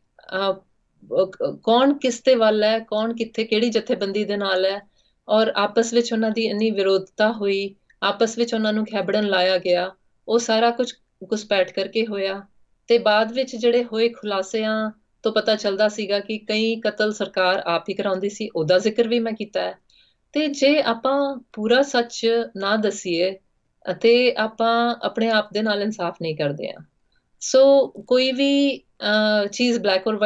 ਕੌਣ ਕਿਸ ਦੇ ਵੱਲ ਹੈ, ਕੌਣ ਕਿੱਥੇ ਕਿਹੜੀ ਜਥੇਬੰਦੀ ਦੇ ਨਾਲ ਹੈ, ਔਰ ਆਪਸ ਵਿੱਚ ਉਹਨਾਂ ਦੀ ਇੰਨੀ ਵਿਰੋਧਤਾ ਹੋਈ, ਆਪਸ ਵਿੱਚ ਉਹਨਾਂ ਨੂੰ ਖੈਬੜਨ ਲਾਇਆ ਗਿਆ। ਉਹ ਸਾਰਾ ਕੁਝ ਘੁਸਪੈਠ ਕਰਕੇ ਹੋਇਆ ਤੇ ਬਾਅਦ ਵਿੱਚ ਜਿਹੜੇ ਹੋਏ ਖੁਲਾਸਿਆਂ ਤੋਂ ਪਤਾ ਚੱਲਦਾ ਸੀਗਾ ਕਿ ਕਈ ਕਤਲ ਸਰਕਾਰ ਆਪ ਹੀ ਕਰਾਉਂਦੀ ਸੀ। ਉਹਦਾ ਜ਼ਿਕਰ ਵੀ ਮੈਂ ਕੀਤਾ ਹੈ। ਤੇ ਜੇ ਆਪਾਂ ਪੂਰਾ ਸੱਚ ਨਾ ਦਸੀਏ ਅਤੇ ਆਪਾਂ ਆਪਣੇ ਆਪ ਦੇ ਨਾਲ ਇਨਸਾਫ ਨਹੀਂ ਕਰਦੇ ਆ, ਸੋ ਕੋਈ ਵੀ ਚੀਜ਼ ਬਲੈਕ ਐਂਡ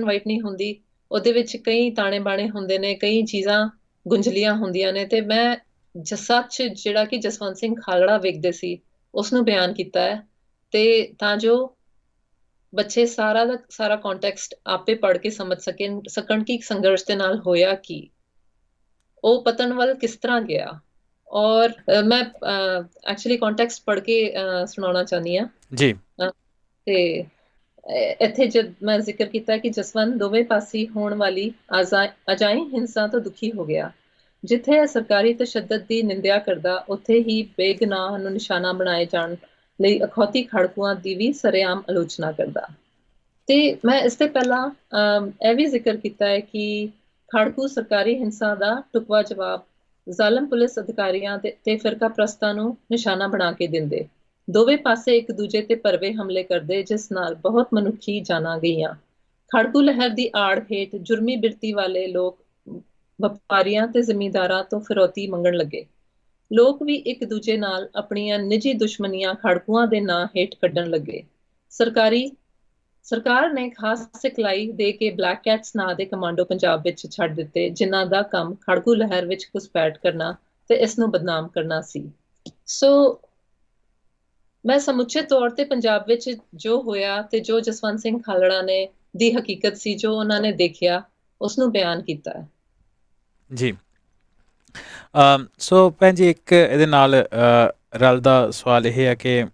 ਵਾਈਟ ਨਹੀਂ ਹੁੰਦੀ। ਉਹਦੇ ਵਿੱਚ ਕਈ ਤਾਣੇ ਬਾਣੇ ਹੁੰਦੇ ਨੇ, ਕਈ ਚੀਜ਼ਾਂ ਗੁੰਝਲੀਆਂ ਹੁੰਦੀਆਂ ਨੇ। ਤੇ ਮੈਂ ਸੱਚ ਜਿਹੜਾ ਕਿ ਜਸਵੰਤ ਸਿੰਘ ਖਾਲੜਾ ਵੇਖਦੇ ਸੀ ਉਸਨੂੰ ਬਿਆਨ ਕੀਤਾ ਹੈ, ਤੇ ਤਾਂ ਜੋ ਬੱਚੇ ਸਾਰਾ ਦਾ ਸਾਰਾ ਕੰਟੈਕਸਟ ਆਪੇ ਪੜ੍ਹ ਕੇ ਸਮਝ ਸਕਣ ਕਿ ਸੰਘਰਸ਼ ਦੇ ਨਾਲ ਹੋਇਆ ਕੀ, ਉਹ ਪਤਨ ਵੱਲ ਕਿਸ ਤਰ੍ਹਾਂ ਗਿਆ। ਔਰ ਮੈਂ ਐਕਚੁਅਲੀ ਕੰਟੈਕਸਟ ਪੜ੍ਹ ਕੇ ਸੁਣਾਉਣਾ ਚਾਹੁੰਦੀ ਹਾਂ ਜੀ। ਤੇ ਇੱਥੇ ਜਦ ਮੈਂ ਜ਼ਿਕਰ ਕੀਤਾ ਕਿ ਜਸਵੰਤ ਦੋਵੇਂ ਪਾਸੀ ਹੋਣ ਵਾਲੀ ਅਜਾਈ ਹਿੰਸਾ ਤੋਂ ਦੁਖੀ ਹੋ ਗਿਆ। ਜਿੱਥੇ ਸਰਕਾਰੀ ਤਸ਼ੱਦਦ ਦੀ ਨਿੰਦਿਆ ਕਰਦਾ, ਉੱਥੇ ਹੀ ਬੇਗੁਨਾਹ ਨੂੰ ਨਿਸ਼ਾਨਾ ਬਣਾਏ ਜਾਣ ਲਈ ਅਖੌਤੀ ਖੜਕੂਆਂ ਦੀ ਵੀ ਸਰੇਆਮ ਆਲੋਚਨਾ ਕਰਦਾ। ਤੇ ਮੈਂ ਇਸ ਤੋਂ ਪਹਿਲਾਂ ਇਹ ਵੀ ਜ਼ਿਕਰ ਕੀਤਾ ਹੈ ਕਿ ਖੜਕੂ ਸਰਕਾਰੀ ਹਿੰਸਾ ਦਾ ਢੁਕਵਾਂ ਜਵਾਬ ਜ਼ਾਲਮ ਪੁਲਿਸ ਅਧਿਕਾਰੀਆਂ ਤੇ ਫਿਰਕਾ ਪ੍ਰਸਤਾਂ ਨੂੰ ਨਿਸ਼ਾਨਾ ਬਣਾ ਕੇ ਦਿੰਦੇ। ਦੋਵੇਂ ਪਾਸੇ ਇੱਕ ਦੂਜੇ ਤੇ ਭਰਵੇਂ ਹਮਲੇ ਕਰਦੇ, ਜਿਸ ਨਾਲ ਬਹੁਤ ਮਨੁੱਖੀ ਜਾਨਾਂ ਗਈਆਂ। ਖੜਕੂ ਲਹਿਰ ਦੀ ਆੜ ਹੇਠ ਜੁਰਮੀ ਬਿਰਤੀ ਵਾਲੇ ਲੋਕ ਵਪਾਰੀਆਂ ਤੇ ਜ਼ਿਮੀਂਦਾਰਾਂ ਤੋਂ ਫਿਰੌਤੀ ਮੰਗਣ ਲੱਗੇ। ਲੋਕ ਵੀ ਇੱਕ ਦੂਜੇ ਨਾਲ ਆਪਣੀਆਂ ਨਿੱਜੀ ਦੁਸ਼ਮਣੀਆਂ ਖੜਕੂਆਂ ਦੇ ਨਾਂ ਹੇਠ ਕੱਢਣ ਲੱਗੇ। ਸਰਕਾਰ ਨੇ ਖਾਸ ਸਿਖਲਾਈ ਦੇ ਕੇ ਬਲੈਕ ਕੈਟਸ ਨਾਂ ਦੇ ਕਮਾਂਡੋ ਪੰਜਾਬ ਵਿੱਚ ਛੱਡ ਦਿੱਤੇ, ਜਿਨ੍ਹਾਂ ਦਾ ਕੰਮ ਖੜਕੂ ਲਹਿਰ ਵਿੱਚ ਘੁਸਪੈਠ ਕਰਨਾ ਤੇ ਇਸ ਨੂੰ ਬਦਨਾਮ ਕਰਨਾ ਸੀ। ਸੋ ਮੈਂ ਸਮੁੱਚੇ ਤੌਰ ਤੇ ਪੰਜਾਬ ਵਿੱਚ ਜੋ ਹੋਇਆ ਤੇ ਜੋ ਜਸਵੰਤ ਸਿੰਘ ਖਾਲੜਾ ਨੇ ਦੀ ਹਕੀਕਤ ਸੀ, ਜੋ ਉਹਨਾਂ ਨੇ ਦੇਖਿਆ, ਉਸ ਨੂੰ ਬਿਆਨ ਕੀਤਾ ਹੈ। ਜੀ। ਸੋ ਭੈਣ ਜੀ, ਇੱਕ ਇਹਦੇ ਨਾਲ ਰਲਦਾ ਸਵਾਲ ਇਹ ਹੈ ਕਿ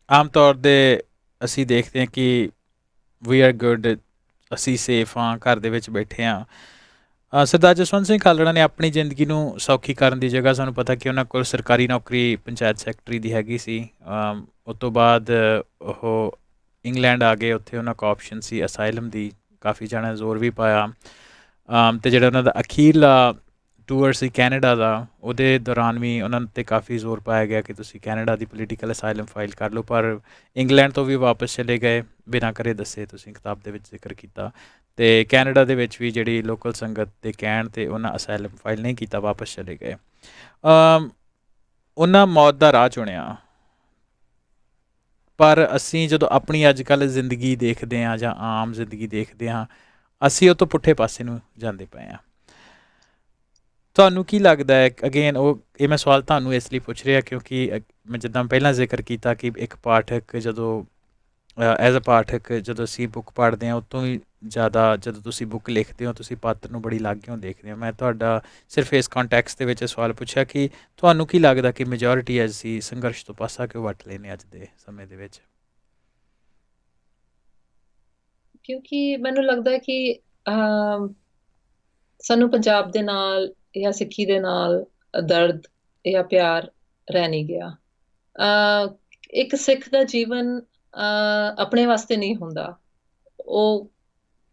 ਆਮ ਤੌਰ 'ਤੇ ਅਸੀਂ ਦੇਖਦੇ ਹਾਂ ਕਿ ਵੀ ਆਰ ਗੁੱਡ, ਅਸੀਂ ਸੇਫ ਹਾਂ, ਘਰ ਦੇ ਵਿੱਚ ਬੈਠੇ ਹਾਂ। ਸਰਦਾਰ ਜਸਵੰਤ ਸਿੰਘ ਖਾਲੜਾ ਨੇ ਆਪਣੀ ਜ਼ਿੰਦਗੀ ਨੂੰ ਸੌਖੀ ਕਰਨ ਦੀ ਜਗ੍ਹਾ, ਸਾਨੂੰ ਪਤਾ ਕਿ ਉਹਨਾਂ ਕੋਲ ਸਰਕਾਰੀ ਨੌਕਰੀ ਪੰਚਾਇਤ ਸੈਕਟਰੀ ਦੀ ਹੈਗੀ ਸੀ। ਉਸ ਤੋਂ ਬਾਅਦ ਉਹ ਇੰਗਲੈਂਡ ਆ ਗਏ, ਉੱਥੇ ਉਹਨਾਂ ਕੋਲ ਆਪਸ਼ਨ ਸੀ ਅਸਾਈਲਮ ਦੀ, ਕਾਫੀ ਜਣਾ ਜ਼ੋਰ ਵੀ ਪਾਇਆ। ਅਤੇ ਜਿਹੜਾ ਉਹਨਾਂ ਦਾ ਅਖੀਰਲਾ ਟੂਰ ਸੀ ਕੈਨੇਡਾ ਦਾ, ਉਹਦੇ ਦੌਰਾਨ ਵੀ ਉਹਨਾਂ 'ਤੇ ਕਾਫੀ ਜ਼ੋਰ ਪਾਇਆ ਗਿਆ ਕਿ ਤੁਸੀਂ ਕੈਨੇਡਾ ਦੀ ਪੋਲੀਟੀਕਲ ਅਸਾਈਲਮ ਫਾਈਲ ਕਰ ਲਓ। ਪਰ ਇੰਗਲੈਂਡ ਤੋਂ ਵੀ ਵਾਪਸ ਚਲੇ ਗਏ ਬਿਨਾਂ ਘਰੇ ਦੱਸੇ, ਤੁਸੀਂ ਕਿਤਾਬ ਦੇ ਵਿੱਚ ਜ਼ਿਕਰ ਕੀਤਾ। ਅਤੇ ਕੈਨੇਡਾ ਦੇ ਵਿੱਚ ਵੀ ਜਿਹੜੀ ਲੋਕਲ ਸੰਗਤ ਦੇ ਕਹਿਣ 'ਤੇ ਉਹਨਾਂ ਅਸਾਈਲਮ ਫਾਈਲ ਨਹੀਂ ਕੀਤਾ, ਵਾਪਸ ਚਲੇ ਗਏ। ਉਹਨਾਂ ਮੌਤ ਦਾ ਰਾਹ ਚੁਣਿਆ। ਪਰ ਅਸੀਂ ਜਦੋਂ ਆਪਣੀ ਅੱਜ ਕੱਲ੍ਹ ਜ਼ਿੰਦਗੀ ਦੇਖਦੇ ਹਾਂ ਜਾਂ ਆਮ ਜ਼ਿੰਦਗੀ ਦੇਖਦੇ ਹਾਂ, ਅਸੀਂ ਉਹ ਤੋਂ ਪੁੱਠੇ ਪਾਸੇ ਨੂੰ ਜਾਂਦੇ ਪਏ ਹਾਂ। ਤੁਹਾਨੂੰ ਕੀ ਲੱਗਦਾ ਹੈ? ਅਗੇਨ ਇਹ ਮੈਂ ਸਵਾਲ ਤੁਹਾਨੂੰ ਇਸ ਲਈ ਪੁੱਛ ਰਿਹਾ ਕਿਉਂਕਿ ਮੈਂ ਜਿੱਦਾਂ ਪਹਿਲਾਂ ਜ਼ਿਕਰ ਕੀਤਾ ਕਿ ਇੱਕ ਪਾਠਕ ਜਦੋਂ ਐਜ਼ ਅ ਪਾਠਕ ਜਦੋਂ ਅਸੀਂ ਬੁੱਕ ਪੜ੍ਹਦੇ ਹਾਂ, ਉਹ ਤੋਂ ਵੀ ਜ਼ਿਆਦਾ ਜਦੋਂ ਤੁਸੀਂ ਬੁੱਕ ਲਿਖਦੇ ਹੋ ਤੁਸੀਂ ਪਾਤਰ ਨੂੰ ਬੜੀ ਲਾਗਿਓਂ ਦੇਖਦੇ ਹੋ। ਮੈਂ ਤੁਹਾਡਾ ਸਿਰਫ ਇਸ ਕੰਟੈਕਸਟ ਦੇ ਵਿੱਚ ਸਵਾਲ ਪੁੱਛਿਆ ਕਿ ਤੁਹਾਨੂੰ ਕੀ ਲੱਗਦਾ ਕਿ ਮੈਜੋਰਿਟੀ ਅਸੀਂ ਸੰਘਰਸ਼ ਤੋਂ ਪਾਸਾ ਕਿਉਂ ਵੱਟ ਲੈਂਦੇ ਅੱਜ ਦੇ ਸਮੇਂ ਦੇ ਵਿੱਚ? ਕਿਉਂਕਿ ਮੈਨੂੰ ਲੱਗਦਾ ਕਿ ਸਾਨੂੰ ਪੰਜਾਬ ਦੇ ਨਾਲ ਜਾਂ ਸਿੱਖੀ ਦੇ ਨਾਲ ਦਰਦ ਜਾਂ ਪਿਆਰ ਰਹਿ ਨਹੀਂ ਗਿਆ। ਇੱਕ ਸਿੱਖ ਦਾ ਜੀਵਨ ਆਪਣੇ ਵਾਸਤੇ ਨਹੀਂ ਹੁੰਦਾ, ਉਹ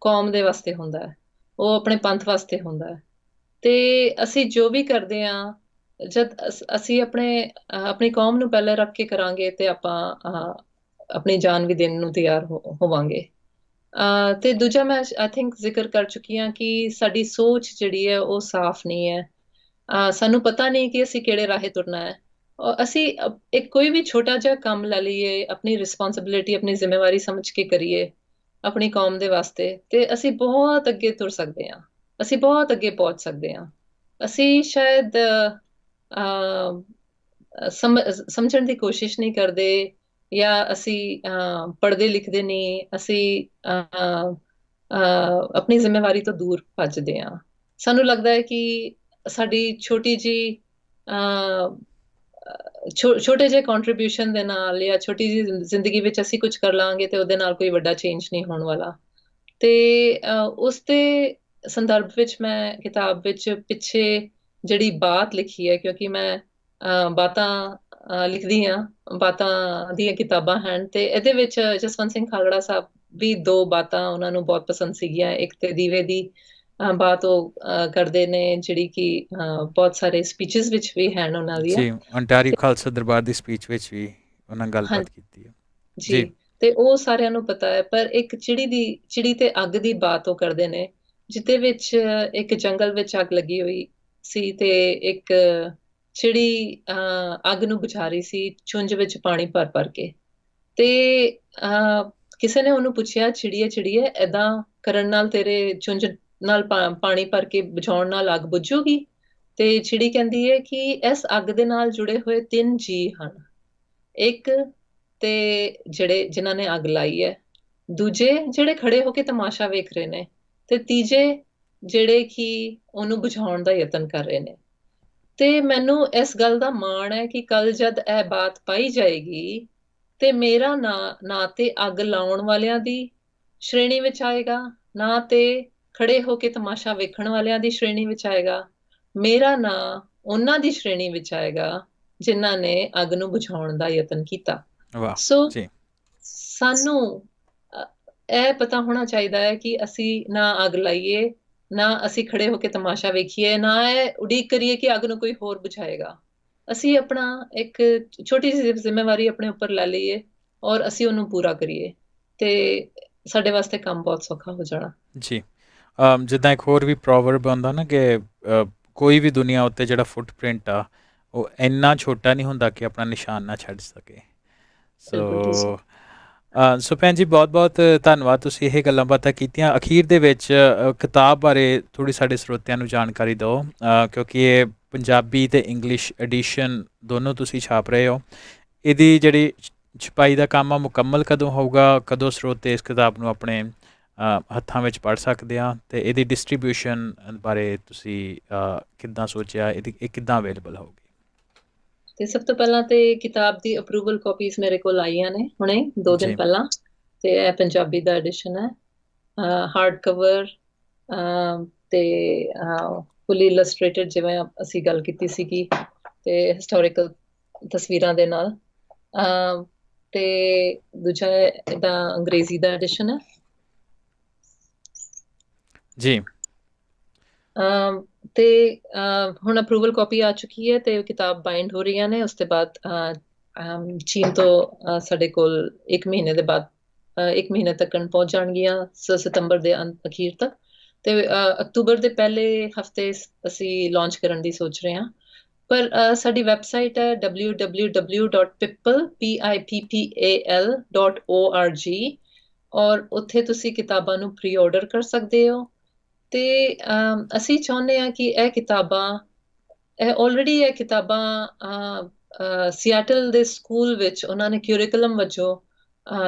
ਕੌਮ ਦੇ ਵਾਸਤੇ ਹੁੰਦਾ ਹੈ, ਉਹ ਆਪਣੇ ਪੰਥ ਵਾਸਤੇ ਹੁੰਦਾ ਹੈ। ਤੇ ਅਸੀਂ ਜੋ ਵੀ ਕਰਦੇ ਆ, ਜਦ ਅਸੀਂ ਆਪਣੀ ਕੌਮ ਨੂੰ ਪਹਿਲੇ ਰੱਖ ਕੇ ਕਰਾਂਗੇ ਤੇ ਆਪਾਂ ਆਪਣੀ ਜਾਨ ਵੀ ਦੇਣ ਨੂੰ ਤਿਆਰ ਹੋਵਾਂਗੇ। ਤੇ ਦੂਜਾ ਮੈਂ ਆਈ ਥਿੰਕ ਜ਼ਿਕਰ ਕਰ ਚੁੱਕੀ ਹਾਂ ਕਿ ਸਾਡੀ ਸੋਚ ਜਿਹੜੀ ਹੈ ਉਹ ਸਾਫ਼ ਨਹੀਂ ਹੈ। ਸਾਨੂੰ ਪਤਾ ਨਹੀਂ ਕਿ ਅਸੀਂ ਕਿਹੜੇ ਰਾਹੇ ਤੁਰਨਾ ਹੈ। ਔਰ ਅਸੀਂ ਇੱਕ ਕੋਈ ਵੀ ਛੋਟਾ ਜਿਹਾ ਕੰਮ ਲੈ ਲਈਏ, ਆਪਣੀ ਰਿਸਪੌਂਸਿਬਿਲਿਟੀ, ਆਪਣੀ ਜ਼ਿੰਮੇਵਾਰੀ ਸਮਝ ਕੇ ਕਰੀਏ ਆਪਣੀ ਕੌਮ ਦੇ ਵਾਸਤੇ, ਤੇ ਅਸੀਂ ਬਹੁਤ ਅੱਗੇ ਤੁਰ ਸਕਦੇ ਹਾਂ। ਅਸੀਂ ਬਹੁਤ ਅੱਗੇ ਪਹੁੰਚ ਸਕਦੇ ਹਾਂ। ਅਸੀਂ ਸ਼ਾਇਦ ਸਮਝਣ ਦੀ ਕੋਸ਼ਿਸ਼ ਨਹੀਂ ਕਰਦੇ, ਜਾਂ ਅਸੀਂ ਪੜ੍ਹਦੇ ਲਿਖਦੇ ਨਹੀਂ, ਅਸੀਂ ਆਪਣੀ ਜ਼ਿੰਮੇਵਾਰੀ ਤੋਂ ਦੂਰ ਭੱਜਦੇ ਹਾਂ। ਸਾਨੂੰ ਲੱਗਦਾ ਹੈ ਕਿ ਸਾਡੀ ਛੋਟੀ ਜੀ ਛੋਟੇ ਜਿਹੇ ਕੰਟਰੀਬਿਊਸ਼ਨ ਦੇ ਨਾਲ, ਜਾਂ ਛੋਟੀ ਜੀ ਜ਼ਿੰਦਗੀ ਵਿੱਚ ਅਸੀਂ ਕੁਝ ਕਰ ਲਾਂਗੇ ਤੇ ਉਹਦੇ ਨਾਲ ਕੋਈ ਵੱਡਾ ਚੇਂਜ ਨਹੀਂ ਹੋਣ ਵਾਲਾ। ਤੇ ਉਸ ਦੇ ਸੰਦਰਭ ਵਿੱਚ ਮੈਂ ਕਿਤਾਬ ਵਿੱਚ ਪਿੱਛੇ ਜਿਹੜੀ ਬਾਤ ਲਿਖੀ ਹੈ, ਕਿਉਂਕਿ ਮੈਂ ਬਾਤਾਂ ਲਿਖਦੀ ਹਾਂ, ਬਾਤਾਂ ਦੀਆਂ ਕਿਤਾਬਾਂ ਹਨ, ਤੇ ਇਹਦੇ ਵਿੱਚ ਜਸਵੰਤ ਸਿੰਘ ਖਾਲੜਾ ਸਾਹਿਬ ਵੀ ਦੋ ਬਾਤਾਂ ਉਹਨਾਂ ਨੂੰ ਬਹੁਤ ਪਸੰਦ ਸੀਗੀਆਂ। ਇੱਕ ਤੇ ਦੀਵੇ ਦੀ ਬਾਤ ਉਹ ਕਰਦੇ ਨੇ, ਜਿਹੜੀ ਕਿ ਬਹੁਤ ਸਾਰੇ ਸਪੀਚਸ ਵਿੱਚ ਵੀ ਹਨ ਉਹਨਾਂ ਦੀਆਂ। ਜੀ, ontario ਖਾਲਸਾ ਦਰਬਾਰ ਦੀ ਸਪੀਚ ਵਿੱਚ ਵੀ ਉਹਨਾਂ ਗੱਲਬਾਤ ਕੀਤੀ ਹੈ। ਜੀ, ਤੇ ਉਹ ਸਾਰਿਆਂ ਨੂੰ ਪਤਾ ਹੈ। ਪਰ ਇੱਕ ਚਿੜੀ ਤੇ ਅੱਗ ਦੀ ਬਾਤ ਉਹ ਕਰਦੇ ਨੇ, ਜਿਹਦੇ ਵਿੱਚ ਇੱਕ ਜੰਗਲ ਵਿੱਚ ਅੱਗ ਲੱਗੀ ਹੋਈ ਸੀ, ਤੇ ਇੱਕ ਚਿੜੀ ਅੱਗ ਨੂੰ ਬੁਝਾ ਰਹੀ ਸੀ ਚੁੰਝ ਵਿੱਚ ਪਾਣੀ ਭਰ ਭਰ ਕੇ। ਤੇ ਕਿਸੇ ਨੇ ਉਹਨੂੰ ਪੁੱਛਿਆ, ਚਿੜੀਏ ਏਦਾਂ ਕਰਨ ਨਾਲ ਤੇਰੇ ਚੁੰਝ ਨਾਲ ਪਾਣੀ ਭਰ ਕੇ ਬੁਝਾਉਣ ਨਾਲ ਅੱਗ ਬੁਝੂਗੀ? ਤੇ ਚਿੜੀ ਕਹਿੰਦੀ ਹੈ ਕਿ ਇਸ ਅੱਗ ਦੇ ਨਾਲ ਜੁੜੇ ਹੋਏ ਤਿੰਨ ਜੀ ਹਨ। ਇੱਕ ਤੇ ਜਿਨ੍ਹਾਂ ਨੇ ਅੱਗ ਲਾਈ ਹੈ, ਦੂਜੇ ਜਿਹੜੇ ਖੜੇ ਹੋ ਕੇ ਤਮਾਸ਼ਾ ਵੇਖ ਰਹੇ ਨੇ, ਤੇ ਤੀਜੇ ਜਿਹੜੇ ਕਿ ਉਹਨੂੰ ਬੁਝਾਉਣ ਦਾ ਯਤਨ ਕਰ ਰਹੇ ਨੇ। ਤੇ ਮੈਨੂੰ ਇਸ ਗੱਲ ਦਾ ਮਾਣ ਹੈ ਕਿ ਕੱਲ ਜਦ ਇਹ ਬਾਤ ਪਾਈ ਜਾਏਗੀ, ਤੇ ਮੇਰਾ ਨਾ ਤੇ ਅੱਗ ਲਾਉਣ ਵਾਲਿਆਂ ਦੀ ਸ਼੍ਰੇਣੀ ਵਿੱਚ ਆਏਗਾ, ਨਾ ਤੇ ਖੜੇ ਹੋ ਕੇ ਤਮਾਸ਼ਾ ਵੇਖਣ ਵਾਲਿਆਂ ਦੀ ਸ਼੍ਰੇਣੀ ਵਿੱਚ ਆਏਗਾ। ਮੇਰਾ ਨਾਂ ਉਹਨਾਂ ਦੀ ਸ਼੍ਰੇਣੀ ਵਿੱਚ ਆਏਗਾ ਜਿਨ੍ਹਾਂ ਨੇ ਅੱਗ ਨੂੰ ਬੁਝਾਉਣ ਦਾ ਯਤਨ ਕੀਤਾ। ਵਾਹ ਸੋ ਜੀ, ਸਾਨੂੰ ਇਹ ਪਤਾ ਹੋਣਾ ਚਾਹੀਦਾ ਹੈ ਕਿ ਅਸੀਂ ਨਾ ਅੱਗ ਲਾਈਏ, ਨਾ ਅਸੀਂ ਖੜੇ ਹੋ ਕੇ ਤਮਾਸ਼ਾ ਵੇਖੀਏ, ਨਾ ਇਹ ਉਡੀਕ ਕਰੀਏ ਕਿ ਅੱਗ ਨੂੰ ਕੋਈ ਹੋਰ ਬੁਝਾਏਗਾ। ਅਸੀਂ ਆਪਣਾ ਇੱਕ ਛੋਟੀ ਜਿਹੀ ਜ਼ਿੰਮੇਵਾਰੀ ਆਪਣੇ ਉੱਪਰ ਲੈ ਲਈਏ, ਔਰ ਅਸੀਂ ਉਹਨੂੰ ਪੂਰਾ ਕਰੀਏ, ਤੇ ਸਾਡੇ ਵਾਸਤੇ ਕੰਮ ਬਹੁਤ ਸੌਖਾ ਹੋ ਜਾਣਾ। ਜੀ। ਜਿੱਦਾਂ ਇੱਕ ਹੋਰ ਵੀ ਪ੍ਰੋਵਰਬ ਆਉਂਦਾ ਨਾ ਕਿ ਕੋਈ ਵੀ ਦੁਨੀਆ ਉੱਤੇ ਜਿਹੜਾ ਫੁੱਟਪ੍ਰਿੰਟ ਆ ਉਹ ਇੰਨਾ ਛੋਟਾ ਨਹੀਂ ਹੁੰਦਾ ਕਿ ਆਪਣਾ ਨਿਸ਼ਾਨ ਨਾ ਛੱਡ ਸਕੇ। ਬਿਲਕੁਲ ਤੁਸੀਂ ਸੋ ਭੈਣ ਜੀ, ਬਹੁਤ ਬਹੁਤ ਧੰਨਵਾਦ, ਤੁਸੀਂ ਇਹ ਗੱਲਾਂ ਬਾਤਾਂ ਕੀਤੀਆਂ। ਅਖੀਰ ਦੇ ਵਿੱਚ ਕਿਤਾਬ ਬਾਰੇ ਥੋੜ੍ਹੀ ਸਾਡੇ ਸਰੋਤਿਆਂ ਨੂੰ ਜਾਣਕਾਰੀ ਦਿਓ, ਕਿਉਂਕਿ ਇਹ ਪੰਜਾਬੀ ਅਤੇ ਇੰਗਲਿਸ਼ ਐਡੀਸ਼ਨ ਦੋਨੋਂ ਤੁਸੀਂ ਛਾਪ ਰਹੇ ਹੋ। ਇਹਦੀ ਜਿਹੜੀ ਛਪਾਈ ਦਾ ਕੰਮ ਆ ਮੁਕੰਮਲ ਕਦੋਂ ਹੋਊਗਾ? ਕਦੋਂ ਸਰੋਤੇ ਇਸ ਕਿਤਾਬ ਨੂੰ ਆਪਣੇ ਹੱਥਾਂ ਵਿੱਚ ਪੜ੍ਹ ਸਕਦੇ ਆ? ਅਤੇ ਇਹਦੀ ਡਿਸਟਰੀਬਿਊਸ਼ਨ ਬਾਰੇ ਤੁਸੀਂ ਕਿੱਦਾਂ ਸੋਚਿਆ? ਇਹ ਕਿੱਦਾਂ ਅਵੇਲੇਬਲ ਹੋਊਗੀ? ਤੇ ਸਭ ਤੋਂ ਪਹਿਲਾਂ ਤੇ ਕਿਤਾਬ ਦੀ ਅਪਰੂਵਲ ਕਾਪੀਜ਼ ਮੇਰੇ ਕੋਲ ਆਈਆਂ ਨੇ ਹੁਣੇ 2 ਦਿਨ ਜੀ ਪਹਿਲਾਂ, ਤੇ ਇਹ ਪੰਜਾਬੀ ਦਾ ਐਡੀਸ਼ਨ ਹੈ, ਹਾਰਡ ਕਵਰ, ਤੇ ਫੁੱਲੀ ਇਲਸਟ੍ਰੇਟਡ, ਜਿਵੇਂ ਅਸੀਂ ਗੱਲ ਕੀਤੀ ਸੀਗੀ, ਤੇ ਹਿਸਟੋਰੀਕਲ ਤਸਵੀਰਾਂ ਦੇ ਨਾਲ। ਤੇ ਦੂਜਾ ਇਹਦਾ ਅੰਗਰੇਜ਼ੀ ਦਾ ਐਡੀਸ਼ਨ ਹੈ। ਜੀ। ਤੇ ਹੁਣ ਅਪਰੂਵਲ ਕਾਪੀ ਆ ਚੁੱਕੀ ਹੈ, ਤੇ ਕਿਤਾਬ ਬਾਈਂਡ ਹੋ ਰਹੀਆਂ ਨੇ। ਉਸ ਤੋਂ ਬਾਅਦ ਚੀਨ ਤੋਂ ਸਾਡੇ ਕੋਲ 1 ਮਹੀਨੇ ਦੇ ਬਾਅਦ 1 ਮਹੀਨੇ ਤੱਕ ਪਹੁੰਚ ਜਾਣਗੀਆਂ, ਸਤੰਬਰ ਦੇ ਅਖੀਰ ਤੱਕ। ਤੇ ਅਕਤੂਬਰ ਦੇ ਪਹਿਲੇ ਹਫਤੇ ਅਸੀਂ ਲਾਂਚ ਕਰਨ ਦੀ ਸੋਚ ਰਹੇ ਹਾਂ। ਪਰ ਸਾਡੀ ਵੈਬਸਾਈਟ ਹੈ www.pippal.org, ਔਰ ਉੱਥੇ ਤੁਸੀਂ ਕਿਤਾਬਾਂ ਨੂੰ ਪ੍ਰੀ ਆਰਡਰ ਕਰ ਸਕਦੇ ਹੋ। ਤੇ ਅਸੀਂ ਚਾਹੁੰਦੇ ਹਾਂ ਕਿ ਇਹ ਕਿਤਾਬਾਂ ਸਿਆਟਲ ਦੇ ਸਕੂਲ ਵਿੱਚ ਉਹਨਾਂ ਨੇ ਕਿਉਰਿਕਲਮ ਵਜੋਂ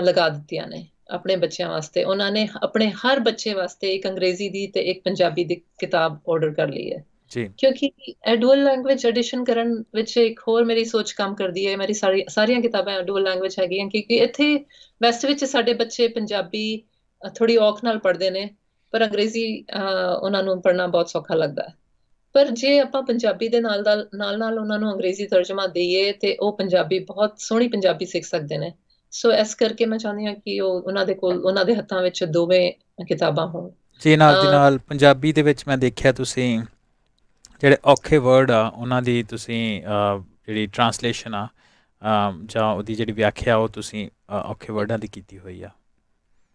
ਲਗਾ ਦਿੱਤੀਆਂ ਨੇ ਆਪਣੇ ਬੱਚਿਆਂ ਵਾਸਤੇ। ਉਹਨਾਂ ਨੇ ਆਪਣੇ ਹਰ ਬੱਚੇ ਵਾਸਤੇ ਇੱਕ ਅੰਗਰੇਜ਼ੀ ਦੀ ਤੇ ਇੱਕ ਪੰਜਾਬੀ ਦੀ ਕਿਤਾਬ ਆਰਡਰ ਕਰ ਲਈ ਹੈ। ਕਿਉਂਕਿ ਡੂਅਲ ਲੈਂਗੁਏਜ ਐਡੀਸ਼ਨ ਕਰਨ ਵਿੱਚ ਇੱਕ ਹੋਰ ਮੇਰੀ ਸੋਚ ਕੰਮ ਕਰਦੀ ਹੈ। ਮੇਰੀ ਸਾਰੀਆਂ ਕਿਤਾਬਾਂ ਡੂਅਲ ਲੈਂਗੁਏਜ ਹੈਗੀਆਂ, ਕਿਉਂਕਿ ਇੱਥੇ ਵੈਸਟ ਵਿੱਚ ਸਾਡੇ ਬੱਚੇ ਪੰਜਾਬੀ ਥੋੜੀ ਔਖ ਨਾਲ ਪੜ੍ਹਦੇ ਨੇ, ਪਰ ਅੰਗਰੇਜ਼ੀ ਉਹਨਾਂ ਨੂੰ ਪੜ੍ਹਨਾ ਬਹੁਤ ਸੌਖਾ ਲੱਗਦਾ ਹੈ। ਪਰ ਜੇ ਆਪਾਂ ਪੰਜਾਬੀ ਦੇ ਨਾਲ ਉਹਨਾਂ ਨੂੰ ਅੰਗਰੇਜ਼ੀ ਤਰਜਮਾ ਦੇਈਏ, ਤੇ ਉਹ ਬਹੁਤ ਸੋਹਣੀ ਪੰਜਾਬੀ ਸਿੱਖ ਸਕਦੇ ਨੇ। ਸੋ ਇਸ ਕਰਕੇ ਮੈਂ ਚਾਹੁੰਦੀ ਹਾਂ ਕਿ ਉਹਨਾਂ ਦੇ ਹੱਥਾਂ ਵਿੱਚ ਦੋਵੇਂ ਕਿਤਾਬਾਂ ਹੋਣ। ਜੀ, ਨਾਲ ਦੀ ਨਾਲ ਪੰਜਾਬੀ ਦੇ ਵਿੱਚ ਮੈਂ ਦੇਖਿਆ ਤੁਸੀਂ ਜਿਹੜੇ ਔਖੇ ਵਰਡ ਆ ਉਹਨਾਂ ਦੀ ਤੁਸੀਂ ਜਿਹੜੀ ਟਰਾਂਸਲੇਸ਼ਨ ਆ ਜਾਂ ਉਹਦੀ ਜਿਹੜੀ ਵਿਆਖਿਆ ਉਹ ਤੁਸੀਂ ਔਖੇ ਵਰਡਾਂ ਦੀ ਕੀਤੀ ਹੋਈ ਆ।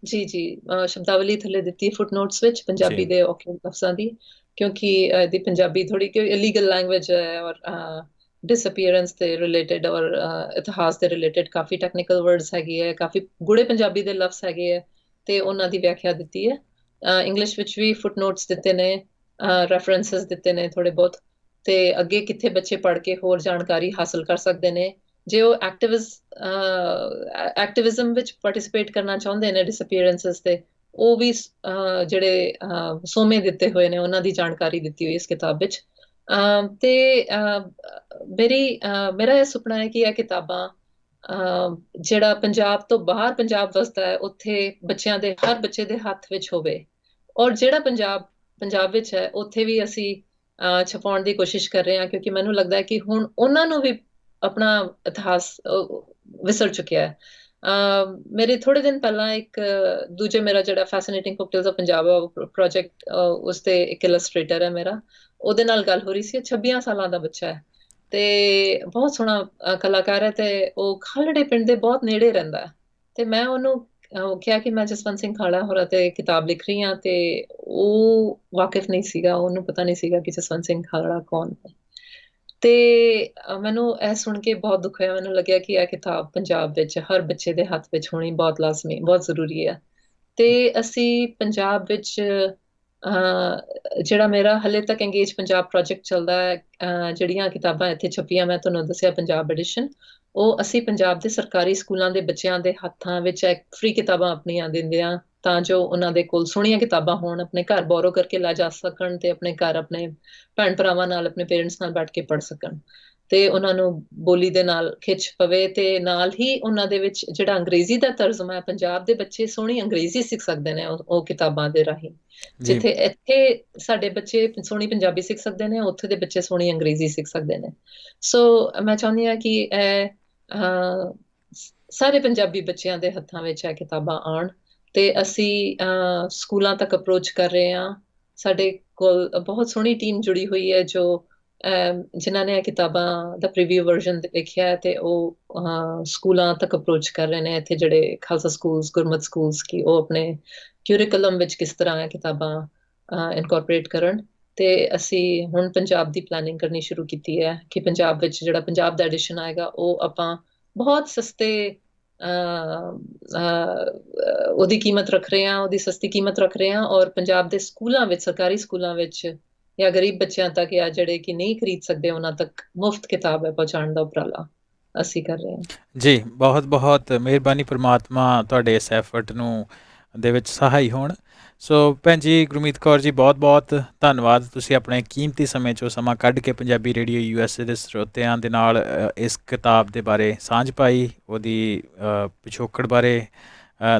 ਜੀ ਜੀ, ਸ਼ਬਦਾਵਲੀ ਥੱਲੇ ਦਿੱਤੀ ਫੁੱਟਨੋਟਸ ਵਿੱਚ ਪੰਜਾਬੀ ਜੀ ਦੇ ਔਖੇ ਲਫ਼ਜ਼ਾਂ ਦੀ, ਕਿਉਂਕਿ ਇਹਦੀ ਪੰਜਾਬੀ ਥੋੜੀ ਕਿ ਇਲੀਗਲ ਲੈਂਗੁਏਜ ਹੈ ਔਰ ਡਿਸਅਪੀਅਰੈਂਸ ਦੇ ਰਿਲੇਟਡ ਔਰ ਇਤਿਹਾਸ ਦੇ ਰਿਲੇਟਡ ਕਾਫੀ ਟੈਕਨੀਕਲ ਵਰਡਸ ਹੈਗੇ ਹੈ, ਕਾਫੀ ਗੂੜੇ ਪੰਜਾਬੀ ਦੇ ਲਫ਼ਜ਼ ਹੈਗੇ ਹੈ, ਤੇ ਉਹਨਾਂ ਦੀ ਵਿਆਖਿਆ ਦਿੱਤੀ ਹੈ। ਇੰਗਲਿਸ਼ ਵਿੱਚ ਵੀ ਫੁੱਟਨੋਟਸ ਦਿੱਤੇ ਨੇ, ਰੈਫਰੈਂਸਸ ਦਿੱਤੇ ਨੇ ਥੋੜੇ ਬਹੁਤ, ਤੇ ਅੱਗੇ ਕਿੱਥੇ ਬੱਚੇ ਪੜ੍ਹ ਕੇ ਹੋਰ ਜਾਣਕਾਰੀ ਹਾਸਲ ਕਰ ਸਕਦੇ ਨੇ ਜੇ ਉਹ ਐਕਟਿਵਿਜ਼ਮ ਵਿੱਚ ਪਾਰਟਿਸਿਪੇਟ ਕਰਨਾ ਚਾਹੁੰਦੇ ਨੇ ਡਿਸਅਪੀਅਰੈਂਸਸ ਤੇ। ਉਹ ਵੀ ਜਿਹੜੇ ਸੋਮੇ ਦਿੱਤੇ ਹੋਏ ਨੇ ਉਹਨਾਂ ਦੀ ਜਾਣਕਾਰੀ ਦਿੱਤੀ ਹੋਈ ਇਸ ਕਿਤਾਬ ਵਿੱਚ। ਤੇ ਮੇਰਾ ਇਹ ਸੁਪਨਾ ਹੈ ਕਿ ਇਹ ਕਿਤਾਬਾਂ ਜਿਹੜਾ ਪੰਜਾਬ ਤੋਂ ਬਾਹਰ ਪੰਜਾਬ ਵਸਦਾ ਹੈ ਉੱਥੇ ਬੱਚਿਆਂ ਦੇ, ਹਰ ਬੱਚੇ ਦੇ ਹੱਥ ਵਿੱਚ ਹੋਵੇ, ਔਰ ਜਿਹੜਾ ਪੰਜਾਬ ਵਿੱਚ ਹੈ ਉੱਥੇ ਵੀ ਅਸੀਂ ਛਪਾਉਣ ਦੀ ਕੋਸ਼ਿਸ਼ ਕਰ ਰਹੇ ਹਾਂ, ਕਿਉਂਕਿ ਮੈਨੂੰ ਲੱਗਦਾ ਹੈ ਕਿ ਹੁਣ ਉਹਨਾਂ ਨੂੰ ਵੀ ਆਪਣਾ ਇਤਿਹਾਸ ਵਿਸਰ ਚੁੱਕਿਆ ਹੈ। ਮੇਰੇ ਥੋੜੇ ਦਿਨ ਪਹਿਲਾਂ ਇੱਕ ਦੂਜੇ ਮੇਰਾ ਜਿਹੜਾ ਫੈਸੀਨੇਟਿੰਗ ਕੋਕਟੇਲਸ ਆਫ ਪੰਜਾਬ ਪ੍ਰੋਜੈਕਟ, ਉਸ ਤੇ ਇੱਕ ਇਲਸਟ੍ਰੇਟਰ ਹੈ ਮੇਰਾ, ਉਹਦੇ ਨਾਲ ਗੱਲ ਹੋ ਰਹੀ ਸੀ। 26 ਸਾਲਾਂ ਦਾ ਬੱਚਾ ਹੈ ਤੇ ਬਹੁਤ ਸੋਹਣਾ ਕਲਾਕਾਰ ਹੈ, ਤੇ ਉਹ ਖਾਲੜੇ ਪਿੰਡ ਦੇ ਬਹੁਤ ਨੇੜੇ ਰਹਿੰਦਾ ਹੈ। ਤੇ ਮੈਂ ਉਹਨੂੰ ਕਿਹਾ ਕਿ ਮੈਂ ਜਸਵੰਤ ਸਿੰਘ ਖਾੜਾ ਹੋਰਾਂ ਤੇ ਕਿਤਾਬ ਲਿਖ ਰਹੀ ਹਾਂ, ਤੇ ਉਹ ਵਾਕਿਫ ਨਹੀਂ ਸੀਗਾ, ਉਹਨੂੰ ਪਤਾ ਨਹੀਂ ਸੀਗਾ ਕਿ ਜਸਵੰਤ ਸਿੰਘ ਖਾੜਾ ਕੌਣ ਹੈ। ਤੇ ਮੈਨੂੰ ਇਹ ਸੁਣ ਕੇ ਬਹੁਤ ਦੁੱਖ ਹੋਇਆ। ਮੈਨੂੰ ਲੱਗਿਆ ਕਿ ਇਹ ਕਿਤਾਬ ਪੰਜਾਬ ਵਿੱਚ ਹਰ ਬੱਚੇ ਦੇ ਹੱਥ ਵਿੱਚ ਹੋਣੀ ਬਹੁਤ ਲਾਜ਼ਮੀ, ਬਹੁਤ ਜ਼ਰੂਰੀ ਹੈ। ਤੇ ਅਸੀਂ ਪੰਜਾਬ ਵਿੱਚ ਜਿਹੜਾ ਮੇਰਾ ਹਲੇ ਤੱਕ ਇੰਗੇਜ ਪੰਜਾਬ ਪ੍ਰੋਜੈਕਟ ਚੱਲਦਾ ਹੈ, ਜਿਹੜੀਆਂ ਕਿਤਾਬਾਂ ਇੱਥੇ ਛਪੀਆਂ ਮੈਂ ਤੁਹਾਨੂੰ ਦੱਸਿਆ ਪੰਜਾਬ ਐਡੀਸ਼ਨ, ਉਹ ਅਸੀਂ ਪੰਜਾਬ ਦੇ ਸਰਕਾਰੀ ਸਕੂਲਾਂ ਦੇ ਬੱਚਿਆਂ ਦੇ ਹੱਥਾਂ ਵਿੱਚ ਫ੍ਰੀ ਕਿਤਾਬਾਂ ਆਪਣੀਆਂ ਦਿੰਦੇ ਆ, ਤਾਂ ਜੋ ਉਹਨਾਂ ਦੇ ਕੋਲ ਸੋਹਣੀਆਂ ਕਿਤਾਬਾਂ ਹੋਣ, ਆਪਣੇ ਘਰ ਬੋਰੋ ਕਰਕੇ ਲੈ ਜਾ ਸਕਣ, ਤੇ ਆਪਣੇ ਘਰ ਆਪਣੇ ਭੈਣ ਭਰਾਵਾਂ ਨਾਲ, ਆਪਣੇ ਪੇਰੈਂਟਸ ਨਾਲ ਬੈਠ ਕੇ ਪੜ੍ਹ ਸਕਣ, ਤੇ ਉਹਨਾਂ ਨੂੰ ਬੋਲੀ ਦੇ ਨਾਲ ਖਿੱਚ ਪਵੇ। ਤੇ ਨਾਲ ਹੀ ਉਹਨਾਂ ਦੇ ਵਿੱਚ ਜਿਹੜਾ ਅੰਗਰੇਜ਼ੀ ਦਾ ਤਰਜਮਾ ਹੈ, ਪੰਜਾਬ ਦੇ ਬੱਚੇ ਸੋਹਣੀ ਅੰਗਰੇਜ਼ੀ ਸਿੱਖ ਸਕਦੇ ਨੇ ਉਹ ਕਿਤਾਬਾਂ ਦੇ ਰਾਹੀਂ। ਜੀ ਜਿੱਥੇ ਇੱਥੇ ਸਾਡੇ ਬੱਚੇ ਸੋਹਣੀ ਪੰਜਾਬੀ ਸਿੱਖ ਸਕਦੇ ਨੇ, ਉੱਥੇ ਦੇ ਬੱਚੇ ਸੋਹਣੀ ਅੰਗਰੇਜ਼ੀ ਸਿੱਖ ਸਕਦੇ ਨੇ। ਸੋ ਮੈਂ ਚਾਹੁੰਦੀ ਹਾਂ ਕਿ ਇਹ ਸਾਰੇ ਪੰਜਾਬੀ ਬੱਚਿਆਂ ਦੇ ਹੱਥਾਂ ਵਿੱਚ ਇਹ ਕਿਤਾਬਾਂ ਆਉਣ, ਤੇ ਅਸੀਂ ਸਕੂਲਾਂ ਤੱਕ ਅਪਰੋਚ ਕਰ ਰਹੇ ਹਾਂ। ਸਾਡੇ ਕੋਲ ਬਹੁਤ ਸੋਹਣੀ ਟੀਮ ਜੁੜੀ ਹੋਈ ਹੈ ਜੋ ਜਿਨ੍ਹਾਂ ਨੇ ਇਹ ਕਿਤਾਬਾਂ ਦਾ ਪ੍ਰੀਵਿਊ ਵਰਜ਼ਨ ਦੇਖਿਆ ਹੈ, ਤੇ ਉਹ ਸਕੂਲਾਂ ਤੱਕ ਅਪਰੋਚ ਕਰ ਰਹੇ ਨੇ, ਇੱਥੇ ਜਿਹੜੇ ਖਾਲਸਾ ਸਕੂਲਸ, ਗੁਰਮਤ ਸਕੂਲਸ, ਕਿ ਉਹ ਆਪਣੇ ਕਿਊਰਿਕੂਲਮ ਵਿੱਚ ਕਿਸ ਤਰ੍ਹਾਂ ਇਹ ਕਿਤਾਬਾਂ ਇਨਕੋਰਪੋਰੇਟ ਕਰਨ। ਤੇ ਅਸੀਂ ਹੁਣ ਪੰਜਾਬ ਦੀ ਪਲੈਨਿੰਗ ਕਰਨੀ ਸ਼ੁਰੂ ਕੀਤੀ ਹੈ ਕਿ ਪੰਜਾਬ ਵਿੱਚ ਜਿਹੜਾ ਪੰਜਾਬ ਦਾ ਐਡੀਸ਼ਨ ਆਏਗਾ ਉਹ ਆਪਾਂ ਬਹੁਤ ਸਸਤੇ ਉਹਦੀ ਕੀਮਤ ਰੱਖ ਰਹੇ ਹਾਂ, ਉਹਦੀ ਸਸਤੀ ਕੀਮਤ ਰੱਖ ਰਹੇ ਹਾਂ, ਔਰ ਪੰਜਾਬ ਦੇ ਸਕੂਲਾਂ ਵਿੱਚ, ਸਰਕਾਰੀ ਸਕੂਲਾਂ ਵਿੱਚ, ਜਾਂ ਗਰੀਬ ਬੱਚਿਆਂ ਤੱਕ, ਜਾਂ ਜਿਹੜੇ ਕਿ ਨਹੀਂ ਖਰੀਦ ਸਕਦੇ ਉਹਨਾਂ ਤੱਕ ਮੁਫਤ ਕਿਤਾਬ ਹੈ ਪਹੁੰਚਾਉਣ ਦਾ ਉਪਰਾਲਾ ਅਸੀਂ ਕਰ ਰਹੇ ਹਾਂ। ਜੀ, ਬਹੁਤ ਬਹੁਤ ਮਿਹਰਬਾਨੀ, ਪ੍ਰਮਾਤਮਾ ਤੁਹਾਡੇ ਇਸ ਐਫਰਟ ਨੂੰ ਦੇ ਵਿੱਚ ਸਹਾਈ ਹੋਣ। ਸੋ ਭੈਣ ਜੀ ਗੁਰਮੀਤ ਕੌਰ ਜੀ, ਬਹੁਤ ਬਹੁਤ ਧੰਨਵਾਦ, ਤੁਸੀਂ ਆਪਣੇ ਕੀਮਤੀ ਸਮੇਂ 'ਚੋਂ ਸਮਾਂ ਕੱਢ ਕੇ ਪੰਜਾਬੀ ਰੇਡੀਓ USA ਦੇ ਸਰੋਤਿਆਂ ਦੇ ਨਾਲ ਇਸ ਕਿਤਾਬ ਦੇ ਬਾਰੇ ਸਾਂਝ ਪਾਈ, ਉਹਦੀ ਪਿਛੋਕੜ ਬਾਰੇ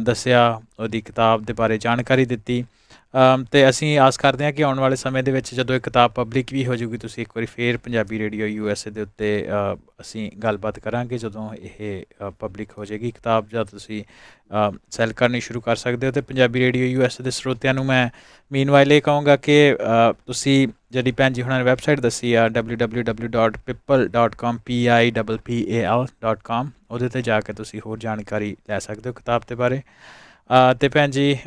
ਦੱਸਿਆ, ਉਹਦੀ ਕਿਤਾਬ ਦੇ ਬਾਰੇ ਜਾਣਕਾਰੀ ਦਿੱਤੀ। ਅਤੇ ਅਸੀਂ ਆਸ ਕਰਦੇ ਹਾਂ ਕਿ ਆਉਣ ਵਾਲੇ ਸਮੇਂ ਦੇ ਵਿੱਚ ਜਦੋਂ ਇਹ ਕਿਤਾਬ ਪਬਲਿਕ ਵੀ ਹੋ ਜਾਊਗੀ, ਤੁਸੀਂ ਇੱਕ ਵਾਰੀ ਫੇਰ ਪੰਜਾਬੀ ਰੇਡੀਓ USA ਦੇ ਉੱਤੇ ਅਸੀਂ ਗੱਲਬਾਤ ਕਰਾਂਗੇ ਜਦੋਂ ਇਹ ਪਬਲਿਕ ਹੋ ਜਾਏਗੀ ਕਿਤਾਬ, ਜਾਂ ਤੁਸੀਂ ਸੈੱਲ ਕਰਨੀ ਸ਼ੁਰੂ ਕਰ ਸਕਦੇ ਹੋ। ਅਤੇ ਪੰਜਾਬੀ ਰੇਡੀਓ USA ਦੇ ਸਰੋਤਿਆਂ ਨੂੰ ਮੈਂ ਮੀਨਵਾਈਲ ਇਹ ਕਹਾਂਗਾ ਕਿ ਤੁਸੀਂ ਜਿਹੜੀ ਭੈਣ ਜੀ ਹੁਣਾਂ ਨੇ ਵੈਬਸਾਈਟ ਦੱਸੀ ਆ www.pippal.com PIPPAL.com, ਉਹਦੇ 'ਤੇ ਜਾ ਕੇ ਤੁਸੀਂ ਹੋਰ ਜਾਣਕਾਰੀ ਲੈ ਸਕਦੇ ਹੋ ਕਿਤਾਬ ਦੇ ਬਾਰੇ। ਅਤੇ ਭੈਣ ਜੀ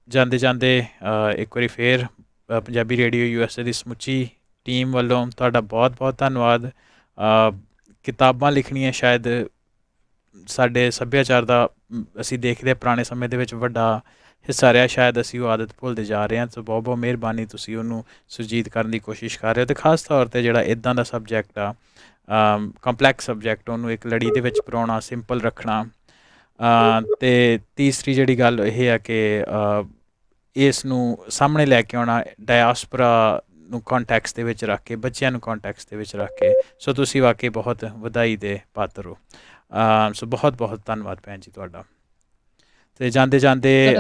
ਜਾਂਦੇ ਜਾਂਦੇ ਇੱਕ ਵਾਰੀ ਫੇਰ ਪੰਜਾਬੀ ਰੇਡੀਓ USA ਦੀ ਸਮੁੱਚੀ ਟੀਮ ਵੱਲੋਂ ਤੁਹਾਡਾ ਬਹੁਤ ਬਹੁਤ ਧੰਨਵਾਦ। ਕਿਤਾਬਾਂ ਲਿਖਣੀਆਂ ਸ਼ਾਇਦ ਸਾਡੇ ਸੱਭਿਆਚਾਰ ਦਾ, ਅਸੀਂ ਦੇਖਦੇ ਹਾਂ ਪੁਰਾਣੇ ਸਮੇਂ ਦੇ ਵਿੱਚ ਵੱਡਾ ਹਿੱਸਾ ਰਿਹਾ, ਸ਼ਾਇਦ ਅਸੀਂ ਉਹ ਆਦਤ ਭੁੱਲਦੇ ਜਾ ਰਹੇ ਹਾਂ। ਸੋ ਬਹੁਤ ਬਹੁਤ ਮਿਹਰਬਾਨੀ, ਤੁਸੀਂ ਉਹਨੂੰ ਸੁਰਜੀਤ ਕਰਨ ਦੀ ਕੋਸ਼ਿਸ਼ ਕਰ ਰਹੇ ਹੋ, ਅਤੇ ਖਾਸ ਤੌਰ 'ਤੇ ਜਿਹੜਾ ਇੱਦਾਂ ਦਾ ਸਬਜੈਕਟ ਆ, ਕੰਪਲੈਕਸ ਸਬਜੈਕਟ, ਉਹਨੂੰ ਇੱਕ ਲੜੀ ਦੇ ਵਿੱਚ ਪਰੋਣਾ, ਸਿੰਪਲ ਰੱਖਣਾ। ਅਤੇ ਤੀਸਰੀ ਜਿਹੜੀ ਗੱਲ ਇਹ ਹੈ ਕਿ ਇਸ ਨੂੰ ਸਾਹਮਣੇ ਲੈ ਕੇ ਆਉਣਾ ਡਾਇਆਸਪਰਾ ਨੂੰ ਕੰਟੈਕਸ ਦੇ ਵਿੱਚ ਰੱਖ ਕੇ, ਬੱਚਿਆਂ ਨੂੰ ਕੰਟੈਕਸ ਦੇ ਵਿੱਚ ਰੱਖ ਕੇ। ਸੋ ਤੁਸੀਂ ਵਾਕਈ ਬਹੁਤ ਵਧਾਈ ਦੇ ਪਾਤਰ ਹੋ। ਸੋ ਬਹੁਤ ਬਹੁਤ ਧੰਨਵਾਦ ਭੈਣ ਜੀ ਤੁਹਾਡਾ। ਅਤੇ ਜਾਂਦੇ ਜਾਂਦੇ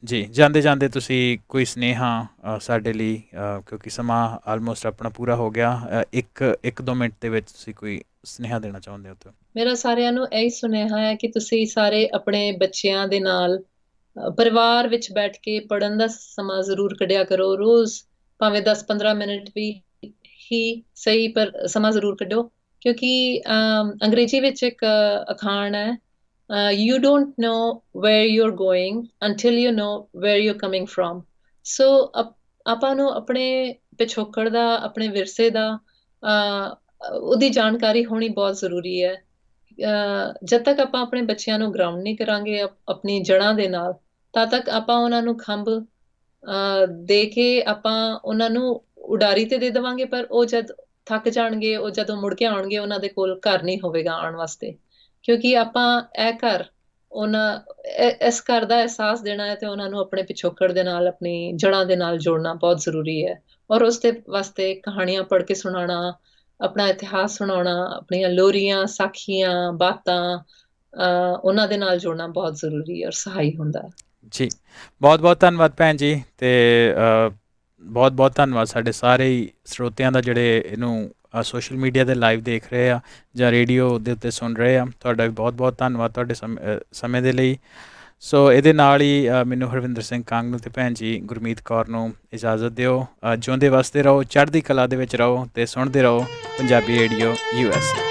ਜੀ, ਜਾਂਦੇ ਜਾਂਦੇ ਤੁਸੀਂ ਕੋਈ ਸੁਨੇਹਾ ਸਾਡੇ ਲਈ, ਕਿਉਂਕਿ ਸਮਾਂ ਆਲਮੋਸਟ ਆਪਣਾ ਪੂਰਾ ਹੋ ਗਿਆ, ਇੱਕ ਦੋ ਮਿੰਟ ਦੇ ਵਿੱਚ ਤੁਸੀਂ ਕੋਈ ਸੁਨੇਹਾ ਦੇਣਾ ਚਾਹੁੰਦੇ ਹੋ ਤਾਂ? ਮੇਰਾ ਸਾਰਿਆਂ ਨੂੰ ਇਹੀ ਸੁਨੇਹਾ ਹੈ ਕਿ ਤੁਸੀਂ ਸਾਰੇ ਆਪਣੇ ਬੱਚਿਆਂ ਦੇ ਨਾਲ ਪਰਿਵਾਰ ਵਿੱਚ ਬੈਠ ਕੇ ਪੜ੍ਹਨ ਦਾ ਸਮਾਂ ਜ਼ਰੂਰ ਕੱਢਿਆ ਕਰੋ। ਰੋਜ਼ ਭਾਵੇਂ 10-15 ਮਿੰਟ ਵੀ ਹੀ ਸਹੀ, ਪਰ ਸਮਾਂ ਜ਼ਰੂਰ ਕੱਢੋ, ਕਿਉਂਕਿ ਅੰਗਰੇਜ਼ੀ ਵਿੱਚ ਇੱਕ ਅਖਾਣ ਹੈ, you don't know where you are going until you know where you coming from. So ਆਪਾਂ ਨੂੰ ਆਪਣੇ ਪਿਛੋਕੜ ਦਾ, ਆਪਣੇ ਵਿਰਸੇ ਦਾ, ਉਹਦੀ ਜਾਣਕਾਰੀ ਹੋਣੀ ਬਹੁਤ ਜ਼ਰੂਰੀ ਹੈ। ਜਦ ਤੱਕ ਆਪਾਂ ਆਪਣੇ ਬੱਚਿਆਂ ਨੂੰ ਗਰਾਊਂਡ ਨਹੀਂ ਕਰਾਂਗੇ ਆਪਣੀ ਜੜ੍ਹਾਂ ਦੇ ਨਾਲ, ਤਦ ਤੱਕ ਆਪਾਂ ਉਹਨਾਂ ਨੂੰ ਖੰਭ ਦੇ ਕੇ ਆਪਾਂ ਉਹਨਾਂ ਨੂੰ ਉਡਾਰੀ ਤੇ ਦੇ ਦੇਵਾਂਗੇ, ਪਰ ਉਹ ਜਦ ਥੱਕ ਜਾਣਗੇ, ਉਹ ਜਦੋਂ ਮੁੜ ਕੇ ਆਉਣਗੇ, ਉਹਨਾਂ ਦੇ ਕੋਲ ਘਰ ਨਹੀਂ ਹੋਵੇਗਾ ਆਉਣ ਵਾਸਤੇ। ਕਿਉਂਕਿ ਆਪਾਂ ਇਹ ਘਰ, ਇਸ ਘਰ ਦਾ ਅਹਿਸਾਸ ਦੇਣਾ ਹੈ, ਤੇ ਉਹਨਾਂ ਨੂੰ ਆਪਣੇ ਪਿਛੋਕੜ ਦੇ ਨਾਲ, ਆਪਣੀ ਜੜ੍ਹਾਂ ਦੇ ਨਾਲ ਜੋੜਨਾ ਬਹੁਤ ਜ਼ਰੂਰੀ ਹੈ। ਔਰ ਉਸ ਦੇ ਵਾਸਤੇ ਕਹਾਣੀਆਂ ਪੜ੍ਹ ਕੇ ਸੁਣਾਉਣਾ, ਆਪਣਾ ਇਤਿਹਾਸ ਸੁਣਾਉਣਾ, ਆਪਣੀਆਂ ਲੋਰੀਆਂ, ਸਾਖੀਆਂ, ਬਾਤਾਂ, ਉਹਨਾਂ ਦੇ ਨਾਲ ਜੋੜਨਾ ਬਹੁਤ ਜ਼ਰੂਰੀ ਔਰ ਸਹਾਈ ਹੁੰਦਾ ਹੈ। ਜੀ, ਬਹੁਤ ਬਹੁਤ ਧੰਨਵਾਦ ਭੈਣ ਜੀ, ਅਤੇ ਬਹੁਤ ਬਹੁਤ ਧੰਨਵਾਦ ਸਾਡੇ ਸਾਰੇ ਹੀ ਸਰੋਤਿਆਂ ਦਾ ਜਿਹੜੇ ਇਹਨੂੰ ਸੋਸ਼ਲ ਮੀਡੀਆ 'ਤੇ ਲਾਈਵ ਦੇਖ ਰਹੇ ਆ ਜਾਂ ਰੇਡੀਓ ਦੇ ਉੱਤੇ ਸੁਣ ਰਹੇ ਆ। ਤੁਹਾਡਾ ਵੀ ਬਹੁਤ ਬਹੁਤ ਧੰਨਵਾਦ ਤੁਹਾਡੇ ਸਮੇਂ ਦੇ ਲਈ। ਸੋ ਇਹਦੇ ਨਾਲ ਹੀ ਮੈਨੂੰ ਹਰਵਿੰਦਰ ਸਿੰਘ ਕੰਗ ਨੂੰ ਅਤੇ ਭੈਣ ਜੀ ਗੁਰਮੀਤ ਕੌਰ ਨੂੰ ਇਜਾਜ਼ਤ ਦਿਓ। ਜਿਉਂਦੇ ਵਸਦੇ ਰਹੋ, ਚੜ੍ਹਦੀ ਕਲਾ ਦੇ ਵਿੱਚ ਰਹੋ, ਅਤੇ ਸੁਣਦੇ ਰਹੋ ਪੰਜਾਬੀ ਰੇਡੀਓ USA।